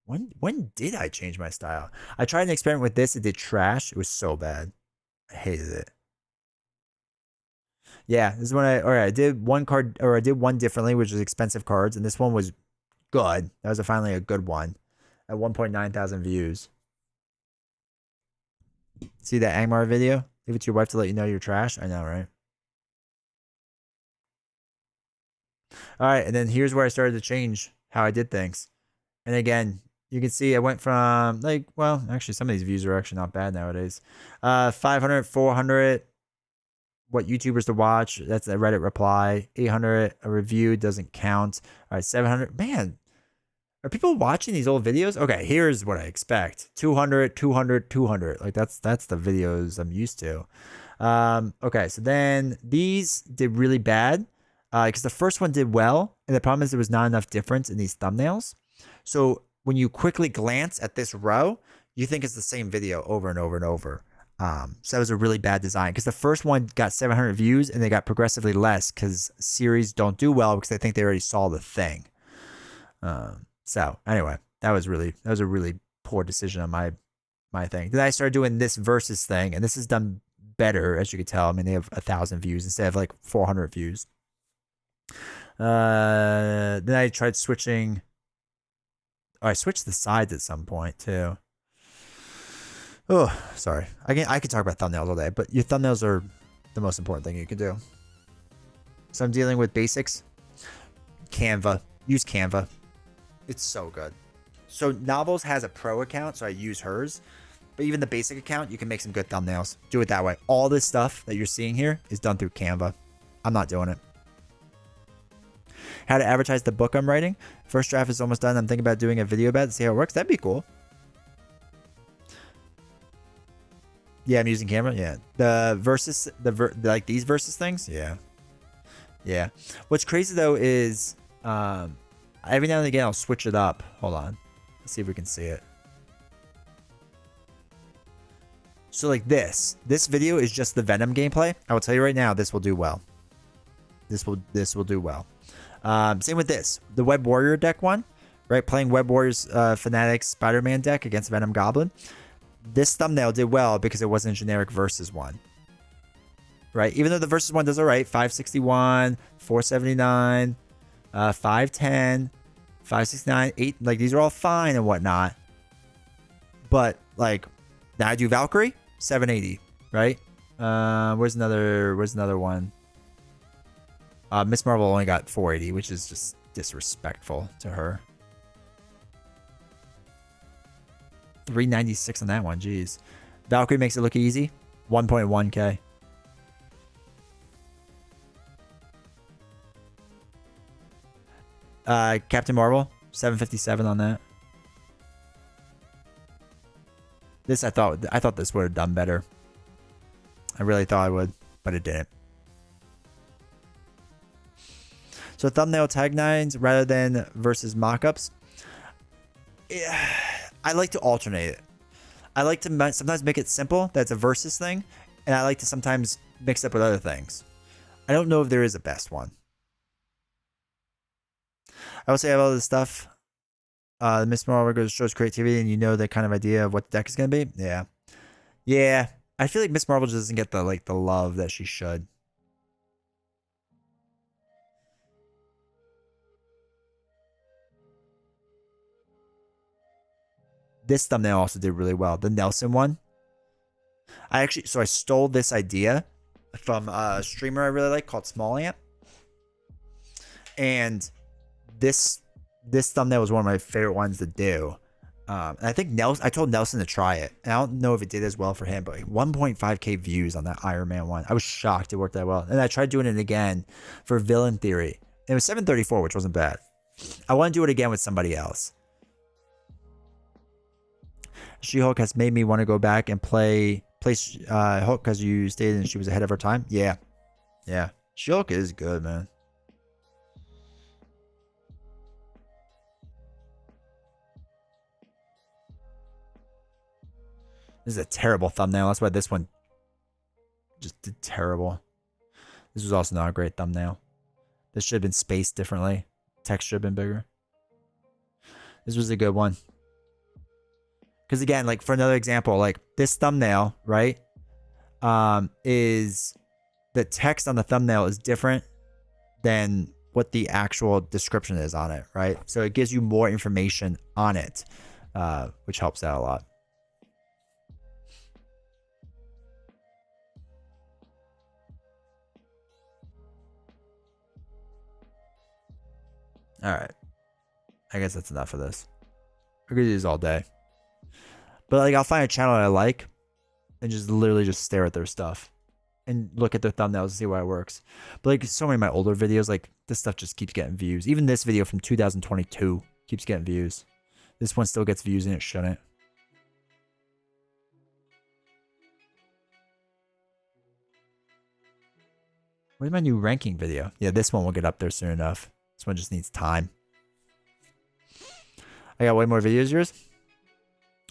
[SPEAKER 1] When did I change my style? I tried an experiment with this. It did trash. It was so bad. I hated it. Yeah, this is when I did one card, or I did one differently, which was expensive cards, and this one was good. That was finally a good one at 1.9 thousand views. See that Angmar video? Give it to your wife to let you know you're trash. I know, right? All right, and then here's where I started to change how I did things. And again, you can see I went from like, well, actually some of these views are actually not bad nowadays. 500, 400, what YouTubers to watch. That's a Reddit reply. 800, a review doesn't count. All right, 700. Man, are people watching these old videos? Okay, here's what I expect. 200, 200, 200. Like that's the videos I'm used to. Okay, so then these did really bad. Because the first one did well, and the problem is there was not enough difference in these thumbnails. So when you quickly glance at this row, you think it's the same video over and over and over. So that was a really bad design because the first one got 700 views and they got progressively less because series don't do well because they think they already saw the thing. So anyway, that was a really poor decision on my thing. Then I started doing this versus thing, and this is done better, as you can tell. I mean, they have 1,000 views instead of like 400 views. Then I tried switching. Oh, I switched the sides at some point too. Oh, sorry. I can talk about thumbnails all day, but your thumbnails are the most important thing you can do. So I'm dealing with basics. Canva. Use Canva. It's so good. So Novels has a pro account, so I use hers. But even the basic account, you can make some good thumbnails. Do it that way. All this stuff that you're seeing here is done through Canva. I'm not doing it. How to advertise the book I'm writing. First draft is almost done. I'm thinking about doing a video about it to see how it works. That'd be cool. Yeah, I'm using Canva. Yeah. The versus, like these versus things. Yeah. Yeah. What's crazy though is every now and again I'll switch it up. Hold on. Let's see if we can see it. So like this video is just the Venom gameplay. I will tell you right now, this will do well. This will do well. Same with this, the Web Warrior deck one, right? Playing Web Warriors Fanatics Spider-Man deck against Venom Goblin. This thumbnail did well because it wasn't a generic versus one, right? Even though the versus one does all right, 561, 479, 510, 569, 8, like these are all fine and whatnot. But like now I do Valkyrie, 780, right? Where's another one? Miss Marvel only got 480, which is just disrespectful to her. 396 on that one. Jeez. Valkyrie makes it look easy. 1.1k. Captain Marvel, 757 on that. This I thought this would have done better. I really thought I would, but it didn't. So thumbnail taglines rather than versus mockups. Yeah, I like to alternate it. I like to sometimes make it simple. That's a versus thing, and I like to sometimes mix up with other things. I don't know if there is a best one. I will say about all this stuff. The Miss Marvel shows creativity, and you know the kind of idea of what the deck is gonna be. Yeah, yeah. I feel like Miss Marvel just doesn't get the the love that she should. This thumbnail also did really well. The Nelson one. I stole this idea from a streamer I really like called Small Ant, and this thumbnail was one of my favorite ones to do. And I think I told Nelson to try it, and I don't know if it did as well for him, but 1.5k views on that Iron Man one. I was shocked it worked that well. And I tried doing it again for Villain Theory. It was 734, which wasn't bad. I want to do it again with somebody else. She-Hulk has made me want to go back and play Hulk because you stated she was ahead of her time. Yeah. Yeah. She-Hulk is good, man. This is a terrible thumbnail. That's why this one just did terrible. This was also not a great thumbnail. This should have been spaced differently. Text should have been bigger. This was a good one. Because again, like for another example, like this thumbnail, right? Is the text on the thumbnail is different than what the actual description is on it, right? So it gives you more information on it, which helps out a lot. All right. I guess that's enough of this. I could do this all day. But like I'll find a channel that I like and just literally just stare at their stuff and look at their thumbnails and see why it works. But like so many of my older videos, like this stuff just keeps getting views. Even this video from 2022 keeps getting views. This one still gets views and it shouldn't. Where's my new ranking video? Yeah, this one will get up there soon enough. This one just needs time. I got way more videos of yours.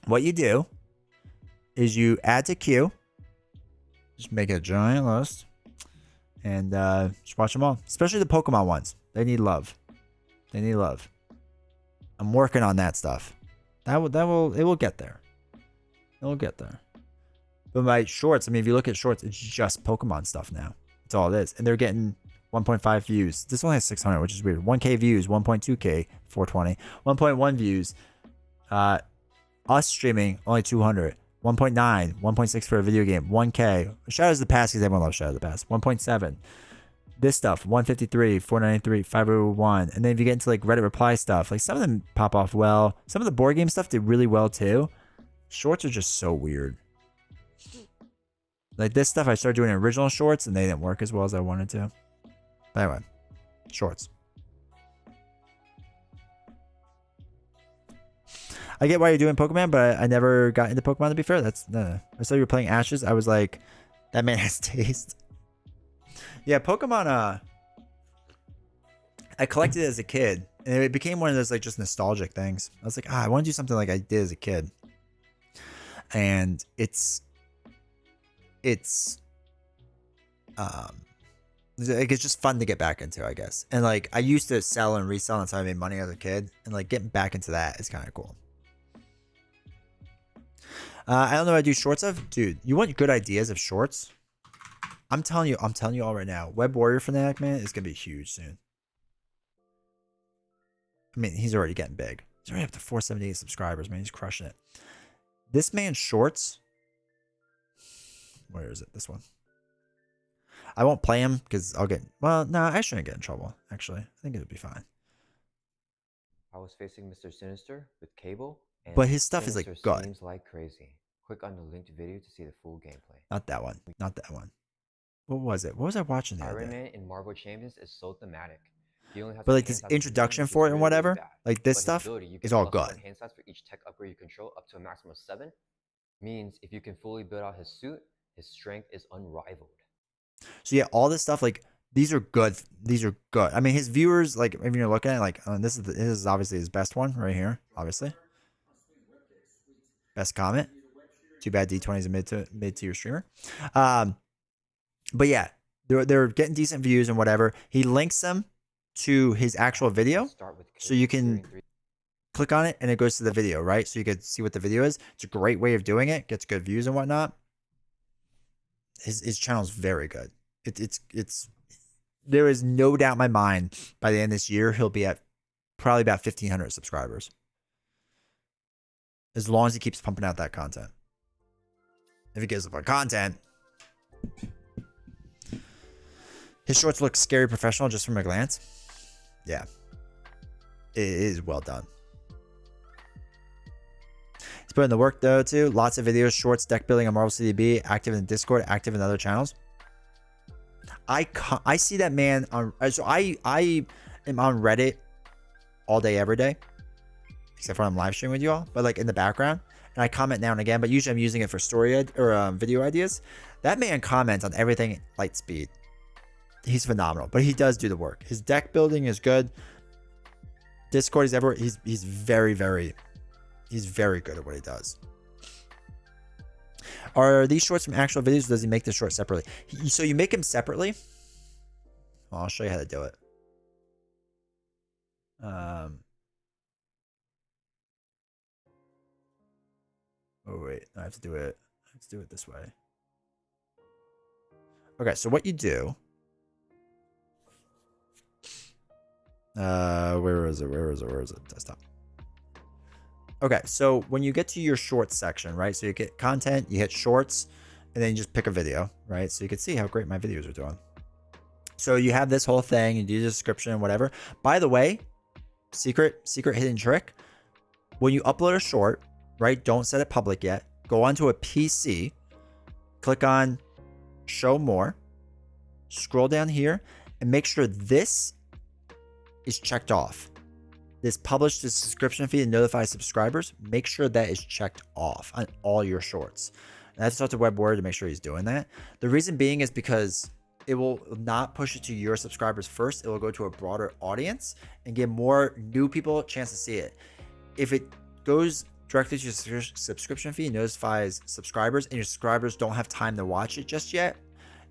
[SPEAKER 1] What you do is you add to queue. Just make a giant list. And just watch them all. Especially the Pokemon ones. They need love. They need love. I'm working on that stuff. It will get there. It will get there. But my shorts, I mean, if you look at shorts, it's just Pokemon stuff now. That's all it is. And they're getting 1.5 views. This one has 600, which is weird. 1k views, 1.2k, 420. 1.1 views. Us streaming, only 200. 1.9, 1.6 for a video game. 1k. Shadows of the Past, because everyone loves Shadows of the Past. 1.7. This stuff, 153, 493, 501. And then if you get into like Reddit reply stuff, like some of them pop off well. Some of the board game stuff did really well too. Shorts are just so weird. Like this stuff, I started doing original shorts and they didn't work as well as I wanted to. But anyway, shorts. I get why you're doing Pokemon, but I never got into Pokemon, to be fair. That's no. I saw you were playing Ashes. I was like, that man has taste. Yeah, Pokemon, I collected it as a kid, and it became one of those like just nostalgic things. I was like, I want to do something like I did as a kid. And it's just fun to get back into, I guess. And like I used to sell and resell, and that's how I made money as a kid. And like getting back into that is kind of cool. I don't know what I do shorts of. Dude, you want good ideas of shorts? I'm telling you all right now. Web Warrior Fanatic, man, is gonna be huge soon. I mean, he's already getting big. He's already up to 478 subscribers, man. He's crushing it. This man's shorts. Where is it? This one. I won't play him because I'll get. Well, no, I shouldn't get in trouble. Actually, I think it would be fine.
[SPEAKER 3] I was facing Mr. Sinister with Cable,
[SPEAKER 1] But his stuff is like
[SPEAKER 3] Sinister
[SPEAKER 1] good.
[SPEAKER 3] streams like crazy. Click on the linked video to see the full gameplay.
[SPEAKER 1] Not that one. Not that one. What was it? What was I watching the other
[SPEAKER 3] Iron
[SPEAKER 1] day?
[SPEAKER 3] Man in Marvel Champions is so thematic. He only has
[SPEAKER 1] But
[SPEAKER 3] one
[SPEAKER 1] like
[SPEAKER 3] hand
[SPEAKER 1] this
[SPEAKER 3] size for
[SPEAKER 1] introduction
[SPEAKER 3] healing,
[SPEAKER 1] for
[SPEAKER 3] which
[SPEAKER 1] it and
[SPEAKER 3] really is
[SPEAKER 1] whatever,
[SPEAKER 3] bad.
[SPEAKER 1] like this
[SPEAKER 3] But his
[SPEAKER 1] stuff
[SPEAKER 3] ability, you
[SPEAKER 1] is
[SPEAKER 3] get
[SPEAKER 1] all
[SPEAKER 3] +1
[SPEAKER 1] good.
[SPEAKER 3] hand size for each tech upgrade you control up to a maximum of 7. Means if you can fully build out his suit, his strength is unrivaled.
[SPEAKER 1] So yeah, all this stuff, like these are good. These are good. I mean, his viewers, like if you're looking at it, like this is obviously his best one right here. Obviously, best comment. Too bad D20 is a mid tier streamer. But yeah, they're getting decent views and whatever. He links them to his actual video, so you can click on it and it goes to the video, right? So you can see what the video is. It's a great way of doing it. Gets good views and whatnot. His channel is very good. It's there is no doubt in my mind by the end of this year he'll be at probably about 1,500 subscribers. As long as he keeps pumping out that content. If he gives up on content, his shorts look scary professional just from a glance. Yeah, it is well done. He's putting the work though too. Lots of videos, shorts, deck building on Marvel CDB, active in Discord, active in other channels. I see that man on. So I am on Reddit all day every day, except for I'm live streaming with you all. But like in the background, and I comment now and again. But usually I'm using it for story or video ideas. That man comments on everything light speed. He's phenomenal, but he does do the work. His deck building is good. Discord is everywhere. He's very good at what he does. Are these shorts from actual videos, or does he make the short separately? So you make them separately. Well, I'll show you how to do it. Oh wait, I have to do it. Let's do it this way. Okay, so what you do. Where is it? Desktop. Okay, so when you get to your shorts section, right? So you get content, you hit shorts, and then you just pick a video, right? So you can see how great my videos are doing. So you have this whole thing, you do the description and whatever. By the way, secret hidden trick. When you upload a short, right? Don't set it public yet. Go onto a PC, click on show more, scroll down here, and make sure this is checked off. This publish the subscription feed and notify subscribers. Make sure that is checked off on all your shorts. And I have to talk to Web Warrior to make sure he's doing that. The reason being is because it will not push it to your subscribers first. It will go to a broader audience and give more new people a chance to see it. If it goes directly to your subscription feed, notifies subscribers, and your subscribers don't have time to watch it just yet,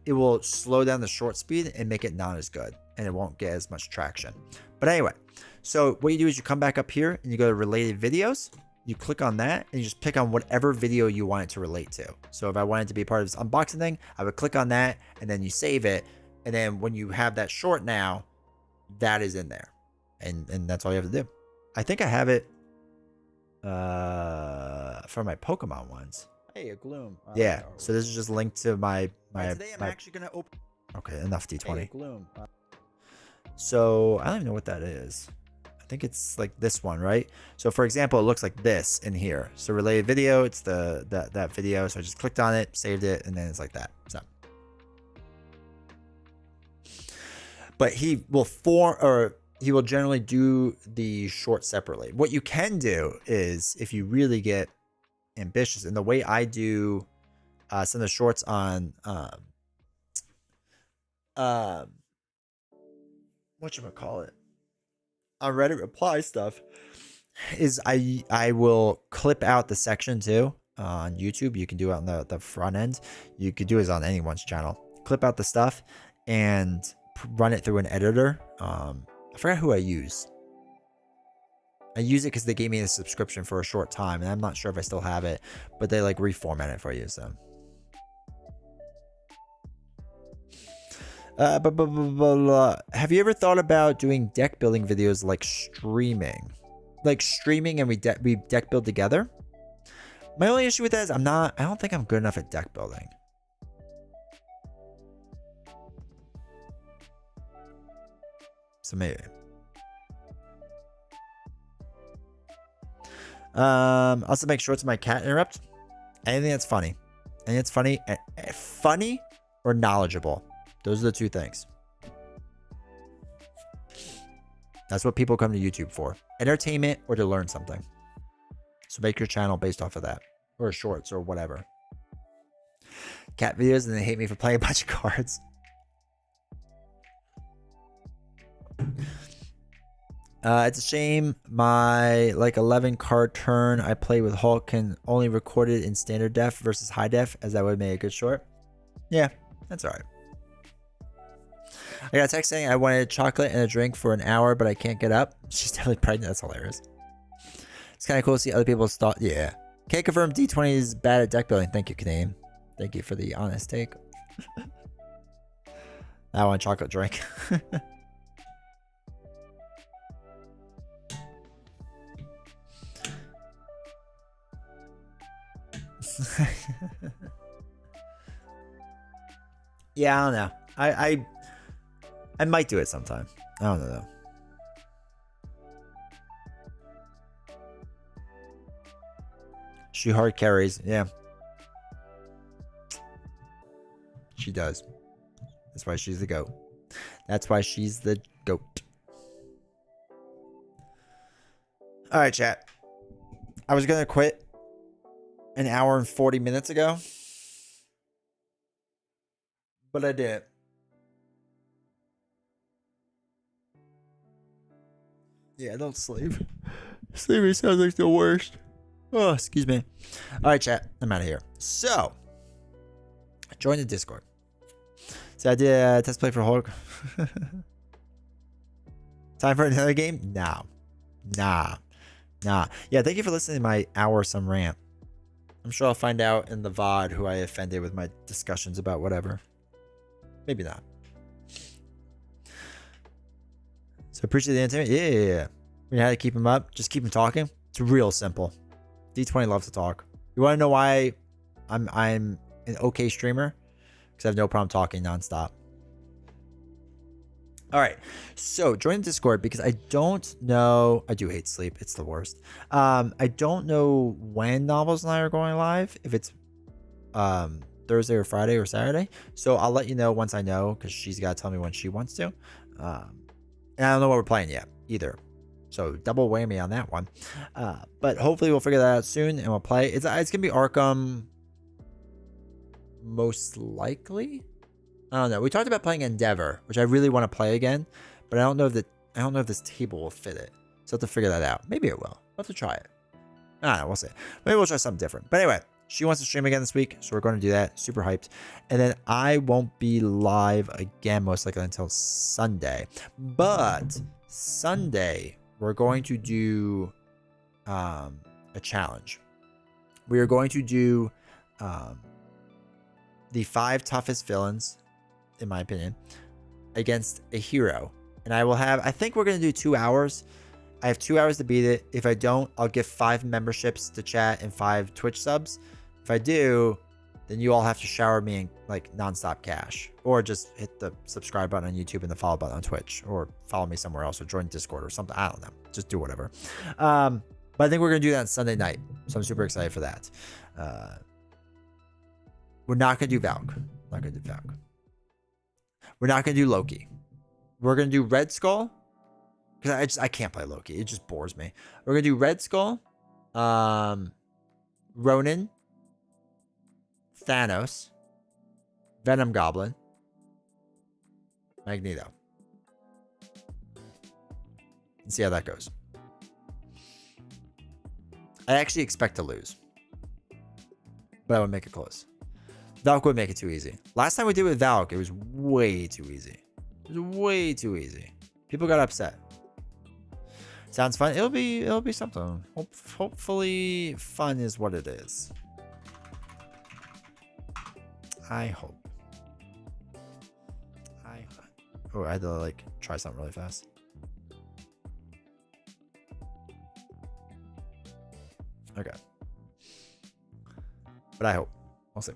[SPEAKER 1] it will slow down the short speed and make it not as good, and it won't get as much traction. But anyway, so what you do is you come back up here and you go to related videos. You click on that and you just pick on whatever video you want it to relate to. So if I wanted to be part of this unboxing thing, I would click on that and then you save it. And then when you have that short now, that is in there. And that's all you have to do. I think I have it for my Pokemon ones.
[SPEAKER 2] Hey, a Gloom.
[SPEAKER 1] Yeah. So this is just linked to my
[SPEAKER 2] today I'm actually gonna open.
[SPEAKER 1] Okay, enough D20.
[SPEAKER 2] Hey, a Gloom.
[SPEAKER 1] So I don't even know what that is. I think it's like this one, right? So for example, it looks like this in here. So related video, it's that video. So I just clicked on it, saved it, and then it's like that. So, but he will generally do the short separately. What you can do is, if you really get ambitious, and the way I do some of the shorts on whatchamacallit, on Reddit reply stuff, is I will clip out the section too. On YouTube, you can do it on the front end. You could do it on anyone's channel. Clip out the stuff and run it through an editor. I forgot who I use. I use it because they gave me a subscription for a short time, and I'm not sure if I still have it, but they like reformat it for you. So, have you ever thought about doing deck building videos like streaming? And we deck build together? My only issue with that is I don't think I'm good enough at deck building. So maybe. Also make sure it's my cat interrupt. Anything that's funny. Anything that's funny. Funny or knowledgeable. Those are the two things. That's what people come to YouTube for. Entertainment or to learn something. So make your channel based off of that. Or shorts or whatever. Cat videos and they hate me for playing a bunch of cards. It's a shame my like 11 card turn I play with Hulk can only record it in standard def versus high def, as that would make a good short. Yeah, that's alright. I got a text saying I wanted chocolate and a drink for an hour, but I can't get up. She's definitely pregnant. That's hilarious. It's kind of cool to see other people's thoughts. Yeah. Can't confirm D20 is bad at deck building. Thank you, Canadian. Thank you for the honest take. I want a chocolate drink. Yeah, I don't know. I might do it sometime. I don't know though. She hard carries, yeah. She does. That's why she's the GOAT. That's why she's the GOAT. Alright, chat. I was gonna quit an hour and 40 minutes ago. But I didn't. Yeah, don't sleep. Sleeping sounds like the worst. Oh, excuse me. All right, chat. I'm out of here. So, join the Discord. So I did a test play for Hulk. Time for another game? Nah. Yeah, thank you for listening to my hour some rant. I'm sure I'll find out in the VOD who I offended with my discussions about whatever. Maybe not. So appreciate the entertainment. Yeah. We had to keep him up. Just keep him talking. It's real simple. D20 loves to talk. You want to know why I'm an okay streamer? Because I have no problem talking nonstop. All right. So join the Discord because I don't know. I do hate sleep. It's the worst. I don't know when Novels and I are going live. If it's Thursday or Friday or Saturday. So I'll let you know once I know because she's got to tell me when she wants to. And I don't know what we're playing yet either. So double whammy on that one. But hopefully we'll figure that out soon and we'll play. It's going to be Arkham most likely. I don't know. We talked about playing Endeavor, which I really want to play again, but I don't know if this table will fit it. So I have to figure that out. Maybe it will. We'll have to try it. I don't know. We'll see. Maybe we'll try something different. But anyway, she wants to stream again this week, so we're going to do that. Super hyped. And then I won't be live again most likely until Sunday. But Sunday, we're going to do a challenge. We are going to do the 5 toughest villains, in my opinion, against a hero. And I think we're going to do 2 hours. I have 2 hours to beat it. If I don't, I'll give 5 memberships to chat and 5 Twitch subs. If I do, then you all have to shower me in like nonstop cash, or just hit the subscribe button on YouTube and the follow button on Twitch, or follow me somewhere else, or join Discord or something. I don't know. Just do whatever. But I think we're gonna do that on Sunday night, so I'm super excited for that. We're not gonna do Valk. We're not gonna do Loki. We're gonna do Red Skull because I can't play Loki. It just bores me. We're gonna do Red Skull, Ronin, Thanos, Venom Goblin, Magneto. And see how that goes. I actually expect to lose, but I would make it close. Valk would make it too easy. Last time we did with Valk, it was way too easy. People got upset. Sounds fun. It'll be something. Hopefully fun is what it is. I hope. Oh, I had to like try something really fast. Okay. But I hope. We'll see.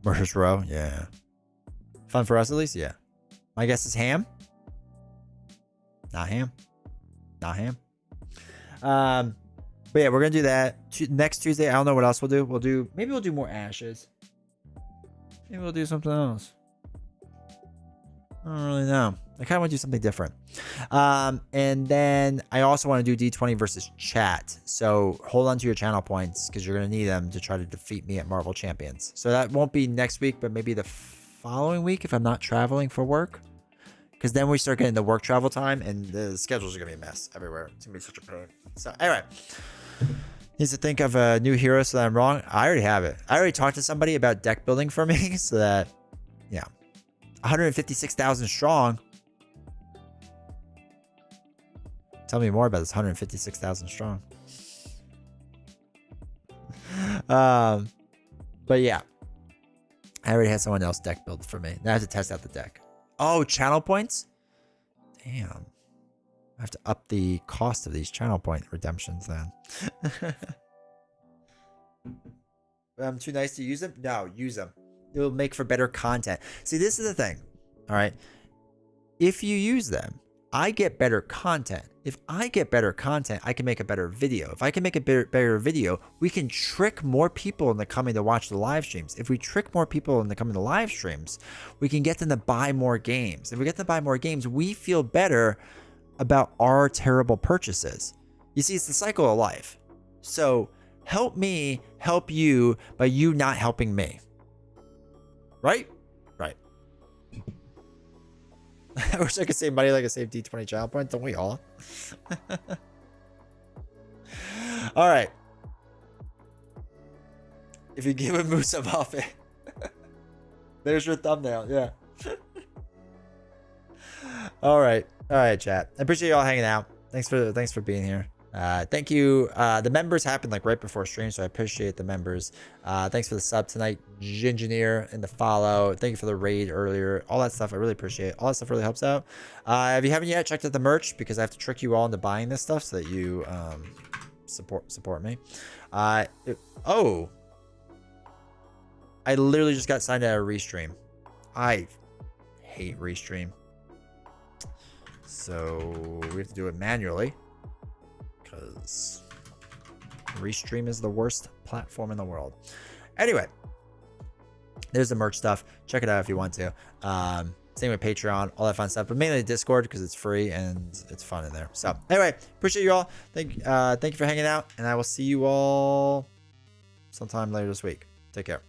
[SPEAKER 1] Murderous Row, yeah. Fun for us at least, yeah. My guess is Ham. Not Ham. But yeah, we're gonna do that next Tuesday. I don't know what else we'll do. Maybe we'll do more ashes. Maybe we'll do something else. I don't really know. I kind of want to do something different. And then I also want to do D20 versus chat. So hold on to your channel points because you're going to need them to try to defeat me at Marvel Champions. So that won't be next week, but maybe the following week if I'm not traveling for work. Because then we start getting the work travel time and the schedules are going to be a mess everywhere. It's going to be such a pain. So anyway, needs to think of a new hero so that I'm wrong. I already have it. I already talked to somebody about deck building for me so that, yeah. 156,000 strong. Tell me more about this 156,000 strong. But yeah, I already had someone else deck build for me. Now I have to test out the deck. Oh, channel points? Damn. I have to up the cost of these channel point redemptions then. I'm too nice to use them? No, use them. It will make for better content. See, this is the thing. All right. If you use them, I get better content. If I get better content, I can make a better video. If I can make a better video, we can trick more people into coming to watch the live streams. If we trick more people into coming to live streams, we can get them to buy more games. If we get them to buy more games, we feel better about our terrible purchases. You see, it's the cycle of life. So help me help you by you not helping me. Right? Right. I wish I could save money like I saved D20 channel points. Don't we all? All right. If you give a moose a muffin, there's your thumbnail. Yeah. All right. All right, chat. I appreciate you all hanging out. Thanks for being here. Thank you. The members happened like right before stream, so I appreciate the members. Thanks for the sub tonight, Gingineer, and the follow. Thank you for the raid earlier. All that stuff I really appreciate. All that stuff really helps out. If you haven't yet checked out the merch, because I have to trick you all into buying this stuff so that you support me. Oh, I literally just got signed out of Restream. I hate Restream, so we have to do it manually. Because Restream is the worst platform in the world. Anyway, there's the merch stuff. Check it out if you want to. Same with Patreon, all that fun stuff. But mainly Discord because it's free and it's fun in there. So anyway, appreciate you all. Thank you for hanging out. And I will see you all sometime later this week. Take care.